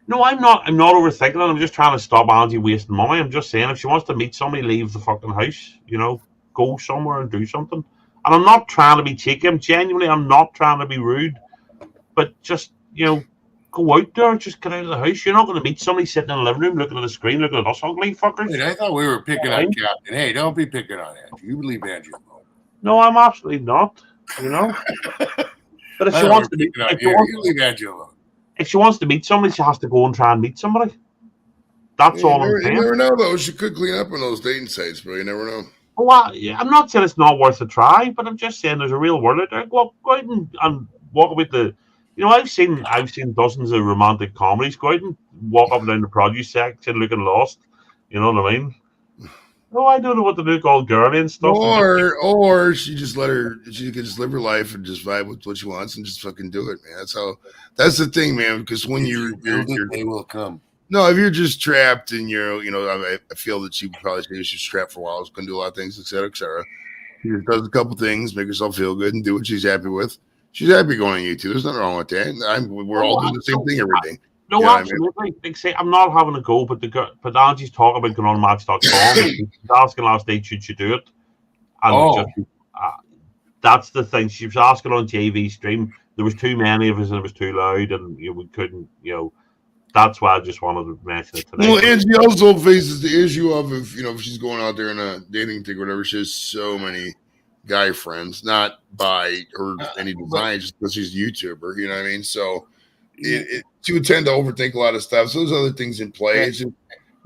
No, I'm not overthinking it. I'm just trying to stop Angie wasting money. I'm just saying if she wants to meet somebody, leave the fucking house. You know, go somewhere and do something. And I'm not trying to be cheeky. I'm not trying to be rude. But just, go out there and just get out of the house. You're not going to meet somebody sitting in the living room looking at the screen, looking at us ugly fuckers. Wait, I thought we were picking on Captain. Hey, don't be picking on Andrew. You leave Andrew alone. No, I'm absolutely not. But if she wants to meet, if she wants to meet somebody, she has to go and try and meet somebody. That's all I'm saying. You never know, though. She could clean up on those dating sites, but you never know. Well, I'm not saying it's not worth a try, but I'm just saying there's a real world out there. Go out and walk with the. I've seen dozens of romantic comedies. Go out and walk up and down the produce section looking lost. You know what I mean? No, I don't know what to do, called girly and stuff. Or she just she can just live her life and just vibe with what she wants and just fucking do it, man. That's the thing, man. Because when they will come. No, if you're just trapped and I feel that she probably say she's trapped for a while. She's gonna do a lot of things, et cetera, et cetera. She just does a couple things, make herself feel good, and do what she's happy with. She's happy going on YouTube. There's nothing wrong with that. We're all doing the same thing every day. No, you know absolutely. I mean? Like, say, I'm not having a go, but Angie's talking about going on Match.com. She's asking last night, should she do it? And that's the thing. She was asking on TV stream. There was too many of us, and it was too loud, and we couldn't. That's why I just wanted to mention it today. Well, Angie also faces the issue of if she's going out there in a dating thing or whatever, she has so many guy friends, not by her any design, just because she's a YouTuber. You know what I mean? So she would tend to overthink a lot of stuff. So there's other things in play. It's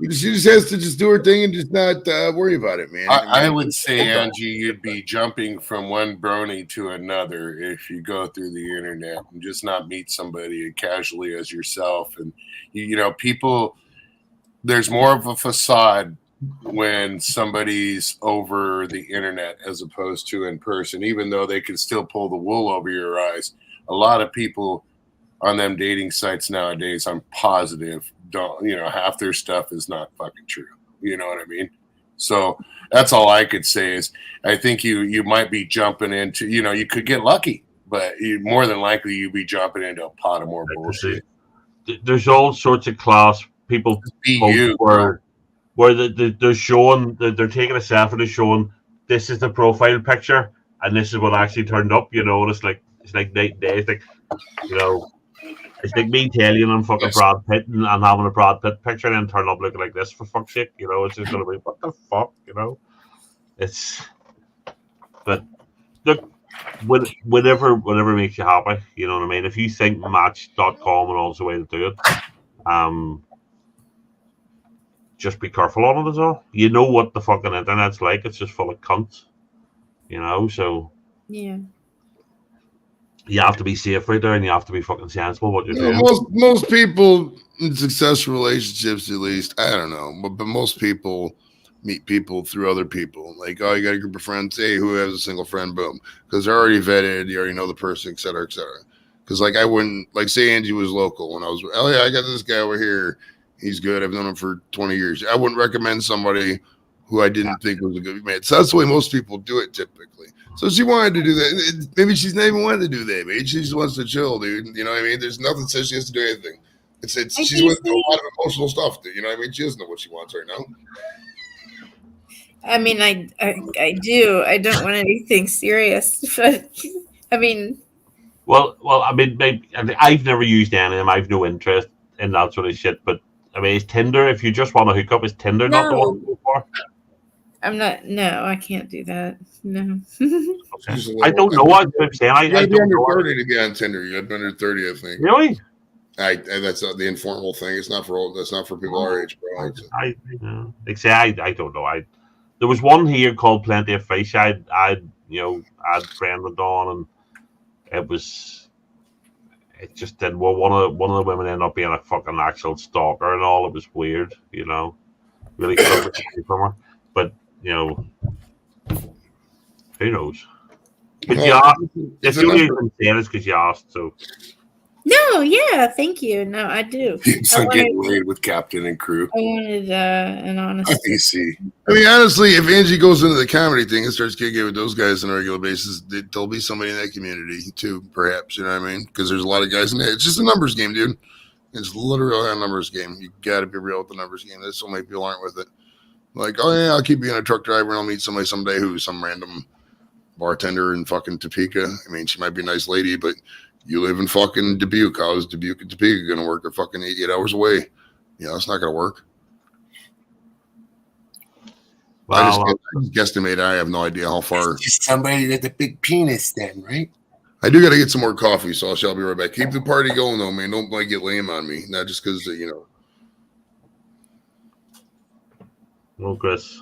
she just has to just do her thing and just not worry about it, man. I would say, Angie, you'd be jumping from one brony to another if you go through the internet and just not meet somebody casually as yourself. And people, there's more of a facade when somebody's over the internet as opposed to in person, even though they can still pull the wool over your eyes. A lot of people on them dating sites nowadays, I'm positive, don't half their stuff is not fucking true. You know what I mean? So that's all I could say is I think you might be jumping into, you could get lucky, but more than likely you'd be jumping into a pot of more bullshit. There's all sorts of class people where they're showing, they're taking a selfie, they're showing this is the profile picture and this is what actually turned up, and it's like night and day. It's like, it's like me telling you I'm fucking Brad Pitt and having a Brad Pitt picture and then turn up looking like this for fuck's sake. It's just gonna be what the fuck, But look, whatever makes you happy, you know what I mean. If you think Match.com and all the way to do it, just be careful on it as well. You know what the fucking internet's like. It's just full of cunts, so yeah. You have to be safe right there, and you have to be fucking sensible what you're doing. Most people in successful relationships, at least, I don't know, but most people meet people through other people. Like, you got a group of friends. Hey, who has a single friend? Boom, because they're already vetted. You already know the person, et cetera, et cetera. Because I wouldn't say Angie was local when I was. Oh yeah, I got this guy over here. He's good. I've known him for 20 years. I wouldn't recommend somebody who I didn't think was a good man. So that's the way most people do it typically. So she wanted to do that. Maybe she's not even wanted to do that. Maybe she just wants to chill, dude. You know what I mean? There's nothing that says she has to do anything. She's went through a lot of emotional stuff. You know what I mean? She doesn't know what she wants right now. I mean, I do. I don't want anything serious, but I mean. Well, I mean, I've never used any of them. I've no interest in that sort of shit. But I mean, is Tinder? If you just want to hook up, is Tinder not the one to go for? I'm not. No, I can't do that. No. Okay. I don't know what I'm saying. I don't know. You're under 30 to get on Tinder. You have under 30, I think. Really? That's the informal thing. It's not for old. That's not for people our age, bro. I don't know. There was one here called Plenty of Fish. I'd friended on, and it just didn't. Well, one of the women ended up being a fucking actual stalker and all. It was weird, really from her. But who knows? But if the only reason saying is because you asked, so. No, yeah, thank you. No, I do. It's getting laid with captain and crew. I wanted an honest. I mean, honestly, if Angie goes into the comedy thing and starts kicking with those guys on a regular basis, there'll be somebody in that community too, perhaps. You know what I mean? Because there's a lot of guys in there. It's just a numbers game, dude. It's literally a numbers game. You got to be real with the numbers game. There's so many people aren't with it. Like, oh yeah, I'll keep being a truck driver and I'll meet somebody someday who's some random bartender in fucking Topeka. I mean, she might be a nice lady, but you live in fucking Dubuque. How is Dubuque and Topeka going to work? They're fucking 8 hours away. It's not going to work. Wow. I just guesstimate. I have no idea how far. It's just somebody with a big penis, then, right? I do got to get some more coffee, so I'll be right back. Keep the party going, though, man. Don't get lame on me. Not just because, Well, Chris.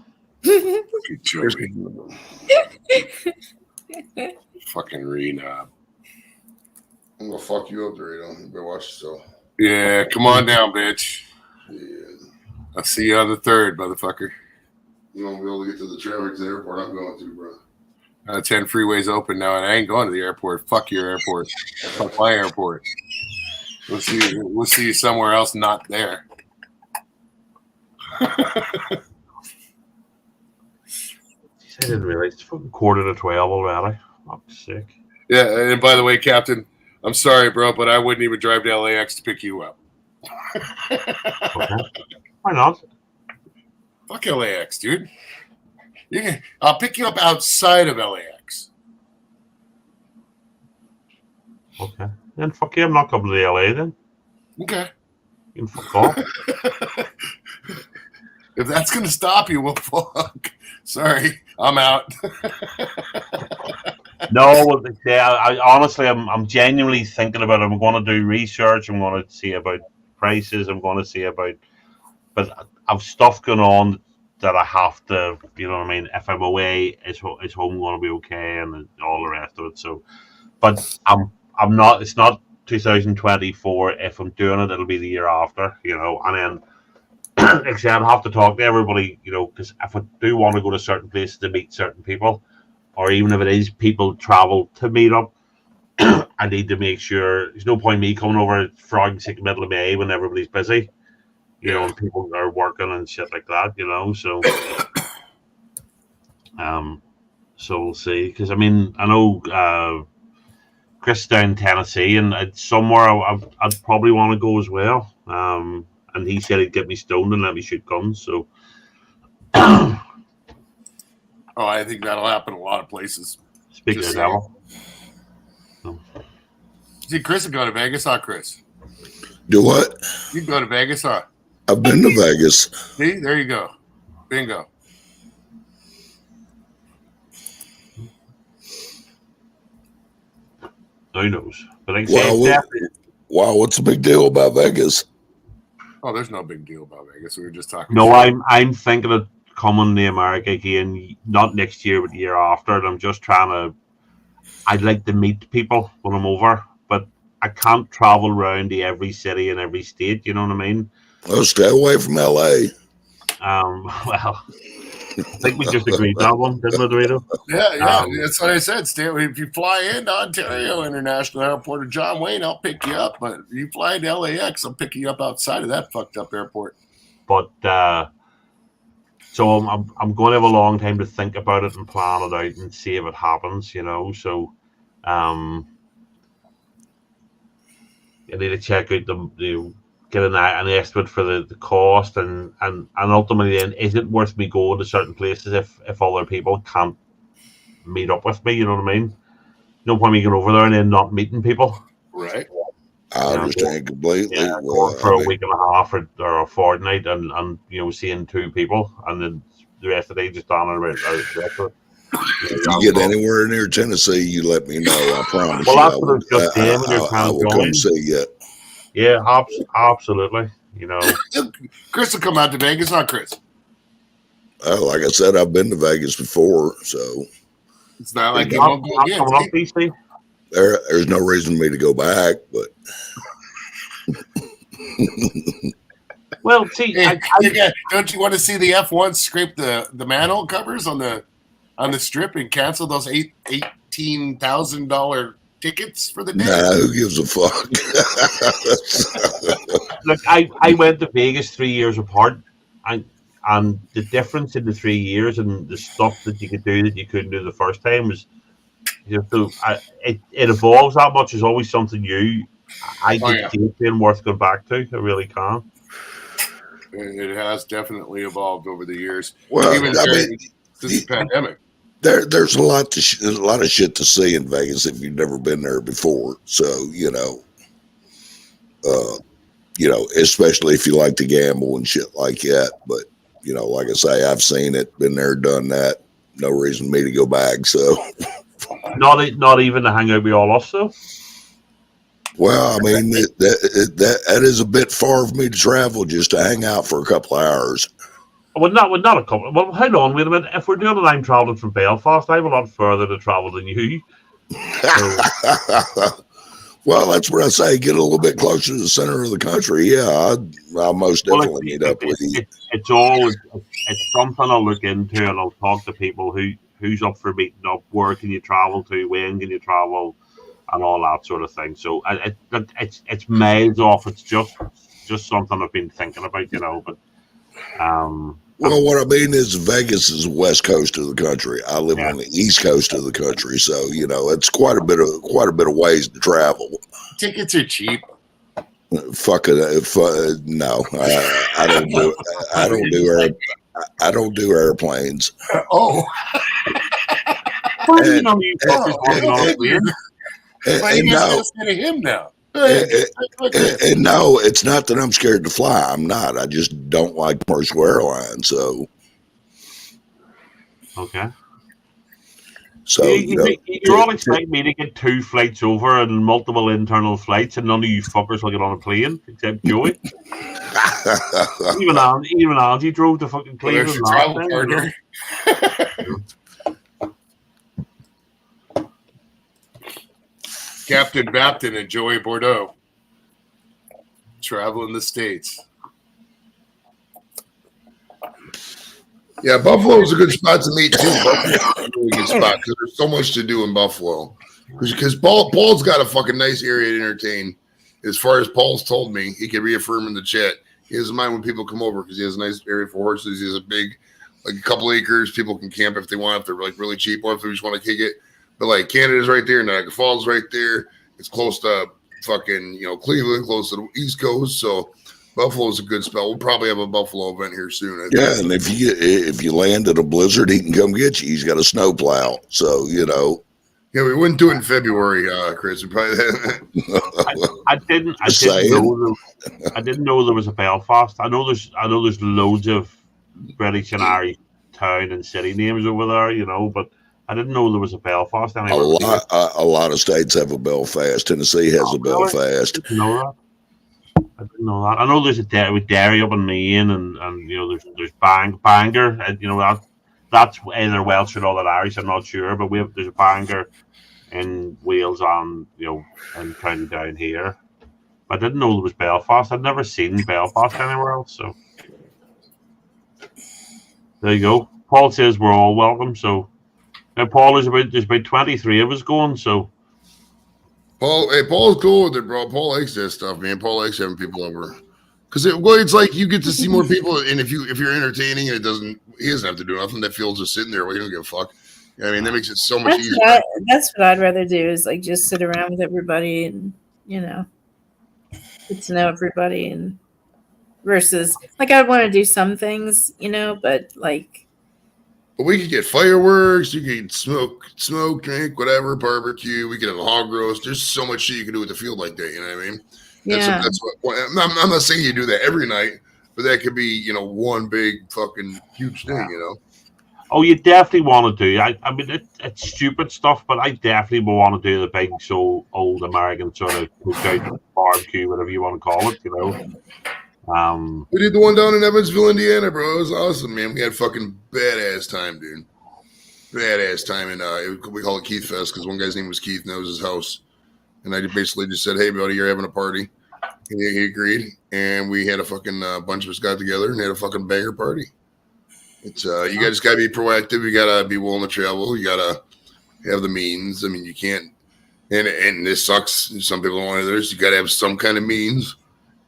Fucking Rena. I'm gonna fuck you up, Dorito. You better watch yourself. Yeah, come on down, bitch. Yeah. I'll see you on the 3rd, motherfucker. You won't be able to get to the traffic to the airport. I'm going to, bro. 10 freeways open now, and I ain't going to the airport. Fuck your airport. Fuck my airport. We'll see you somewhere else not there. I didn't realize it's fucking 11:45 already. Fuck's sake. Yeah, and by the way, Captain, I'm sorry, bro, but I wouldn't even drive to LAX to pick you up. Okay. Why not? Fuck LAX, dude. I'll pick you up outside of LAX. Okay. Then fuck you, I'm not coming to the LA then. Okay. You can fuck off. If that's going to stop you, well, fuck. Sorry, I'm out. No, yeah, I honestly, I'm genuinely thinking about it. I'm going to do research. I'm going to see about prices. I'm going to see about, but I've stuff going on that I have to, you know what I mean? If I'm away, is home going to be okay and all the rest of it? So, but I'm not, it's not 2024. If I'm doing it, it'll be the year after, you know, and then, like I said, I'll have to talk to everybody, you know, because if I do want to go to certain places to meet certain people, or even if it is people travel to meet up, I need to make sure there's no point me coming over frog sick middle of May when everybody's busy, you know, and people are working and shit like that, you know. So, so we'll see. Because I mean, I know Chris down in Tennessee, and it's somewhere I'd probably want to go as well. And he said he'd get me stoned and let me shoot guns. So. Oh, I think that'll happen a lot of places. Speaking of devil. See, Chris would go to Vegas, huh, Chris? Do what? You can go to Vegas, huh? I've been to Vegas. See, there you go. Bingo. Who knows? But like wow, what's the big deal about Vegas? Oh, there's no big deal about Vegas. We were just talking. No, I'm thinking of coming to America again, not next year, but the year after. And I'm just trying to. I'd like to meet people when I'm over, but I can't travel around to every city and every state. You know what I mean? Well, stay away from LA. Well, I think we just agreed that one, didn't we, Dorito? Yeah, that's what I said. Stay. If you fly into Ontario International Airport or John Wayne, I'll pick you up. But if you fly into LAX, I'll pick you up outside of that fucked up airport. But so I'm going to have a long time to think about it and plan it out and see if it happens. You know, so I need to check out the get an estimate for the cost and ultimately then is it worth me going to certain places if other people can't meet up with me, you know what I mean? No point me going over there and then not meeting people. Right. I understand completely. Yeah, for a week and a half or a fortnight and you know seeing two people and then the rest of the day just down and around. If you get anywhere near Tennessee, you let me know. I promise. Well, that's what I was just saying when you're I will come see you. Yeah, absolutely. You know, Chris will come out to Vegas, not Chris. Like I said, I've been to Vegas before, so it's not like you won't go again. There's no reason for me to go back, but well, see, hey, don't you want to see the F1 scrape the manhole covers on the strip and cancel those $18,000 tickets for the day? Nah, who gives a fuck? Look, I went to Vegas 3 years apart, and the difference in the 3 years and the stuff that you could do that you couldn't do the first time was, you know, it evolves that much. There's always something new. I can see it being worth going back to. I really can. It has definitely evolved over the years. Well, even since the pandemic. There's a lot of shit to see in Vegas if you've never been there before. So you know, especially if you like to gamble and shit like that. But you know, like I say, I've seen it, been there, done that. No reason for me to go back. So not even to hang out with all us though. Well, I mean that is a bit far for me to travel just to hang out for a couple of hours. Well, not a couple. Well, hold on, wait a minute. If we're doing it, I'm traveling from Belfast. I have a lot further to travel than you. So. Well, that's where I say get a little bit closer to the center of the country. Yeah, I'll most definitely meet up with you. It's something I'll look into, and I'll talk to people who's up for meeting up. Where can you travel to? When can you travel? And all that sort of thing. So it's miles off. It's just something I've been thinking about, you know. But Well, what I mean is Vegas is the west coast of the country. I live on the east coast of the country, so it's quite a bit of ways to travel. Tickets are cheap. Fuck it. No, I don't do it. I don't do airplanes. Oh. Well, you know, you fuckers working on a plane. Why you guys instead of him now? And no, it's not that I'm scared to fly. I'm not. I just don't like commercial airlines. So, okay. So you're all expecting me to get 2 flights over and multiple internal flights, and none of you fuckers will get on a plane except Joey. even Angie drove to fucking Cleveland last time. Captain Bapton and Joey Bordeaux traveling the States. Yeah, Buffalo is a good spot to meet too. Buffalo is a really good spot because there's so much to do in Buffalo. Because Paul's got a fucking nice area to entertain. As far as Paul's told me, he can reaffirm in the chat. He doesn't mind when people come over because he has a nice area for horses. He has a big, like a couple acres. People can camp if they want, if they're like really cheap, or if they just want to kick it. But like Canada's right there, Niagara Falls right there. It's close to fucking Cleveland, close to the East Coast. So Buffalo's a good spot. We'll probably have a Buffalo event here soon. Yeah, and if you land in a blizzard, he can come get you. He's got a snow plow, so Yeah, we wouldn't do it in February, Chris. We probably I didn't know there was a Belfast. I know there's loads of British and Irish town and city names over there, but I didn't know there was a Belfast anywhere. A lot of states have a Belfast. Tennessee has a Belfast. I didn't know that. I know there's a Derry up in Maine, and there's Bangor. That's either Welsh or Northern Irish. I'm not sure, but there's a Bangor in Wales and and County Down here. I didn't know there was Belfast. I'd never seen Belfast anywhere else. So there you go. Paul says we're all welcome. So now Paul, there's about 23 of us going. So. Paul's cool with it, bro. Paul likes that stuff, man. Paul likes having people over because it's like you get to see more people, and if you're entertaining, he doesn't have to do nothing. That feels just sitting there. Well, he don't give a fuck. I mean, that makes it so much easier. That's what I'd rather do is like just sit around with everybody and get to know everybody, and versus like I want to do some things, but like. But we could get fireworks. You could smoke, drink, whatever, barbecue. We could have a hog roast. There's so much shit you can do with the field like that. You know what I mean? Yeah. That's what. I'm not saying you do that every night, but that could be one big fucking huge thing. Oh, you definitely want to do. I mean, it's stupid stuff, but I definitely want to do the big, old American sort of cookout, barbecue, whatever you want to call it. We did the one down in Evansville, Indiana, bro. It was awesome, man. We had fucking badass time, dude. Badass time, and we call it Keith Fest because one guy's name was Keith, and that was his house. And I basically just said, "Hey, buddy, you're having a party." And he agreed, and we had a fucking bunch of us got together and had a fucking banger party. It's you guys gotta be proactive. You gotta be willing to travel. You gotta have the means. I mean, you can't. And this sucks. Some people don't want others. You gotta have some kind of means.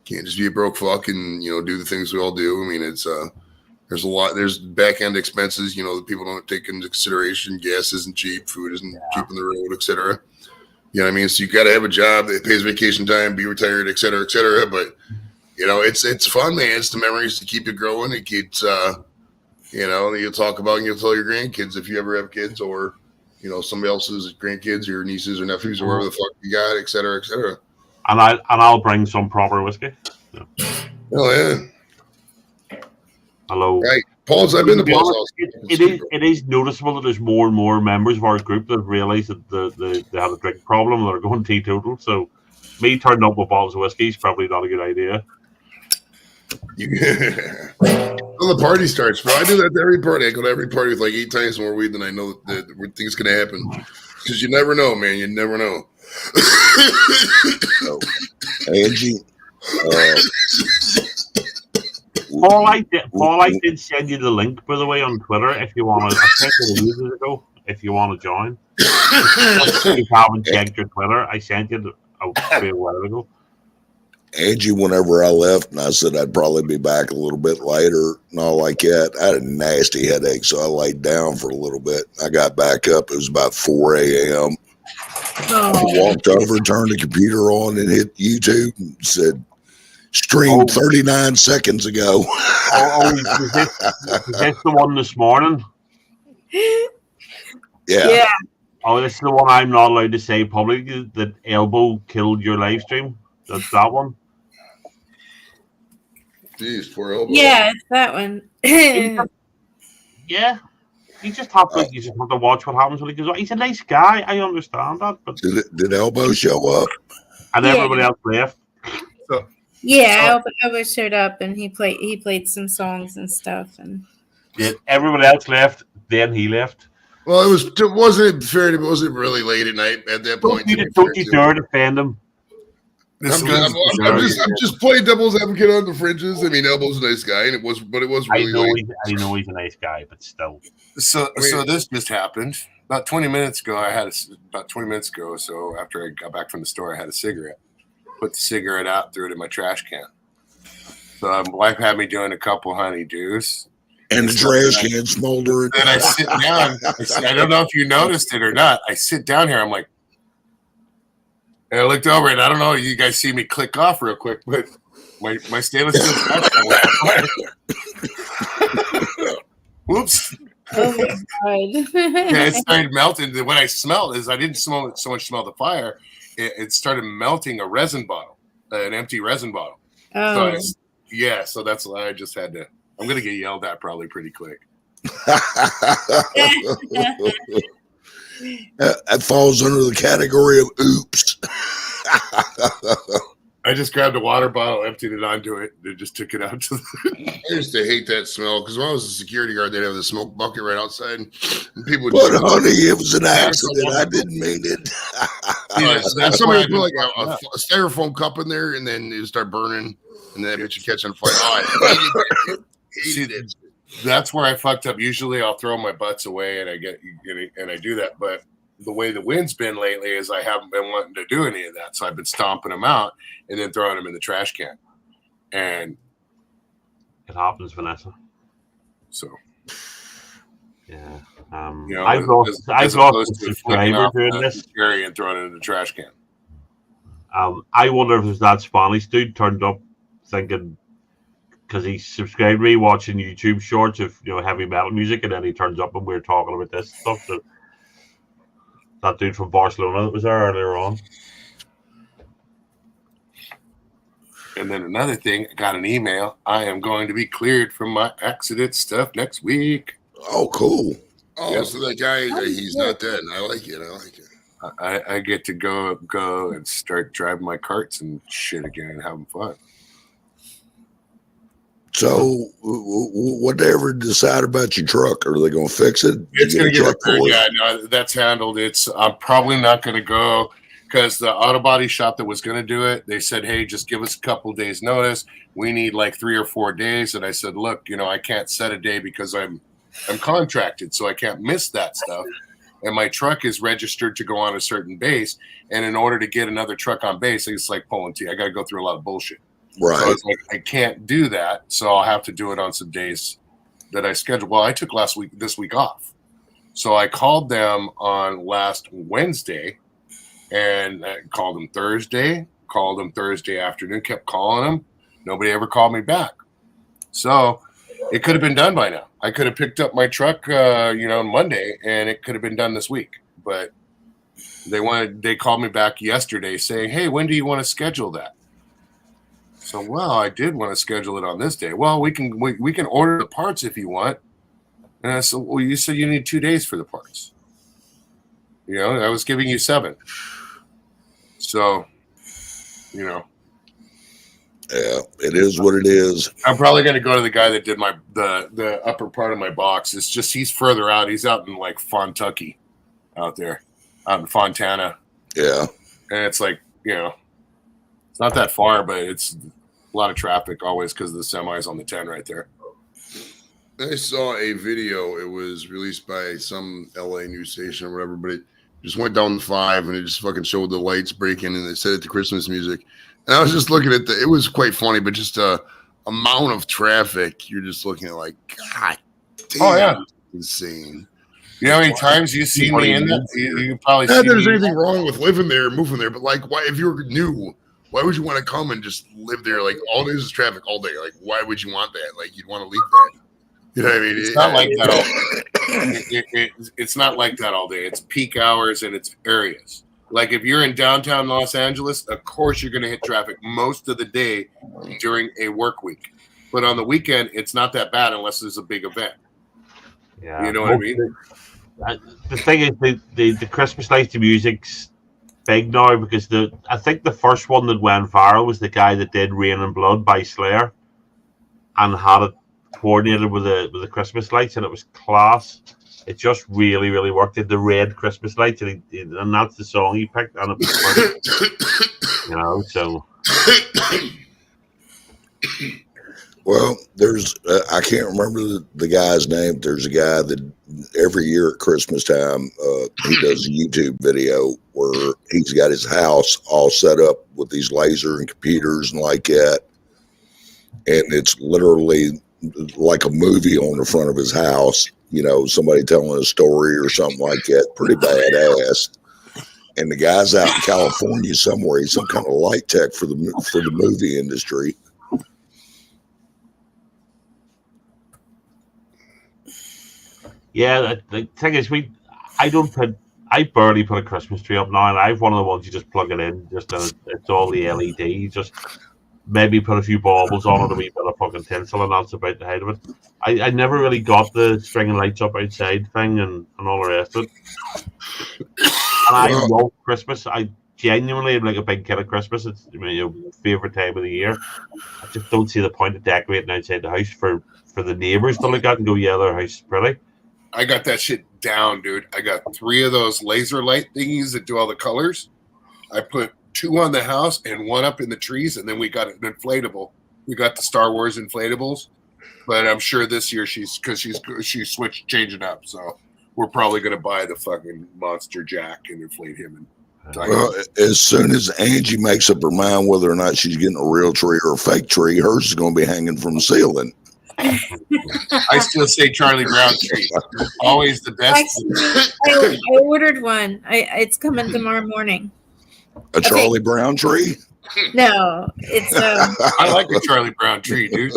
Can't just be a broke fuck and do the things we all do. I mean, it's there's a lot. There's back end expenses. That people don't take into consideration. Gas isn't cheap. Food isn't cheap on the road, etc. You know what I mean? So you got to have a job that pays vacation time, be retired, et cetera, et cetera. But it's fun, man. It's the memories to keep it growing. It keeps you'll talk about and you'll tell your grandkids if you ever have kids, or somebody else's grandkids, or nieces or nephews, or whatever the fuck you got, et cetera, et cetera. And I'll bring some proper whiskey. Yeah. Oh yeah. Hello. Right. Paul's I've been to Paul's house. It is noticeable that there's more and more members of our group that realize that they have a drink problem and they're going teetotal. So me turning up with bottles of whiskey is probably not a good idea. Well, the party starts, bro. I do that to every party. I go to every party with like 8 times more weed than I know that things gonna happen. Because you never know, man. You never know. Angie. Paul, I did send you the link, by the way, on Twitter. If you want to, I sent you the years ago. If you want to join, if you haven't checked your Twitter, I sent you a while ago. Angie, whenever I left, and I said I'd probably be back a little bit later and all like that, I had a nasty headache, so I laid down for a little bit. I got back up. It was about 4 a.m. I walked over, turned the computer on, and hit YouTube and said, streamed 39 seconds ago. Is this the one this morning? Yeah. Oh, this is the one I'm not allowed to say publicly that Elbow killed your live stream. That's that one. Jeez, poor Elbow. Yeah, it's that one. Yeah. You just have to watch what happens when he goes. He's a nice guy. I understand that, but Did Elbow show up? And everybody else left. Yeah, Elbow showed up and he played some songs and stuff, and everybody else left. Then he left. Well, it wasn't fair. It wasn't really late at night at that point. Don't you dare defend him. I'm just playing devil's advocate on the fringes. I mean, Elbow's a nice guy, and it was really late. I know he's a nice guy, but still. So this just happened about 20 minutes ago. So after I got back from the store, I had a cigarette. Put the cigarette out, threw it in my trash can. So my wife had me doing a couple honeydews. And the trash can smoldered. Then I sit down. I don't know if you noticed it or not. I sit down here. I'm like, and I looked over, and I don't know. You guys see me click off real quick, but my stainless steel trash can was on fire. Whoops. oh my god! Yeah, it started melting. What I smelled is I didn't so much smell the fire. It started melting a resin bottle, an empty resin bottle. Oh. So that's why I just had to. I'm gonna get yelled at probably pretty quick. That falls under the category of oops. I just grabbed a water bottle, emptied it onto it, and just took it out to the I used to hate that smell because when I was a security guard, they'd have the smoke bucket right outside, and people would. But honey, it was an accident. I didn't mean it. Somebody put like a styrofoam cup in there, and then it would start burning, and then it would catch on fire. Oh, I hated it. That's where I fucked up. Usually, I'll throw my butts away, and I do that. But the way the wind's been lately is I haven't been wanting to do any of that, so I've been stomping them out and then throwing them in the trash can. And it happens, Vanessa. So, yeah, I've lost a subscriber doing this. And throwing it in the trash can. I wonder if there's that Spanish dude turned up thinking. Because he subscribed to me watching YouTube shorts of heavy metal music, and then he turns up and we're talking about this stuff. So that dude from Barcelona that was there earlier on. And then another thing, I got an email. I am going to be cleared from my accident stuff next week. Oh, cool. Oh, yep. So that guy, he's not dead. I like it. I get to go and start driving my carts and shit again and having fun. So, what they ever decide about your truck? Are they going to fix it? It's going to get repaired. Yeah, no, that's handled. I'm probably not going to go because the auto body shop that was going to do it, they said, hey, just give us a couple days notice. We need like 3 or 4 days. And I said, look, I can't set a day because I'm contracted, so I can't miss that stuff. And my truck is registered to go on a certain base. And in order to get another truck on base, it's like pulling teeth. I got to go through a lot of bullshit. Right. So I was like, I can't do that. So I'll have to do it on some days that I scheduled. Well, I took this week off. So I called them on last Wednesday and I called them Thursday afternoon, kept calling them. Nobody ever called me back. So it could have been done by now. I could have picked up my truck, on Monday and it could have been done this week. But they called me back yesterday saying, hey, when do you want to schedule that? So, well, I did want to schedule it on this day. Well, we can order the parts if you want. And I said, well, you said you need 2 days for the parts. I was giving you 7. So, Yeah, it is what it is. I'm probably going to go to the guy that did the upper part of my box. It's just he's further out. He's out in like Fontucky out there, out in Fontana. Yeah. And it's like, it's not that far, but it's a lot of traffic always because of the semis on the 10 right there. I saw a video. It was released by some LA news station or whatever, but Just went down the 5 and it just fucking showed the lights breaking and they set it to Christmas music. And I was just looking at it was quite funny, but just amount of traffic, you're just looking at like, God damn, Oh, yeah. insane. You know how many times you've seen me in that? You probably Not see that there's me. anything wrong with living there, moving there, but like, why, if you were new, why would you want to come and just live there? Like, all day is traffic all day. Like, why would you want that? Like, you'd want to leave that. You know what I mean? It's not like that all day. It's not like that all day. It's peak hours and it's areas. Like if you're in downtown Los Angeles, of course you're going to hit traffic most of the day during a work week. But on the weekend, it's not that bad unless there's a big event. Yeah, you know what I mean? The thing is, the Christmas lights, the music's big now because I think the first one that went viral was the guy that did "Rain and Blood" by Slayer, and had it coordinated with the Christmas lights, and it was class. It just really, really worked. It the red Christmas lights, and that's the song he picked, and it was perfect. So. Well, there's I can't remember the guy's name. There's a guy that every year at Christmas time he does a YouTube video where he's got his house all set up with these laser and computers and like that, and it's literally like a movie on the front of his house. Somebody telling a story or something like that. Pretty badass. And the guy's out in California somewhere. He's some kind of light tech for the movie industry. Yeah, the thing is, I barely put a Christmas tree up now, and I've one of the ones you just plug it in, just and it's all the LED. You just maybe put a few baubles on it, a wee bit of fucking tinsel, and that's about the height of it. I never really got the stringing lights up outside thing and all the rest of it. And I love Christmas. I genuinely am like a big kid at Christmas. It's my favorite time of the year. I just don't see the point of decorating outside the house for the neighbors to look at and go, yeah, their house is pretty. I got that shit down, dude. I got 3 of those laser light thingies that do all the colors. I put 2 on the house and 1 up in the trees, and then we got an inflatable. We got the Star Wars inflatables, but I'm sure this year she switched, changing up. So we're probably gonna buy the fucking Monster Jack and inflate him. Well, as soon as Angie makes up her mind whether or not she's getting a real tree or a fake tree, hers is going to be hanging from the ceiling. I still say Charlie Brown tree. Always the best. I ordered one. It's coming tomorrow morning. A Charlie Brown tree? No, it's I like a Charlie Brown tree, dude.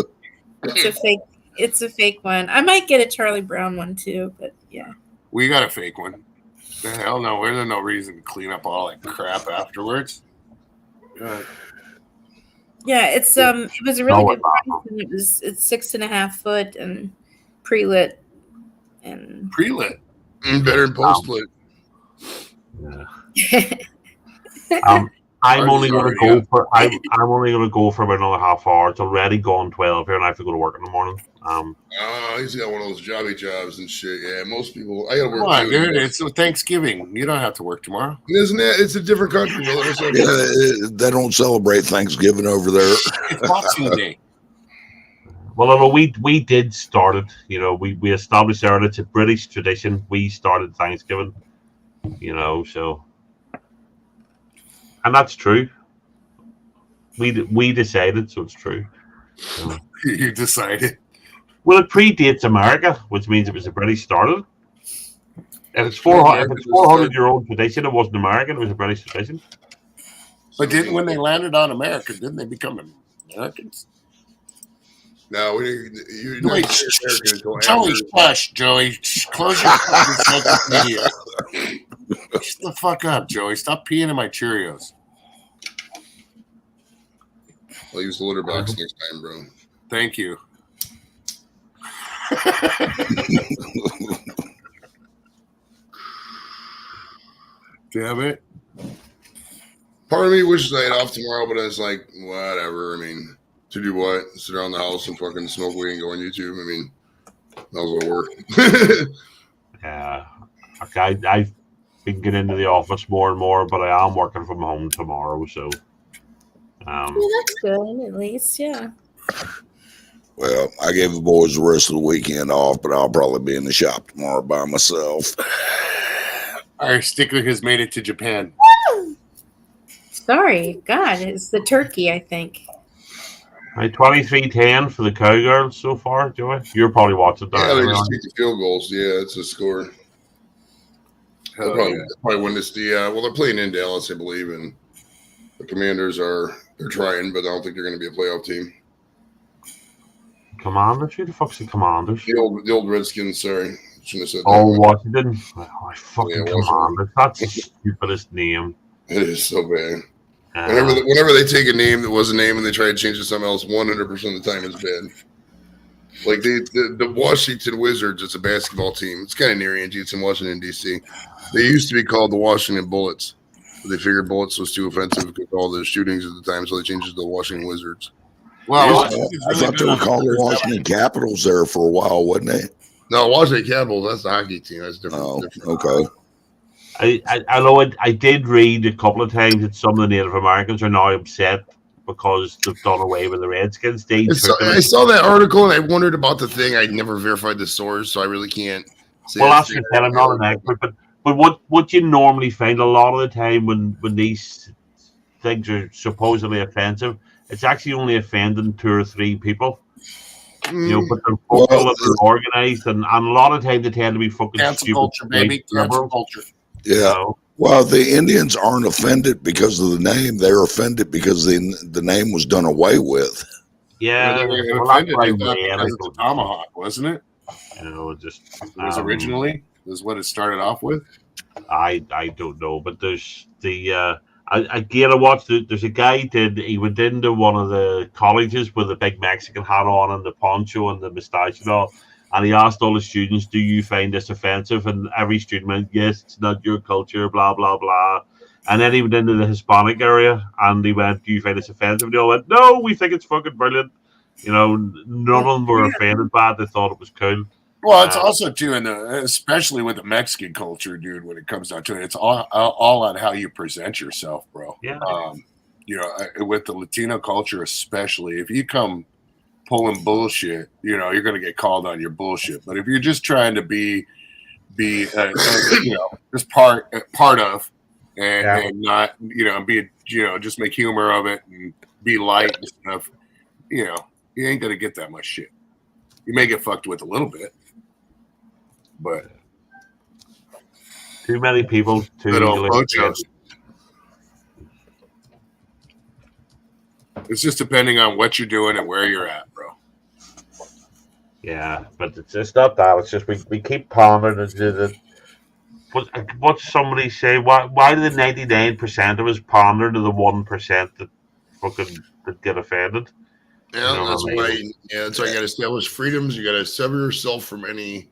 It's a fake one. I might get a Charlie Brown one too, but yeah. We got a fake one. The hell no. There's no reason to clean up all that crap afterwards. Yeah, it was a really good price, and it's 6.5 foot and pre-lit Pre-lit. Better than post-lit. Yeah. I'm only going to go for about another half hour. It's already gone 12 here, and I have to go to work in the morning. He's got one of those jobs and shit. Yeah, most people. I gotta work. Come on, dude. It's Thanksgiving. You don't have to work tomorrow. Isn't it? It's a different country. They don't celebrate Thanksgiving over there. It's Boxing Day. Well, we did start it. We established there. It's a British tradition. We started Thanksgiving. So. And that's true. We decided, so it's true. You decided. Well, it predates America, which means it was the British started. If it's 400-year-old tradition, it wasn't American. It was a British tradition. But when they landed on America, didn't they become Americans? No, Joey, hush, Joey. Close your fucking social media. Shut the fuck up, Joey. Stop peeing in my Cheerios. I'll use the litter box next time, bro. Thank you. Damn it. Part of me wishes I had off tomorrow, but it's like, whatever. I mean, to do what? Sit around the house and fucking smoke weed and go on YouTube? I mean, that was what work. Yeah. Okay, I've been getting into the office more and more, but I am working from home tomorrow, so. Well, that's good, at least, yeah. Well, I gave the boys the rest of the weekend off, but I'll probably be in the shop tomorrow by myself. Our sticker has made it to Japan. Sorry, God, it's the turkey, I think. Right, 23-10 for the Cowgirls so far, Joey. You're probably watching that. Yeah, they anyway, just aren't you? kicked the field goals. Yeah, it's a score. They'll Hell yeah. probably win this. Well, they're playing in Dallas, I believe, and the Commanders they're trying, but I don't think they're going to be a playoff team. Commanders? Who the fuck's the Commanders? The old Redskins. Sorry, shouldn't have said that. Oh, Washington. Oh, fucking Yeah, Washington. Commanders. That's the stupidest name. It is so bad. Uh, Whenever they take a name that was a name and they try to change it to something else, 100% of the time it's bad. Like the Washington Wizards, it's a basketball team. It's kind of near Angie. It's in Washington, D.C. They used to be called the Washington Bullets. But they figured Bullets was too offensive because of all the shootings at the time, so they changed it to the Washington Wizards. Well, I thought they were called the Washington Capitals there for a while, wasn't they? No, Washington Capitals, that's the hockey team. That's different. Oh, different. okay. I know I did read a couple of times that some of the Native Americans are now upset because they've done away with the Redskins. I saw that article and I wondered about the thing. I never verified the source, so I really can't say. Well, that's the thing. I'm not an expert, but what you normally find a lot of the time when these things are supposedly offensive, it's actually only offending 2 or 3 people. You know, but they're vocal and they're organized, and a lot of times they tend to be fucking cancel stupid. culture, baby. Cancel culture. Yeah. You know? Well, the Indians aren't offended because of the name. They're offended because the name was done away with. Yeah, They were well, offended that's because why it's a tomahawk, wasn't it? you know, just It was originally. Is what it started off with. I don't know, but there's the I watched there's a guy he went into one of the colleges with a big Mexican hat on and the poncho and the moustache and all, and he asked all the students, "Do you find this offensive?" And every student went, "Yes, it's not your culture," blah blah blah. And then he went into the Hispanic area and he went, "Do you find this offensive?" And they all went, "No, we think it's fucking brilliant." You know, none of them were offended by it. They thought it was cool. Well, it's also too, especially with the Mexican culture, dude. When it comes down to it, it's all on how you present yourself, bro. Yeah. You know, with the Latino culture, especially, if you come pulling bullshit, you know, you're going to get called on your bullshit. But if you're just trying to be, you know, just part of, and not, you know, be, you know, just make humor of it and be light and stuff, you know, you ain't going to get that much shit. You may get fucked with a little bit. But too many people it's just depending on what you're doing and where you're at, bro. Yeah, but it's not that. It's just we keep pondering into the. What somebody say? Why do the 99% of us ponder to the 1% that fucking that get offended? Yeah, You know that's what I why. mean? Yeah, that's why you got to establish freedoms. You got to sever yourself from any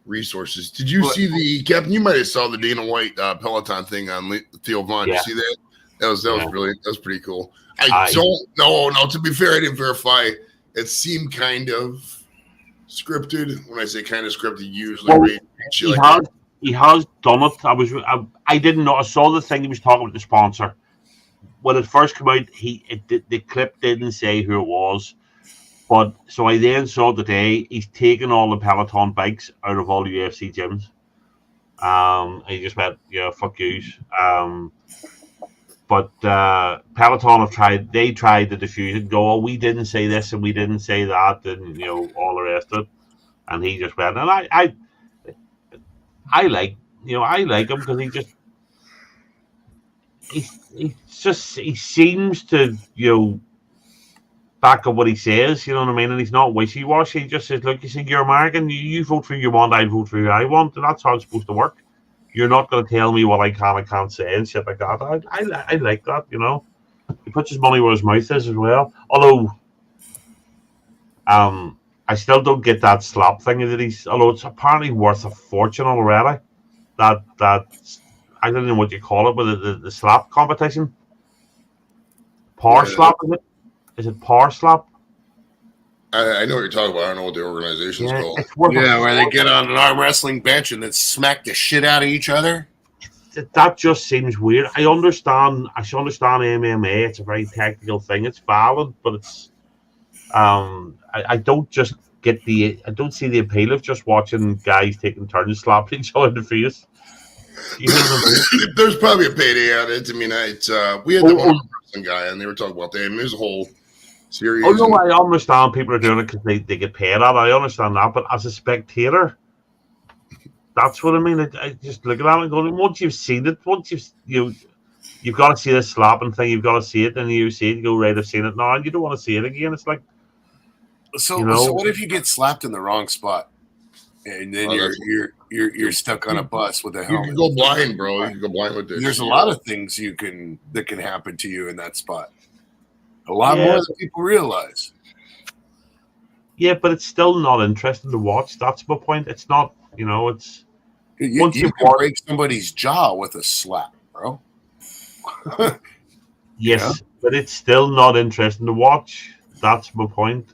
resources. Did you see the Captain? You might have saw the Dana White Peloton thing on Theo Vaughn. Yeah. Did you see that? That was brilliant. That was pretty cool. I don't know. No, to be fair, I didn't verify. It seemed kind of scripted. When I say kind of scripted, usually he has done it. I didn't know. I saw the thing he was talking with the sponsor when it first came out. The clip didn't say who it was. But so I then saw today he's taken all the Peloton bikes out of all UFC gyms. He just went, yeah, fuck yous. But Peloton have tried to diffuse it and go, oh, we didn't say this and we didn't say that, and you know, all the rest of it. And he just went, and I like him because he seems to, you know, back up what he says, you know what I mean? And he's not wishy-washy. He just says, look, you see, you're American, you vote for who you want, I vote for who I want, and that's how it's supposed to work. You're not going to tell me what I can and can't say and shit like that. I like that, you know. He puts his money where his mouth is as well. Although, I still don't get that slap thing that although it's apparently worth a fortune already. That I don't know what you call it, but the slap competition. Power slap, is it? Is it Power Slap? I know what you're talking about. I don't know what the organization's called. Yeah, where they get on an arm wrestling bench and then smack the shit out of each other. That just seems weird. I understand MMA. It's a very technical thing. It's valid, but it's I don't just get I don't see the appeal of just watching guys taking turns slapping each other in the face. You hear them? There's probably a payday on it. I mean, we had the one person guy, and they were talking about that. And there's a whole series. Oh no, I understand people are doing it because they get paid at. I understand that, but as a spectator, that's what I mean. I just look at that and go, once you've seen it, once you've got to see this slapping thing, you've got to see it, and you see it, you go, right, I've seen it now, and you don't want to see it again. It's like, so so what if you get slapped in the wrong spot, and then you're stuck on a bus with a helmet? You can go blind, bro. You can go blind with this. There's a lot of things that can happen to you in that spot. A lot more than people realize. Yeah, but it's still not interesting to watch. That's my point. It's not, it's you can break somebody's jaw with a slap, bro. Yes, but it's still not interesting to watch. That's my point.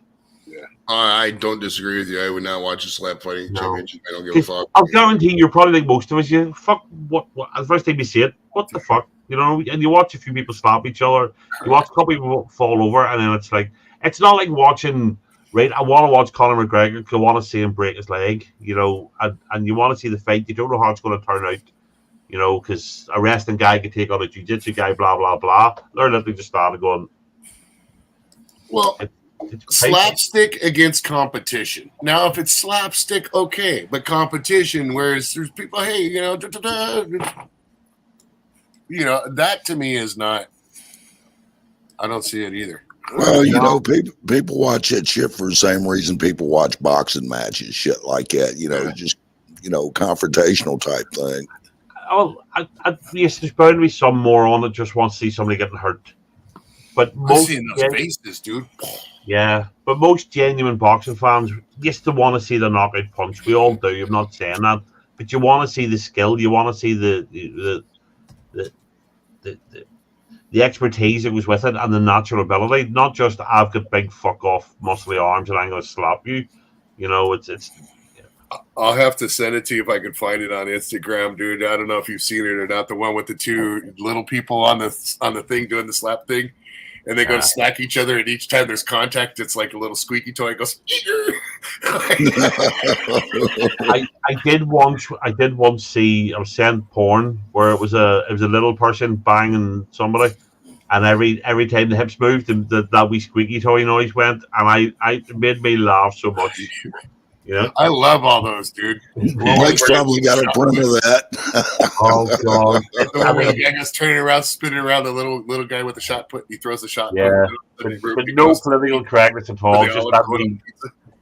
Yeah, I don't disagree with you. I would not watch a slap fighting championship. I don't give a fuck. I'll guarantee you're probably like most of us. You fuck what? The first time you see it, what the fuck? And you watch a few people slap each other. You watch a couple people fall over, and then it's like, it's not like watching. Right, I want to watch Conor McGregor because I want to see him break his leg, and you want to see the fight. You don't know how it's going to turn out, because a wrestling guy could take on a jiu-jitsu guy, blah, blah, blah. They're literally just started going. Well, slapstick against competition. Now, if it's slapstick, okay, but competition, whereas there's people, hey, that to me is not, I don't see it either. Well, people watch that shit for the same reason people watch boxing matches, shit like that. Just confrontational type thing. Oh, yes, there's bound to be some moron that just wants to see somebody getting hurt. But I've seen those faces, dude. Yeah, but most genuine boxing fans used to want to see the knockout punch. We all do. I'm not saying that, but you want to see the skill. You want to see the expertise that was with it and the natural ability, not just I've got big fuck off muscly arms and I'm going to slap you. It's. I'll have to send it to you if I can find it on Instagram, dude. I don't know if you've seen it or not. The one with the two little people on the thing doing the slap thing, and they go to smack each other, and each time there's contact, it's like a little squeaky toy. It goes. I did once see. I was seeing porn where it was a little person banging somebody, and every time the hips moved, that wee squeaky toy noise went, and it made me laugh so much. I love all those, dude. Mike's probably got a print of that. Oh god! The one where the guy goes turning around, spinning around, the little guy with the shot put. He throws the shot. Yeah, but no political correctness at all. Just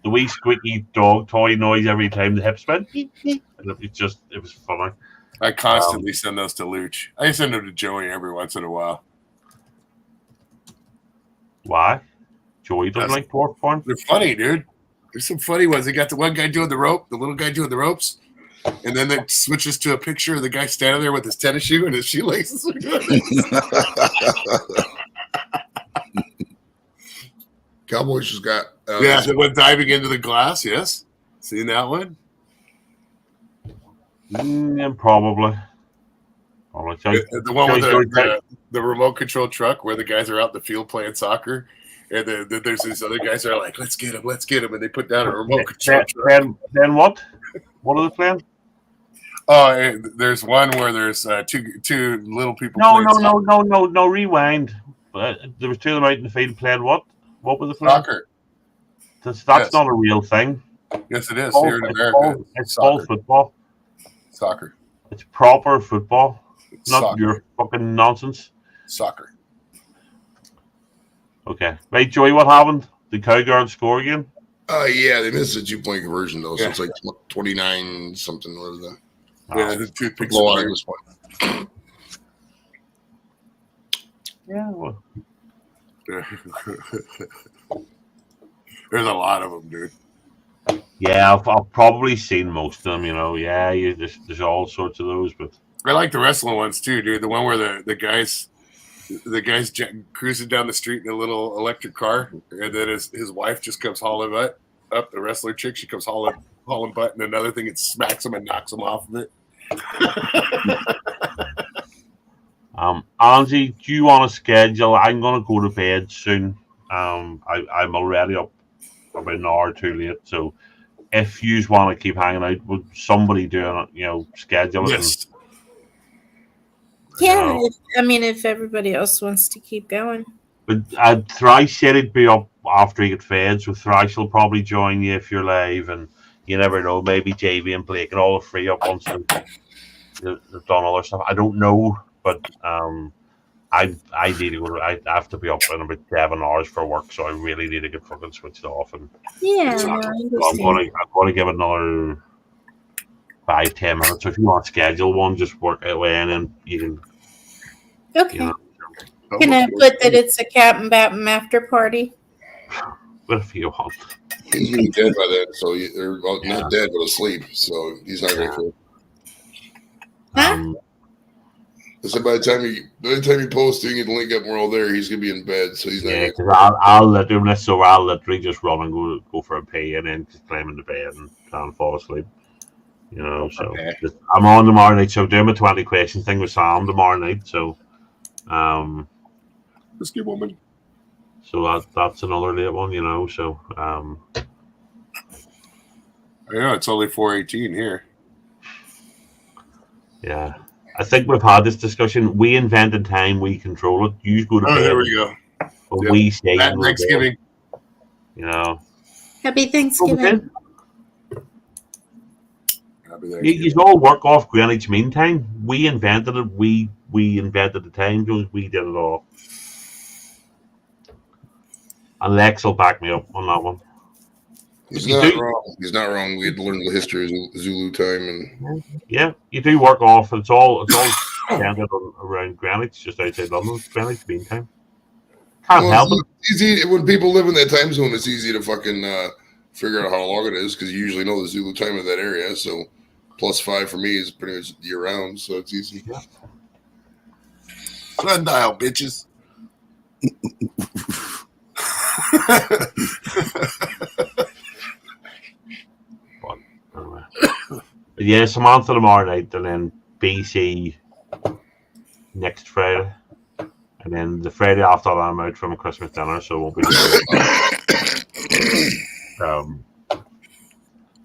the wee squeaky dog toy noise every time the hips went. It was funny. I constantly send those to Luch. I send them to Joey every once in a while. Why? Joey doesn't like porn? They're funny, dude. There's some funny ones. They got the one guy doing the rope, the little guy doing the ropes, and then it switches to a picture of the guy standing there with his tennis shoe and his shoelaces. Cowboys just got they went diving into the glass. Yes, seen that one? Probably. The one with the remote control truck where the guys are out in the field playing soccer. And then there's these other guys that are like, let's get him. And they put down a remote control truck. Then what? What are they playing? Oh, and there's one where there's two little people. No, rewind. There was two of them out in the field playing what? What was the playing? Soccer. That's not a real thing. Yes, it is. Here in America. It's called football. Soccer. It's proper football. Not soccer. Your fucking nonsense. Soccer. Okay. Right, Joey, what happened? Did Cowgirls score again? Yeah, they missed a 2-point conversion, though, so it's like 29 something. What was that? Yeah, the toothpicks. Blow out at this point. Yeah, well. There's a lot of them, dude. Yeah, I've probably seen most of them, Yeah, there's all sorts of those, but I like the wrestling ones, too, dude. The one where the guy's cruising down the street in a little electric car, and then his wife just comes hauling butt up. The wrestler chick, she comes hauling butt, and another thing, it smacks him and knocks him off of it. Angie, do you want to schedule? I'm gonna go to bed soon. I'm already up about an hour too late, so if you want to keep hanging out, would somebody do it? Schedule it. Yes. Yeah, know. if everybody else wants to keep going. But Thrice said he'd be up after he get fed, so Thrice will probably join you if you're live, and you never know. Maybe JV and Blake and all free up once they've done other stuff. I don't know, but I need to go. I have to be up in about 7 hours for work, so I really need to get fucking switched off. And Yeah, so no, I I'm understand. gonna give it another 5-10 minutes. So if you want to schedule one, just work it away, and then you can. Okay. You know, Can I put that it's a Captain Batten after party? if you want. He's gonna be dead by then, so not dead but asleep. So he's not gonna care. So by the time you post it, you get the link up, we're all there. He's gonna be in bed, so he's not. Yeah, because I'll literally just run and go for a pee, and then just climb into bed and try and fall asleep. You know, so I'm on tomorrow night. So doing my 20 question thing with Sam tomorrow night. So, Risky woman. So that's another late one, you know. So, yeah, it's only 4:18 here. Yeah, I think we've had this discussion. We invented time, we control it. You go to bed. There we go. But we stay. Happy Thanksgiving. You know. Happy Thanksgiving. You all work off Greenwich Mean Time. We invented it. We invented the time zones. We did it all. And Lex will back me up on that one. He's not wrong. He's not wrong. We had to learn the history of Zulu time, and yeah, you do work off. It's all centered around Greenwich, just outside London. Greenwich Mean Time. Can't help it. It's easy when people live in that time zone. It's easy to fucking figure out how long it is because you usually know the Zulu time of that area. So +5 for me is pretty much year round, so it's easy. Yeah. Sundial, bitches. Yeah, Samantha tomorrow night, and then BC next Friday, and then the Friday after that I'm out from a Christmas dinner, so won't be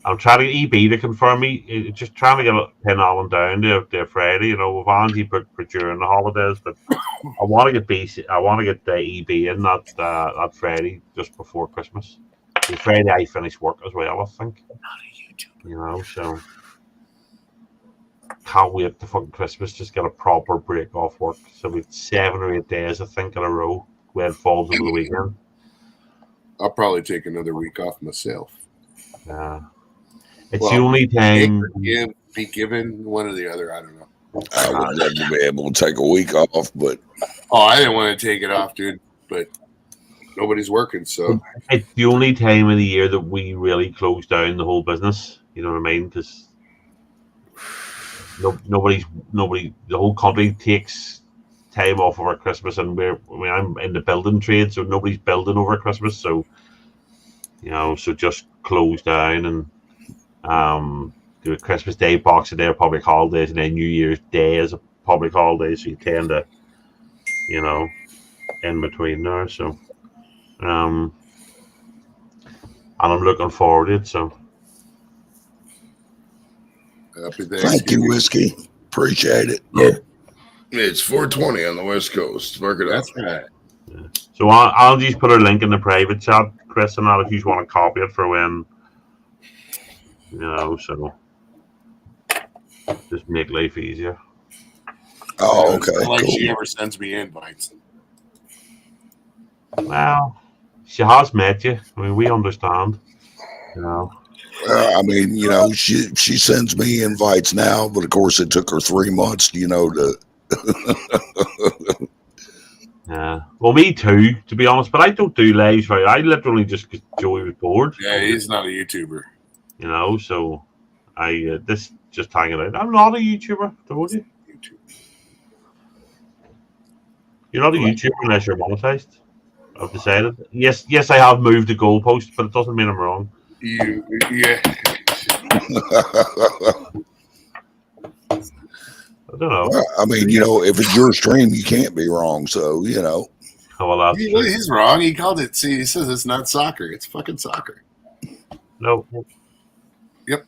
I'm trying to get EB to confirm me. Just trying to get pin Alan down to Friday. You know, with Angie booked for during the holidays, but I want to get BC. I want to get the EB in that Friday just before Christmas. The Friday I finish work as well, I think. You know, so can't wait to fucking Christmas. Just get a proper break off work. So we've 7 or 8 days, I think, in a row when it falls over the weekend. I'll probably take another week off myself. Yeah. It's the only time. Be given one or the other. I don't know. I would love to be able to take a week off, but I didn't want to take it off, dude. But nobody's working, so it's the only time of the year that we really close down the whole business. You know what I mean? Because nobody, the whole country takes time off over Christmas, and I'm in the building trade, so nobody's building over Christmas. So you know, so just close down and do a Christmas Day, Boxing Day are public holidays, and then New Year's Day is a public holiday, so you tend to, you know, in between there. So, and I'm looking forward to it. So, thank you, Whiskey. Appreciate it. Yeah. It's 4:20 on the West Coast. Mark it up. That's right. Yeah. So I'll just put a link in the private chat, Chris, and that if you want to copy it for when, you know, so just make life easier. Oh, okay. Like cool. she ever sends me invites. Well, she has met you. I mean, we understand. You know. I mean, you know, she sends me invites now, but of course it took her 3 months, you know, to. Yeah. Well, me too, to be honest. But I don't do lives. Right? I literally just because Joey was bored. Yeah, he's not a YouTuber. You know, so I this just hanging out. I'm not a YouTuber. Told you. You're not a YouTuber unless you're monetized. I've decided. Yes, I have moved the goalpost, but it doesn't mean I'm wrong. Yeah. I don't know. Well, I mean, you know, if it's your stream, you can't be wrong. So, you know. Oh, well, he's wrong. He called it. See, he says it's not soccer. It's fucking soccer. No. Yep.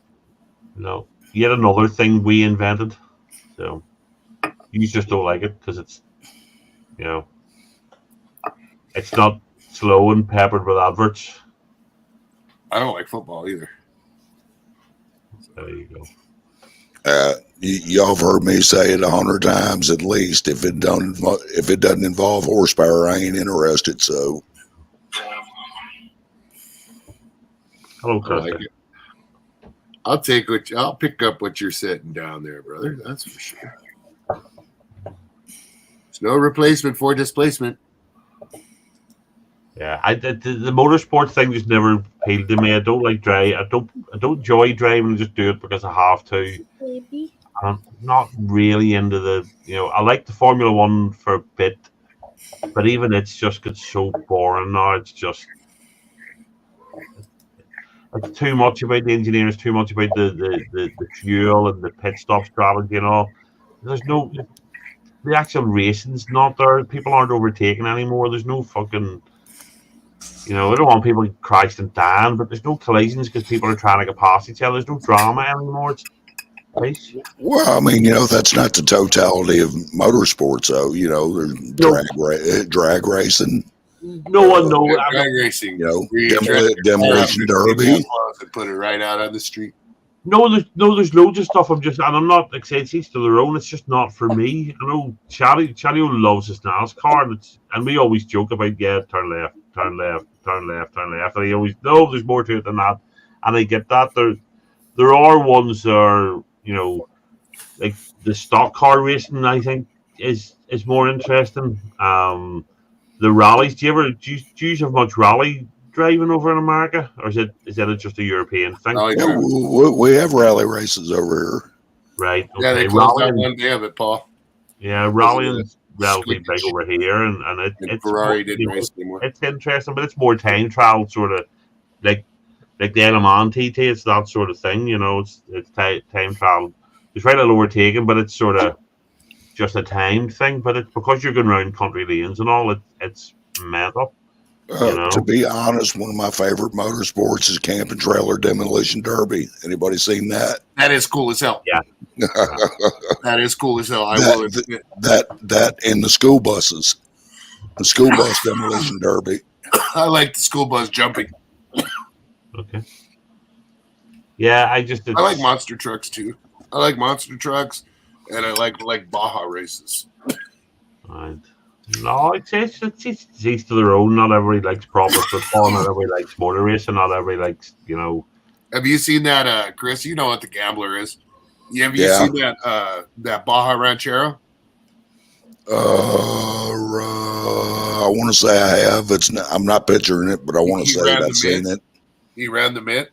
No. Yet another thing we invented. So, You just don't like it because it's, you know, it's not slow and peppered with adverts. I don't like football either. There you go. Y'all have heard me say it 100 times at least. If it doesn't involve horsepower, I ain't interested. So, Hello, I like Chris. it. I'll pick up what you're setting down there, brother. That's for sure. There's no replacement for displacement. Yeah, the motorsport thing just never appealed to me. I don't like drive. I don't enjoy driving. I just do it because I have to. Baby. I'm not really into the. I like the Formula One for a bit, but even it's just gets so boring now. It's just it's too much about the engineers, too much about the fuel and the pit stop strategy and all. There's no the actual racing's not there. People aren't overtaking anymore. There's no fucking. I don't want people crashed and dying, but there's no collisions because people are trying to get past each other. There's no drama anymore. It's nice. well, I mean, that's not the totality of motorsports, though. There's drag racing. No one knows. Drag racing. Demolition derby. And put it right out on the street. No, there's loads of stuff. I'm not excited. Each to their own. It's just not for me. I know Charlie loves his NASCAR, and we always joke about turn left, turn left, turn left, turn left. And he always there's more to it than that, and I get that. There are ones that are like the stock car racing. I think is more interesting. The rallies. Do you have much rally driving over in America, or is it just a European thing? Yeah, we have rally races over here. Right. Okay. Yeah, they closed out one day of it, Paul. Yeah, rallying's relatively big over here, and it's Ferrari didn't race anymore. It's interesting, but it's more time travel, sort of like the Le Mans TT. It's that sort of thing, It's time travel. There's very little overtaking, but it's sort of just a timed thing. But it's because you're going around country lanes and all. It's mental. To be honest, one of my favorite motorsports is Camp and Trailer Demolition Derby. Anybody seen that? That is cool as hell. Yeah. That is cool as hell. I will admit. That in the school buses. The school bus demolition derby. I like the school bus jumping. Okay. Yeah, I like monster trucks too. I like monster trucks, and I like Baja races. Right. No, it's each to their own. Not everybody likes proper football. Not everybody likes motor racing. Not everybody likes, Have you seen that, Chris? You know what the Gambler is. Have you seen that Baja Ranchero? I want to say I have. I'm not picturing it, but I want to say I've seen it. He ran the Mint.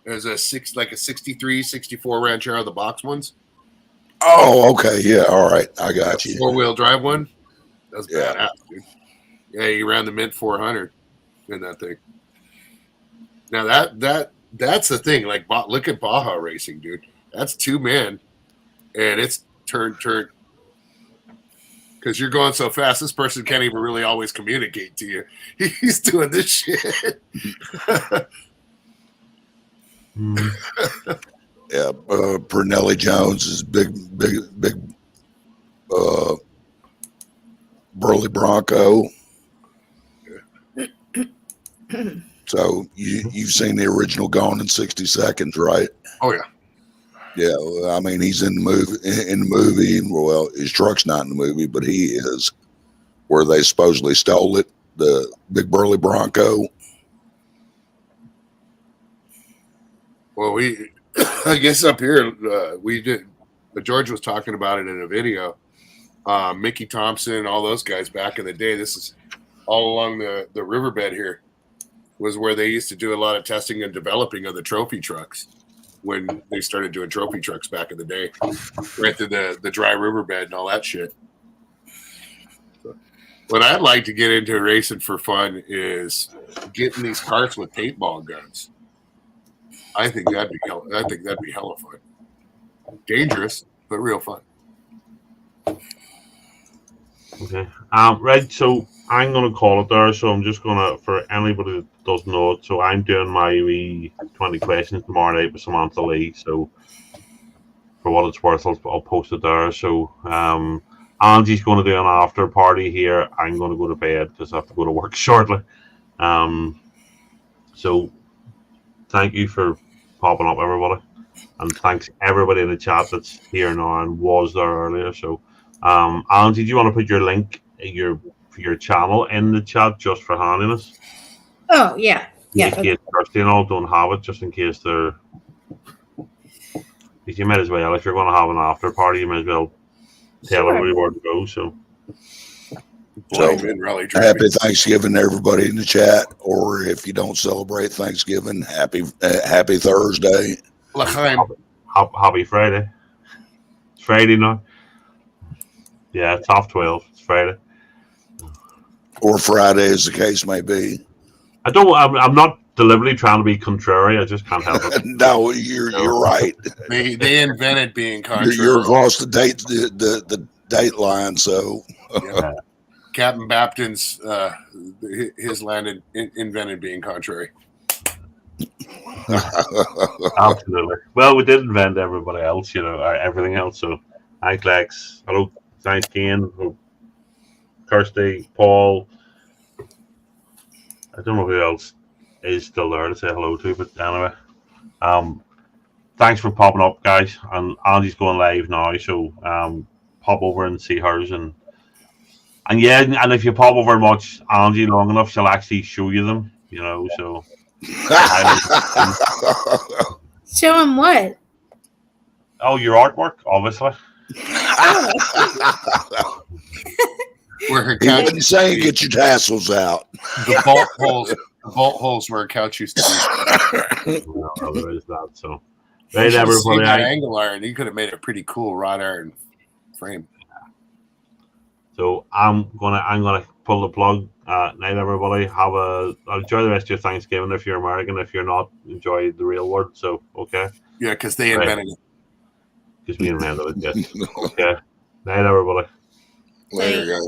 There's a 63, 64 Ranchero, the box ones. Oh, okay. Yeah. All right. I got you. 4-wheel drive one. That's badass, dude. Yeah, he ran the Mint 400 in that thing. Now that's the thing. Like, look at Baja racing, dude. That's 2 men, and it's turn. Because you're going so fast, this person can't even really always communicate to you. He's doing this shit. Yeah, Pernelli Jones is big burly Bronco. So you've seen the original Gone in 60 Seconds, right? Oh yeah. Yeah, I mean he's in the movie. Well, his truck's not in the movie, but he is. Where they supposedly stole it, the big burly Bronco. Well, I guess up here we did. But George was talking about it in a video. Mickey Thompson, all those guys back in the day. This is all along the riverbed here. Was where they used to do a lot of testing and developing of the trophy trucks when they started doing trophy trucks back in the day, right through the dry riverbed and all that shit. So, what I'd like to get into racing for fun is getting these carts with paintball guns. I think that'd be hella fun. Dangerous, but real fun. Okay. Right. So I'm gonna call it there. So I'm just gonna, for anybody that doesn't know it, so I'm doing my wee 20 questions tomorrow night with Samantha Lee. So for what it's worth, I'll post it there. So Angie's going to do an after party here. I'm going to go to bed because I have to go to work shortly. So thank you for popping up, everybody, and thanks everybody in the chat that's here now and was there earlier. So Angie, do you want to put your link for your channel in the chat just for handiness? Oh yeah. In case Kirsty and all don't have it, just in case they're. You might as well, if you're going to have an after party, you might as well tell everybody where to go. So happy Thanksgiving to everybody in the chat, or if you don't celebrate Thanksgiving, happy Thursday. Happy Friday. It's Friday now. Yeah, it's 12:30. It's Friday. Or Friday, as the case may be. I'm not deliberately trying to be contrary. I just can't help it. No, you're right. They invented being contrary. You're across the date line, so. Yeah. Captain Bapton's his land invented being contrary. Absolutely. Well, we did invent everybody else, everything else. So, hi, Clex. Hello, thanks, Kane. Kirsty, Paul. I don't know who else is still there to say hello to, but anyway, thanks for popping up, guys. And Angie's going live now, so pop over and see hers, and yeah, and if you pop over and watch Angie long enough, she'll actually show you them, So show him what? Oh, your artwork, obviously. Where her He couch wasn't saying get your tassels out. The bolt holes where her couch used to be. Well, there is that. So, right, everybody. That angle iron, you could have made a pretty cool wrought iron frame. So I'm gonna pull the plug. Night, everybody. Enjoy the rest of your Thanksgiving. If you're American, if you're not, enjoy the real world. So okay. Yeah, because they invented it. Because we invented it. Yes. Okay. Night, everybody. Later, guys.